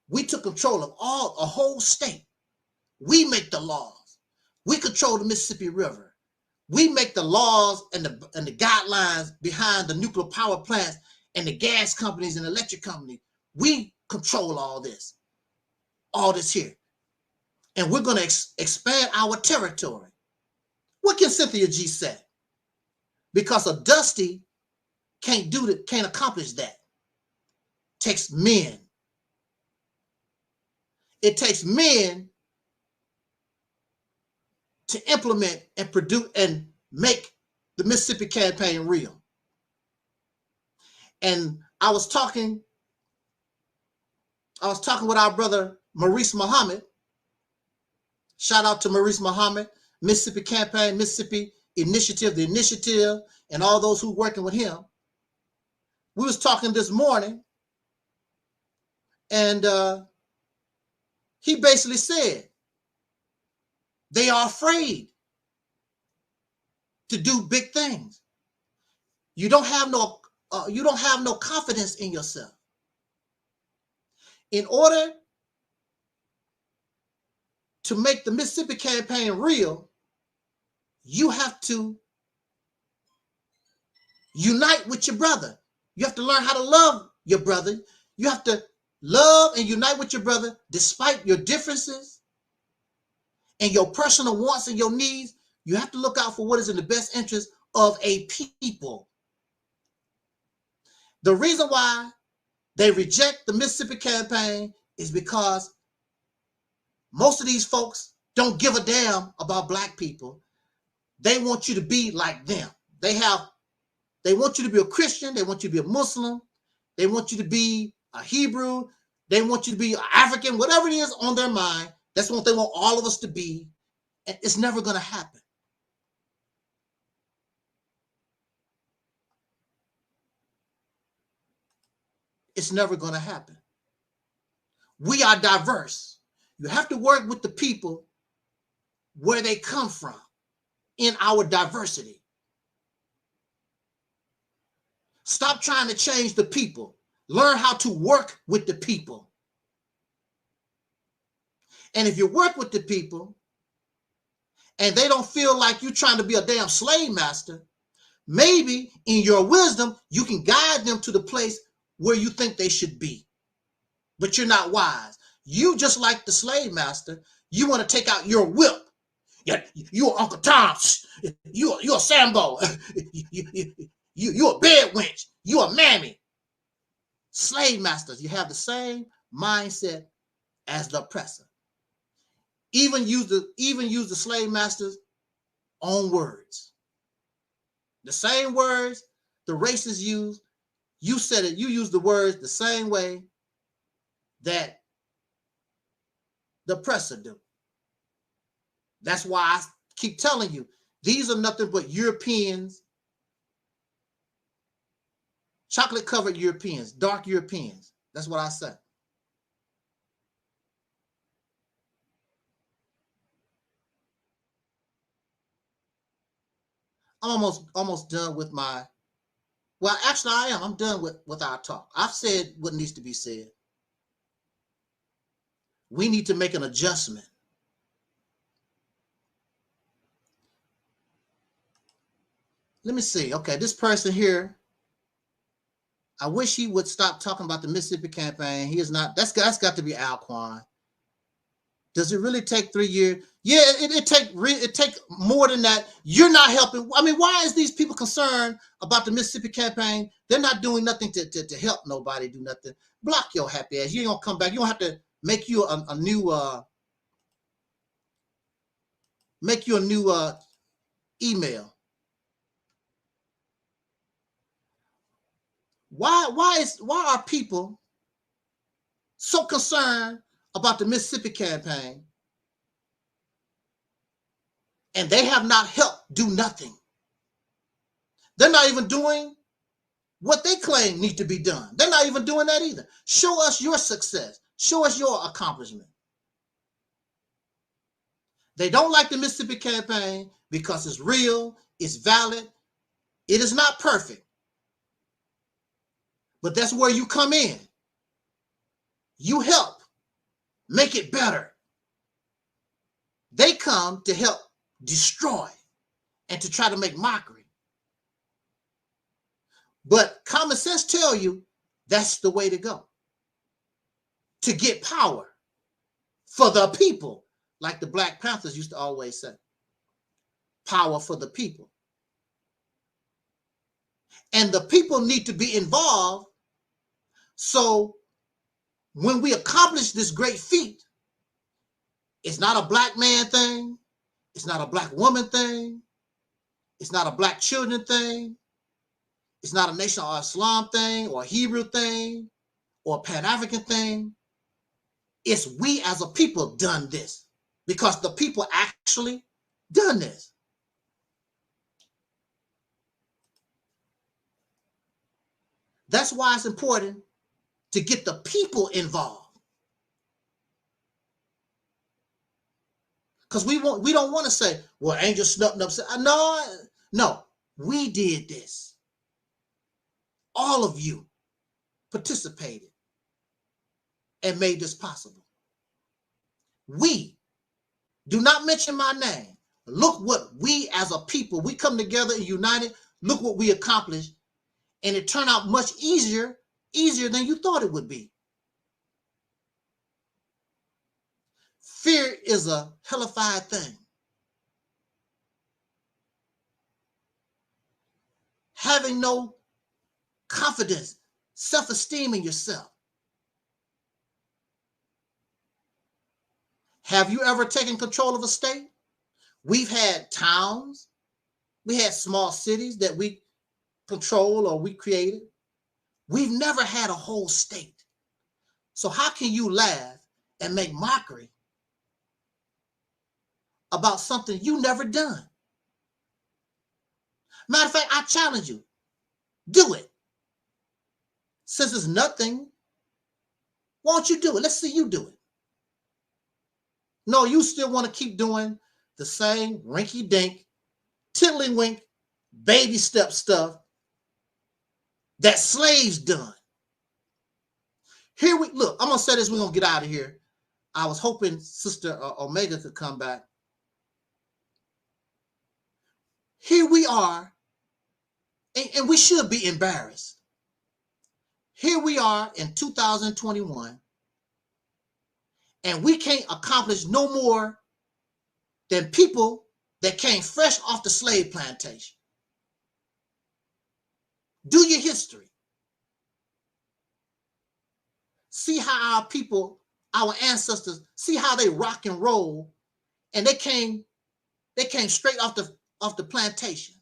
S6: we took control of a whole state. We make the laws. We control the Mississippi River. We make the laws and the guidelines behind the nuclear power plants and the gas companies and electric companies. We control all this here. And we're going to expand our territory. What can Cynthia G say? Because a Dusty can't accomplish that. Takes men. It takes men to implement and produce and make the Mississippi campaign real. And I was talking with our brother Maurice Muhammad. Shout out to Maurice Muhammad, Mississippi Campaign, Mississippi Initiative, the Initiative, and all those who are working with him. We was talking this morning, and he basically said they are afraid to do big things. You don't have no confidence in yourself. In order to make the Mississippi campaign real, you have to unite with your brother. You have to learn how to love your brother. You have to love and unite with your brother despite your differences and your personal wants and your needs. You have to look out for what is in the best interest of a people. The reason why they reject the Mississippi campaign is because most of these folks don't give a damn about black people. They want you to be like them. They want you to be a Christian. They want you to be a Muslim. They want you to be a Hebrew. They want you to be an African, whatever it is on their mind. That's what they want all of us to be. And it's never going to happen. It's never going to happen. We are diverse. You have to work with the people where they come from in our diversity. Stop trying to change the people. Learn how to work with the people. And if you work with the people and they don't feel like you're trying to be a damn slave master, maybe in your wisdom, you can guide them to the place where you think they should be. But you're not wise. You just like the slave master. You want to take out your whip. You're Uncle Tom. You're a Sambo. You're a bed wench. You're a mammy. Slave masters, you have the same mindset as the oppressor. Even use the slave master's own words. The same words the racists use. You said it. You use the words the same way that the oppressor do. That's why I keep telling you, these are nothing but Europeans, chocolate-covered Europeans, dark Europeans. That's what I said. I'm almost done with my, well, actually I am. I'm done with our talk. I've said what needs to be said. We need to make an adjustment. Let me see. Okay, this person here, I wish he would stop talking about the Mississippi campaign. He is not, that's got to be Alquan. Does it really take 3 years? Yeah, it take more than that. You're not helping. I mean, why is these people concerned about the Mississippi campaign? They're not doing nothing to help nobody do nothing. Block your happy ass. You ain't gonna come back. You don't have to make you a new email. Why are people so concerned about the Mississippi campaign, and they have not helped do nothing. They're not even doing what they claim need to be done. They're not even doing that either. Show us your success. Show us your accomplishment. They don't like the Mississippi campaign because it's real, it's valid, it is not perfect. But that's where you come in. You help make it better. They come to help destroy and to try to make mockery. But common sense tell you that's the way to go. To get power for the people, like the Black Panthers used to always say. Power for the people. And the people need to be involved, so when we accomplish this great feat, it's not a black man thing, it's not a black woman thing, it's not a black children thing, it's not a Nation of Islam thing or a Hebrew thing or a Pan-African thing. It's we as a people done this because the people actually done this. That's why it's important to get the people involved. Because we don't want to say, well, Angel snubbed up. No, we did this. All of you participated and made this possible. We do not mention my name. Look what we as a people, we come together and united. Look what we accomplished. And it turned out much easier than you thought it would be. Fear is a hellified thing. Having no confidence, self-esteem in yourself. Have you ever taken control of a state? We've had towns, we had small cities that we control or we created. We've never had a whole state. So how can you laugh and make mockery about something you never done? Matter of fact, I challenge you, do it. Since it's nothing, why don't you do it? Let's see you do it. No, you still want to keep doing the same rinky-dink, tiddlywink, baby step stuff that slaves done. Here we look, I'm gonna say this, we're gonna get out of here. I was hoping Sister Omega could come back. Here we are, and we should be embarrassed. Here we are in 2021, and we can't accomplish no more than people that came fresh off the slave plantation. Do your history. See how our people, our ancestors, see how they rock and roll, and they came straight off the plantation.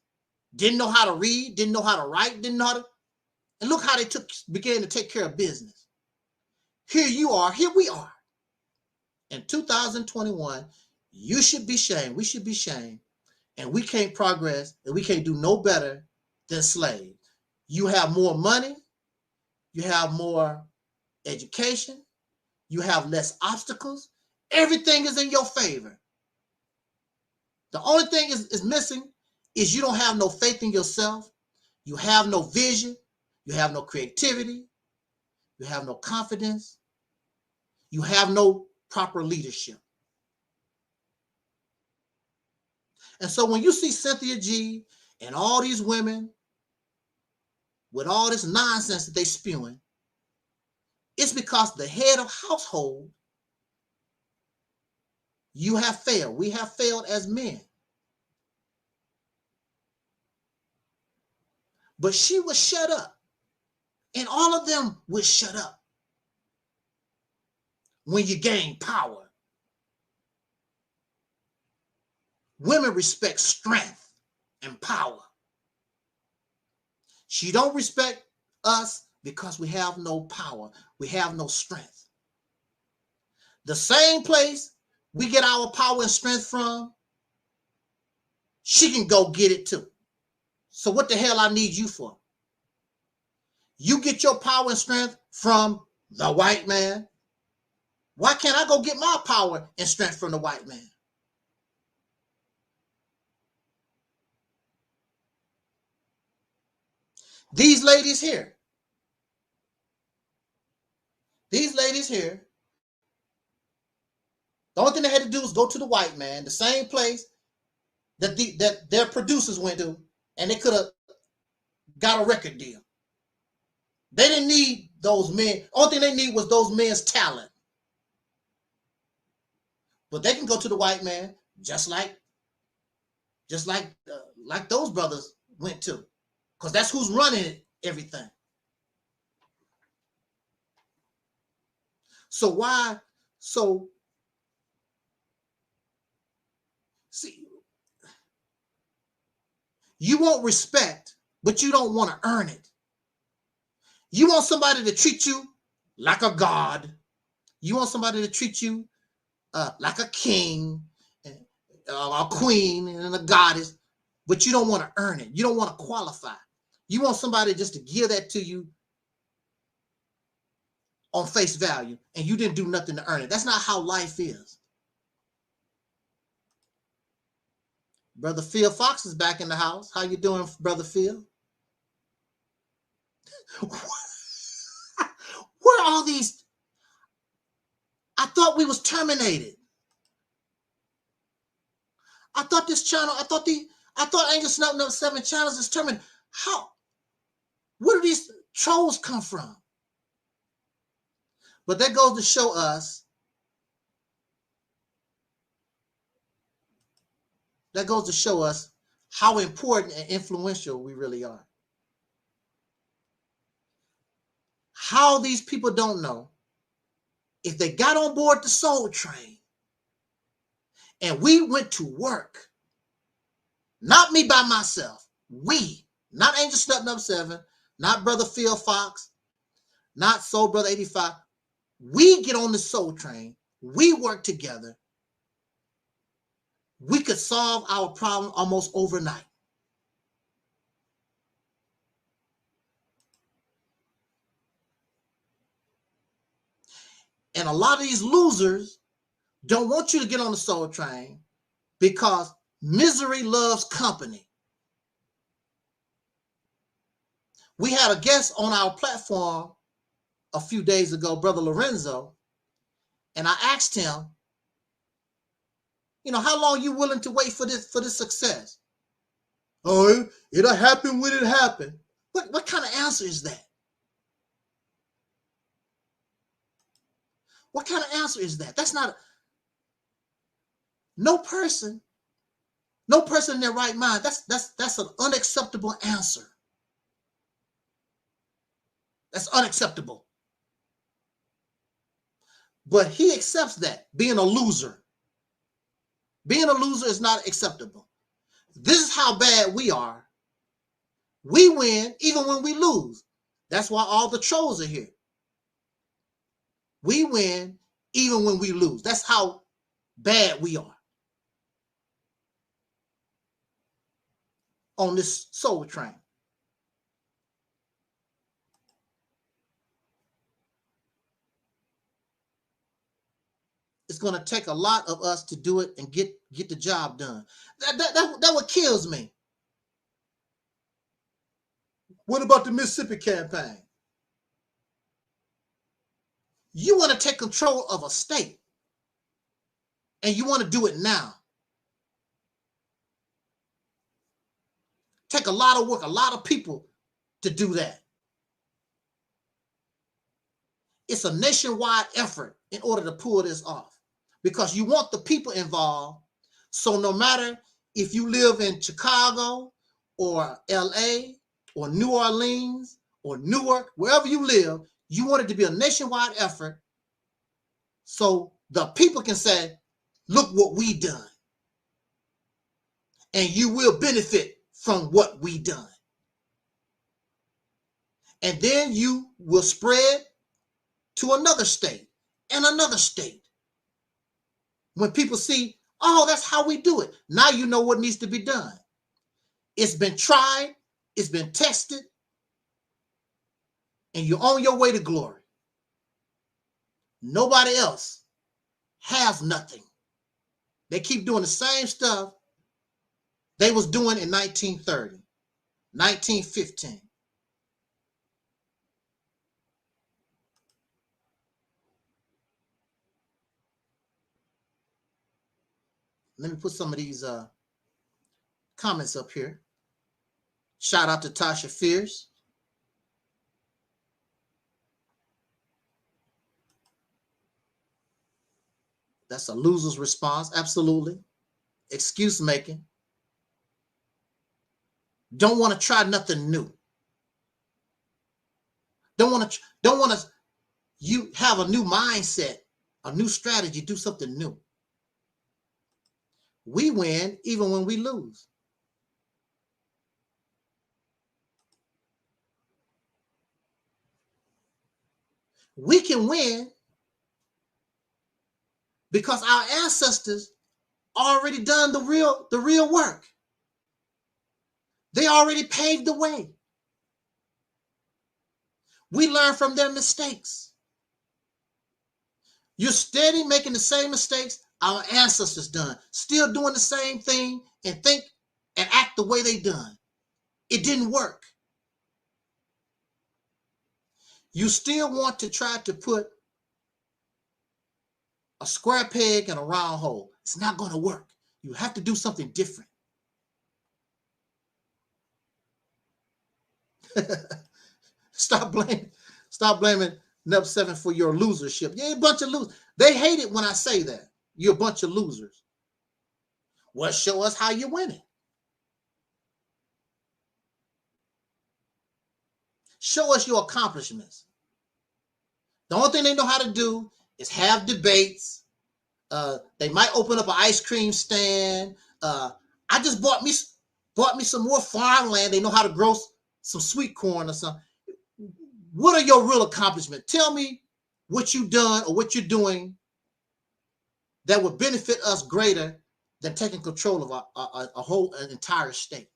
S6: Didn't know how to read, didn't know how to write, didn't know how to, and look how they began to take care of business. Here you are, here we are. In 2021, you should be shamed, we should be shamed, and we can't progress, and we can't do no better than slaves. You have more money, you have more education, you have less obstacles, everything is in your favor. The only thing is missing is you don't have no faith in yourself, you have no vision, you have no creativity, you have no confidence, you have no proper leadership. And so when you see Cynthia G and all these women with all this nonsense that they spewing, it's because the head of household, you have failed. We have failed as men. But she was shut up. And all of them will shut up when you gain power. Women respect strength and power. She don't respect us because we have no power. We have no strength. The same place we get our power and strength from, she can go get it too. So what the hell I need you for? You get your power and strength from the white man. Why can't I go get my power and strength from the white man? These ladies here, the only thing they had to do was go to the white man, the same place that their producers went to, and they could have got a record deal. They didn't need those men. Only thing they need was those men's talent. But they can go to the white man just like those brothers went to, because that's who's running everything. So why? So see, you want respect, but you don't want to earn it. You want somebody to treat you like a god. You want somebody to treat you like a king, a queen, and a goddess, but you don't want to earn it. You don't want to qualify. You want somebody just to give that to you on face value, and you didn't do nothing to earn it. That's not how life is. Brother Phil Fox is back in the house. How you doing, Brother Phil? Where are all these? I thought we was terminated. I thought this channel, I thought Angel Snuffing Up 7 channels is terminated. How? Where do these trolls come from? But that goes to show us, how important and influential we really are. How these people don't know, if they got on board the soul train and we went to work, not me by myself, we, not Angel Snuffing Up 7, not Brother Phil Fox, not Soul Brother 85, we get on the soul train, we work together, we could solve our problem almost overnight. And a lot of these losers don't want you to get on the soul train because misery loves company. We had a guest on our platform a few days ago, Brother Lorenzo, and I asked him, you know, how long you willing to wait for this success? Oh, it'll happen when it happens. What kind of answer is that? What kind of answer is that? That's not no person in their right mind. That's an unacceptable answer. That's unacceptable. But he accepts that, being a loser. Being a loser is not acceptable. This is how bad we are. We win even when we lose. That's why all the trolls are here. We win even when we lose. That's how bad we are on this soul train. It's going to take a lot of us to do it and get the job done. That what kills me. What about the Mississippi campaign? You want to take control of a state, and you want to do it now. Take a lot of work, a lot of people to do that. It's a nationwide effort in order to pull this off, because you want the people involved. So no matter if you live in Chicago or LA or New Orleans or Newark, wherever you live, you want it to be a nationwide effort so the people can say, look what we done. And you will benefit from what we done. And then you will spread to another state and another state When people see, oh, that's how we do it. Now you know what needs to be done. It's been tried, it's been tested, and you're on your way to glory. Nobody else has nothing. They keep doing the same stuff they was doing in 1930, 1915. Let me put some of these comments up here. Shout out to Tasha Fierce. That's a loser's response. Absolutely. Excuse making. Don't want to try nothing new. Don't want to you have a new mindset, a new strategy, do something new. We win even when we lose. We can win because our ancestors already done the real work. They already paved the way. We learn from their mistakes. You're steady making the same mistakes our ancestors done, still doing the same thing and think and act the way they done. It didn't work. You still want to try to put a square peg in a round hole. It's not going to work. You have to do something different. Stop blaming Nub 7 for your losership. You're a bunch of losers. They hate it when I say that. You're a bunch of losers. Well, show us how you're winning. Show us your accomplishments. The only thing they know how to do is have debates. They might open up an ice cream stand. I just bought me some more farmland. They know how to grow some sweet corn or something. What are your real accomplishments? Tell me what you've done or what you're doing that would benefit us greater than taking control of an entire state.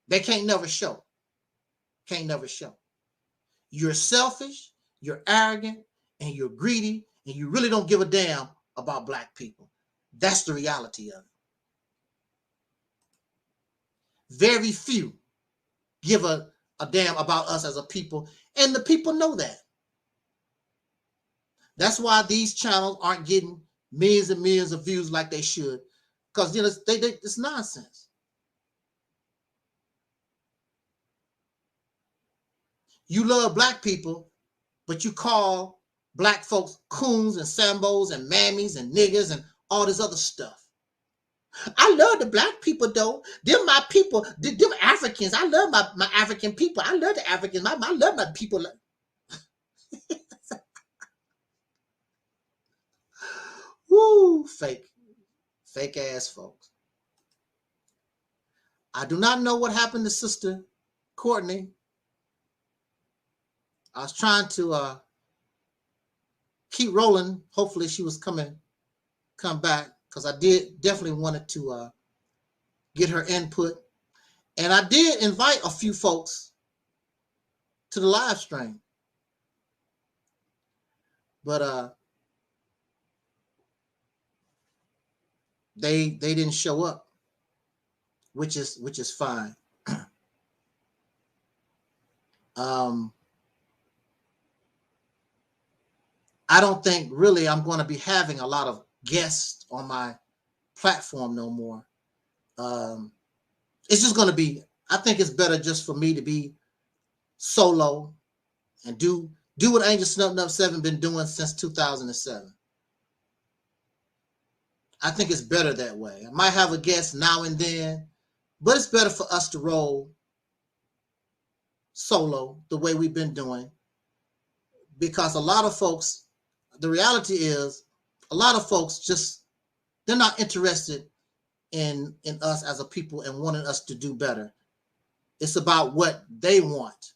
S6: They can't never show. Can't never show. You're selfish, you're arrogant, and you're greedy, and you really don't give a damn about black people. That's the reality of it. Very few give a damn about us as a people, and the people know that. That's why these channels aren't getting millions and millions of views like they should, because it's nonsense. You love black people, but you call black folks coons and sambos and mammies and niggas and all this other stuff. I love the black people though. They're my people. Them Africans. I love my African people. I love the Africans. I love my people. Woo, fake ass folks. I do not know what happened to Sister Courtney. I was trying to keep rolling. Hopefully she was come back, because I definitely wanted to get her input. And I did invite a few folks to the live stream. But they didn't show up, which is fine. I don't think really I'm going to be having a lot of guests on my platform no more. It's just going to be, I think it's better just for me to be solo and do what Angel Snub 7 been doing since 2007. I think it's better that way. I might have a guest now and then, but it's better for us to roll solo the way we've been doing, because a lot of folks, the reality is, a lot of folks just, they're not interested in us as a people and wanting us to do better. It's about what they want.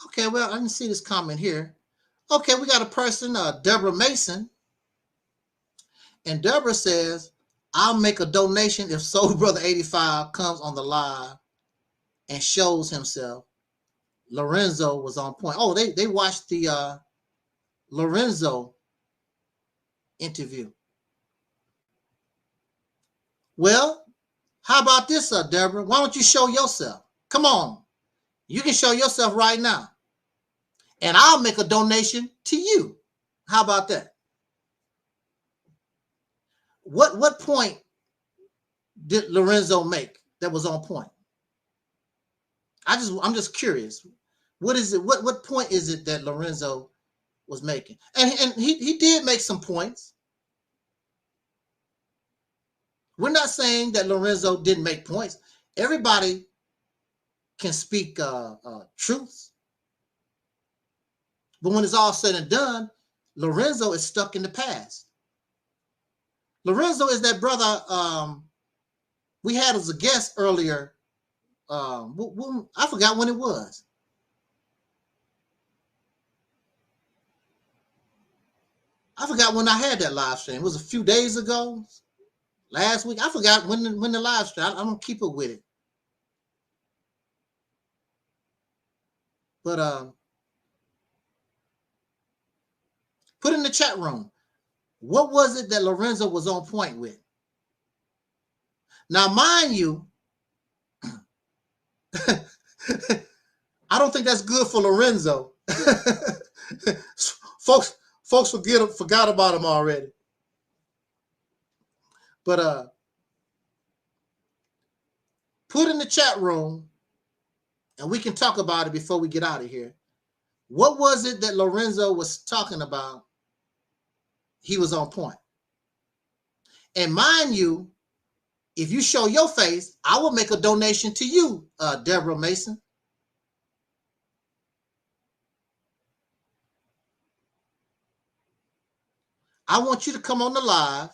S6: Okay, well, I didn't see this comment here. Okay, we got a person, Deborah Mason. And Deborah says, I'll make a donation if Soul Brother 85 comes on the live and shows himself. Lorenzo was on point. Oh, they watched the Lorenzo interview. Well, how about this, Deborah? Why don't you show yourself? Come on. You can show yourself right now. And I'll make a donation to you. How about that? What point did Lorenzo make that was on point? I'm just curious. What is it? What point is it that Lorenzo was making? And he did make some points. We're not saying that Lorenzo didn't make points. Everybody can speak truths. But when it's all said and done, Lorenzo is stuck in the past. Lorenzo is that brother we had as a guest earlier. I forgot when it was. I forgot when I had that live stream. It was a few days ago, last week. I forgot when the live stream. I don't keep up with it. But put in the chat room, what was it that Lorenzo was on point with? Now, mind you, I don't think that's good for Lorenzo. Folks forgot about him already. But put in the chat room, and we can talk about it before we get out of here. What was it that Lorenzo was talking about? He was on point. And mind you, if you show your face, I will make a donation to you, Deborah Mason. I want you to come on the live,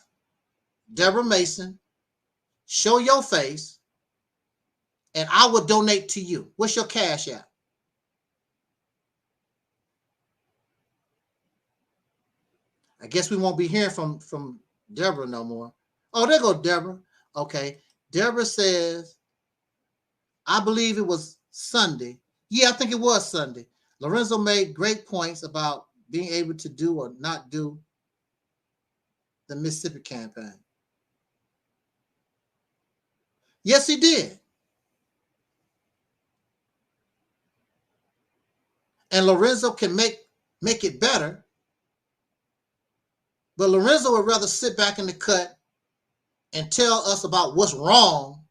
S6: Deborah Mason, show your face, and I will donate to you. What's your cash app? I guess we won't be hearing from Deborah no more. Oh, there go Deborah. Okay. Deborah says, I believe it was Sunday. Yeah, I think it was Sunday. Lorenzo made great points about being able to do or not do the Mississippi campaign. Yes, he did. And Lorenzo can make it better. But Lorenzo would rather sit back in the cut and tell us about what's wrong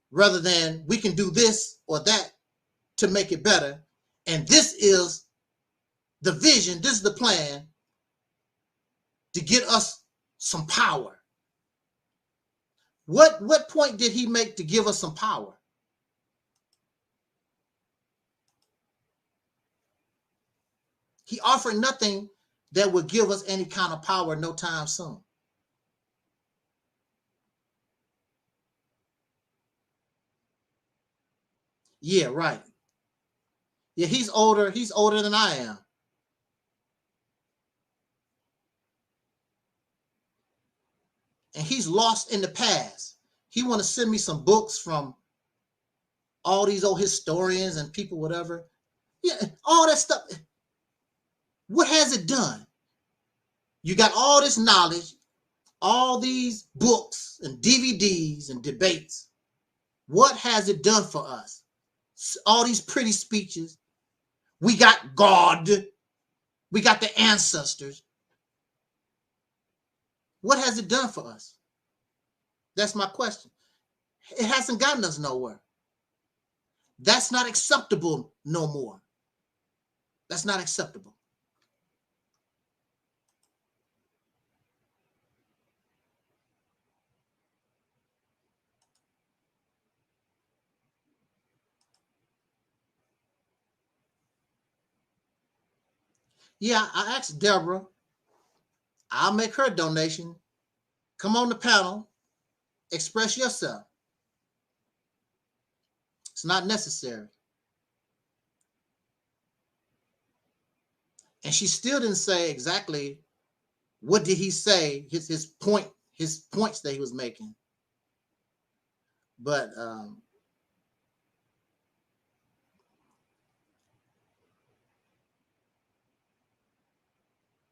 S6: rather than we can do this or that to make it better. And this is the vision, this is the plan to get us some power. What point did he make to give us some power? He offered nothing that would give us any kind of power no time soon. Yeah, right. Yeah, he's older than I am. And he's lost in the past. He want to send me some books from all these old historians and people, whatever. Yeah, all that stuff. What has it done? You got all this knowledge, all these books and DVDs and debates. What has it done for us? All these pretty speeches. We got God. We got the ancestors. What has it done for us? That's my question. It hasn't gotten us nowhere. That's not acceptable no more. That's not acceptable. Yeah, I asked Deborah. I'll make her a donation. Come on the panel. Express yourself. It's not necessary. And she still didn't say exactly what did he say, his points that he was making. But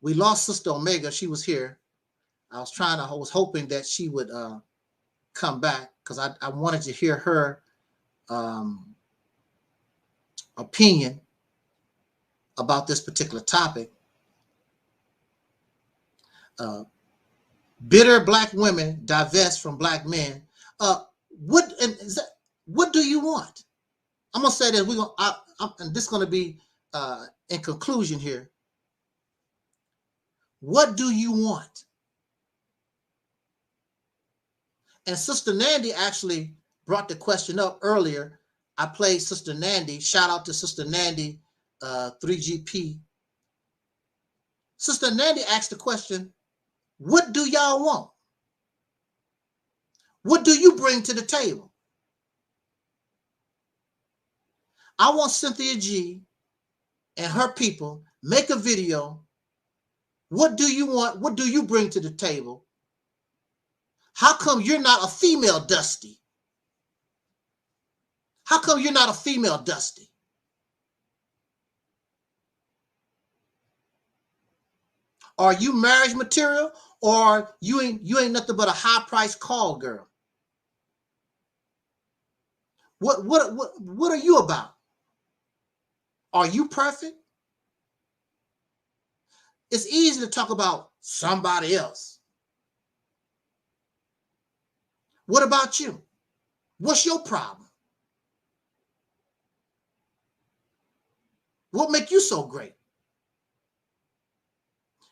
S6: we lost Sister Omega. She was here. I was hoping that she would come back because I wanted to hear her opinion about this particular topic. Bitter black women divest from black men. What do you want? I'm gonna say that and this is gonna be in conclusion here. What do you want? And Sister Nandy actually brought the question up earlier. I played Sister Nandy. Shout out to Sister Nandy, 3GP. Sister Nandy asked the question, what do y'all want? What do you bring to the table? I want Cynthia G and her people make a video. What do you want? What do you bring to the table? How come you're not a female Dusty? How come you're not a female Dusty? Are you marriage material, or you ain't nothing but a high price call girl? What are you about? Are you perfect? It's easy to talk about somebody else. What about you? What's your problem? What make you so great?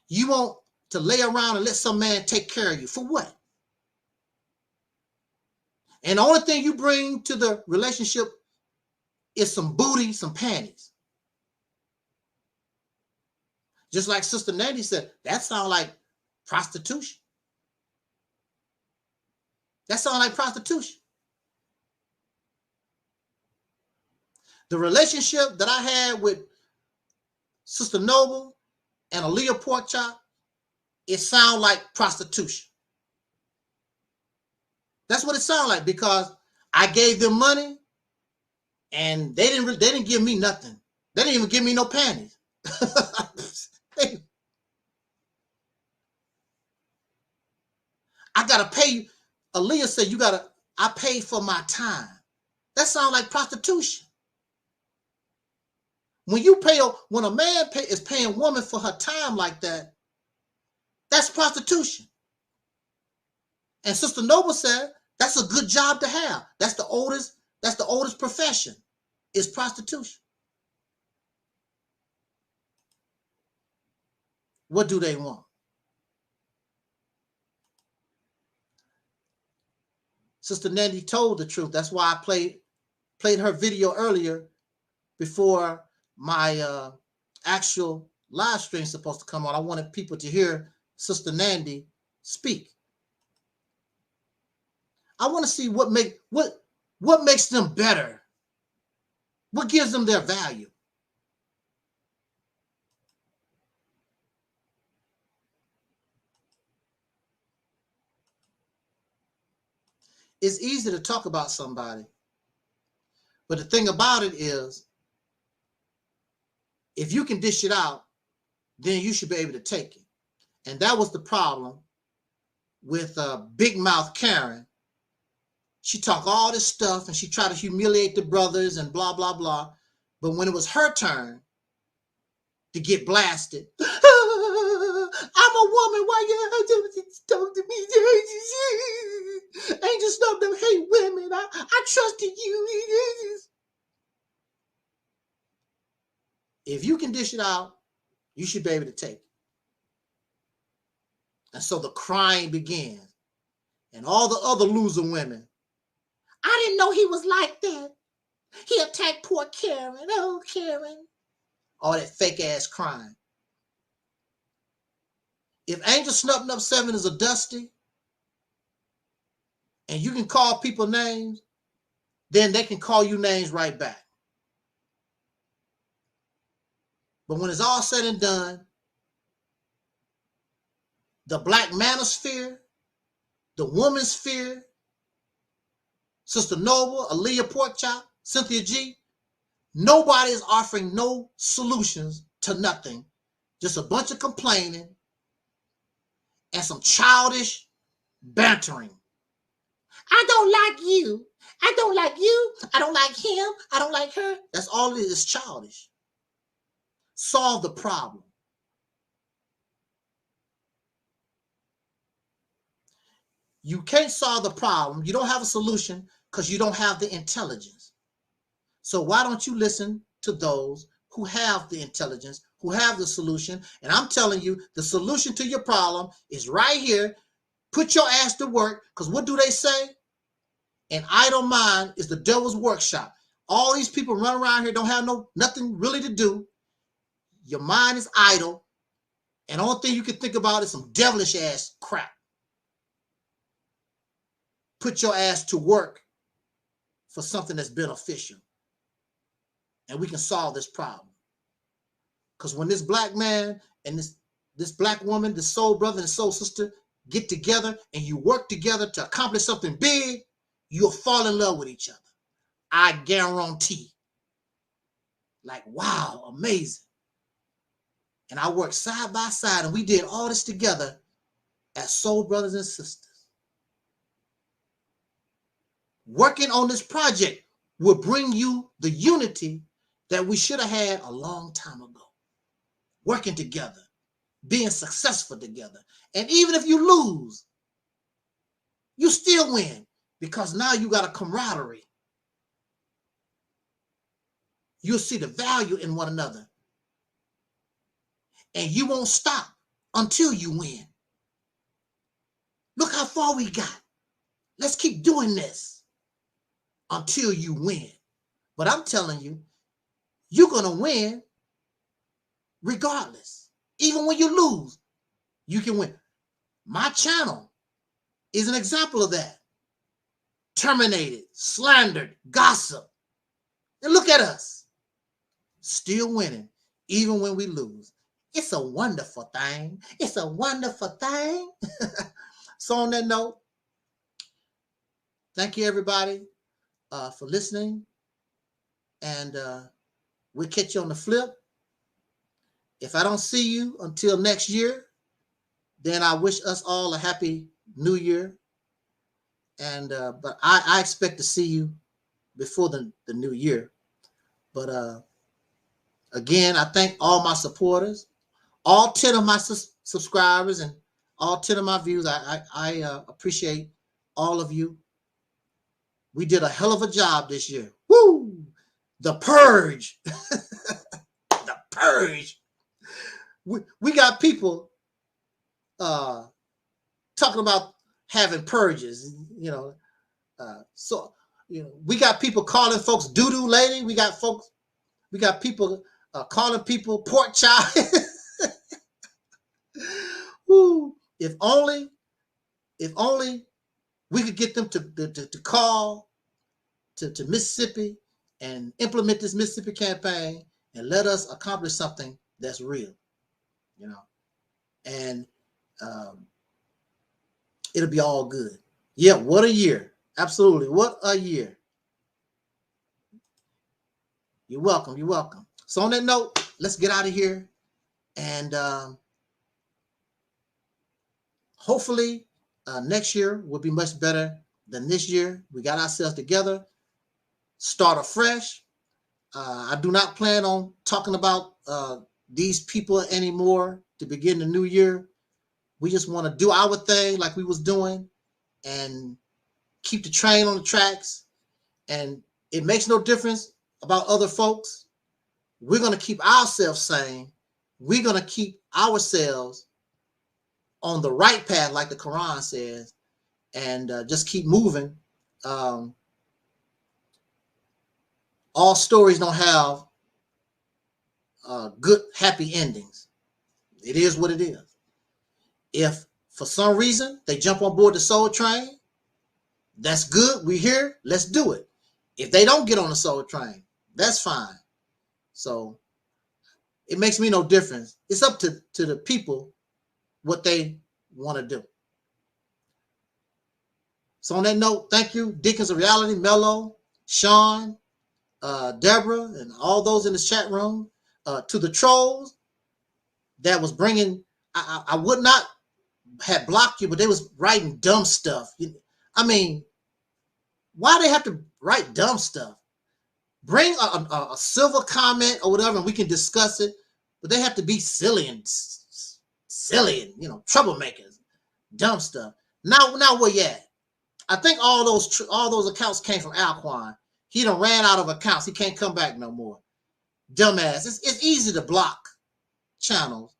S6: You want to lay around and let some man take care of you. For what? And the only thing you bring to the relationship is some booty, some panties. Just like Sister Nandy said, that sounds like prostitution. That sounds like prostitution. The relationship that I had with Sister Noble and Aleeyah Porkchop, it sounds like prostitution. That's what it sounds like, because I gave them money and they didn't give me nothing. They didn't even give me no panties. I gotta pay you. Aleeyah said, I paid for my time. That sounds like prostitution. When a man is paying a woman for her time like that, that's prostitution. And Sister Noble said, that's a good job to have. That's the oldest profession, is prostitution. What do they want? Sister Nandy told the truth. That's why I played her video earlier before my actual live stream is supposed to come on. I wanted people to hear Sister Nandy speak. I want to see what makes them better. What gives them their value? It's easy to talk about somebody, but the thing about it is, if you can dish it out, then you should be able to take it. And that was the problem with Big Mouth Karen. She talked all this stuff and she tried to humiliate the brothers and blah, blah, blah. But when it was her turn to get blasted, I'm a woman, why you have to talk to me? Angel Snow don't hate women. I trusted you. If you can dish it out, you should be able to take it. And so the crying began. And all the other loser women, I didn't know he was like that. He attacked poor Karen. Oh, Karen. All that fake ass crying. If Angel Snubbing Up 7 is a Dusty, and you can call people names, then they can call you names right back. But when it's all said and done, the black manosphere, the woman's sphere, Sister Noble, Aleeyah Porkchop, Cynthia G, nobody is offering no solutions to nothing. Just a bunch of complaining and some childish bantering. I don't like you. I don't like you. I don't like him. I don't like her. That's all it is. It's childish. Solve the problem. You can't solve the problem. You don't have a solution because you don't have the intelligence. So why don't you listen to those who have the intelligence, who have the solution? And I'm telling you, the solution to your problem is right here. Put your ass to work, because what do they say? An idle mind is the devil's workshop. All these people run around here, don't have nothing really to do. Your mind is idle, and the only thing you can think about is some devilish ass crap. Put your ass to work for something that's beneficial, and we can solve this problem. Because when this black man and this black woman, this soul brother and soul sister get together and you work together to accomplish something big, you'll fall in love with each other. I guarantee. Like, wow, amazing. And I worked side by side, and we did all this together as soul brothers and sisters. Working on this project will bring you the unity that we should have had a long time ago. Working together, being successful together. And even if you lose, you still win, because now you got a camaraderie. You'll see the value in one another. And you won't stop until you win. Look how far we got. Let's keep doing this until you win. But I'm telling you, you're going to win regardless. Even when you lose, you can win. My channel is an example of that. Terminated, slandered, gossip. And look at us. Still winning, even when we lose. It's a wonderful thing. It's a wonderful thing. So on that note, thank you everybody for listening. And we'll catch you on the flip. If I don't see you until next year, then I wish us all a happy new year. And but I expect to see you before the new year. But again, I thank all my supporters, all 10 of my subscribers, and all 10 of my views. I appreciate all of you. We did a hell of a job this year. Woo! The Purge. The Purge. We got people talking about having purges, you know. So, you know, we got people calling folks doo-doo lady. We got people calling people pork chop. Woo. If only we could get them to call to Mississippi and implement this Mississippi campaign and let us accomplish something that's real, you know. And it'll be all good. Yeah, what a year. Absolutely. What a year. You're welcome. You're welcome. So on that note, let's get out of here. And hopefully next year will be much better than this year. We got ourselves together, start afresh. I do not plan on talking about these people anymore to begin the new year. We just want to do our thing like we was doing and keep the train on the tracks. And it makes no difference about other folks. We're going to keep ourselves sane. We're going to keep ourselves on the right path, like the Quran says, and just keep moving. All stories don't have good, happy endings. It is what it is. If for some reason they jump on board the soul train, that's good. We're here. Let's do it. If they don't get on the soul train, that's fine. So It makes me no difference. It's up to the people what they want to do. So on that note, thank you, Deacons of Reality, Mello, Sean, Deborah, and all those in the chat room. To the trolls that was bringing, I would not have blocked you, but they was writing dumb stuff. I mean, why they have to write dumb stuff? Bring a civil comment or whatever, and we can discuss it. But they have to be silly and troublemakers, dumb stuff. Now where you at? I think all those accounts came from Alquan. He done ran out of accounts. He can't come back no more. Dumbass. It's easy to block channels.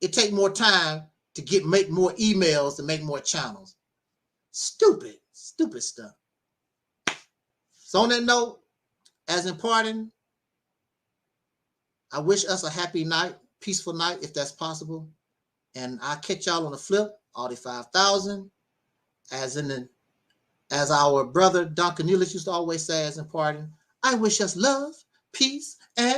S6: It take more time to make more emails to make more channels. Stupid stuff. So on that note, as in parting, I wish us a happy night, peaceful night, if that's possible. And I'll catch y'all on the flip, all the 5,000. As our brother Don Cornelius used to always say, as in parting, I wish us love, peace, and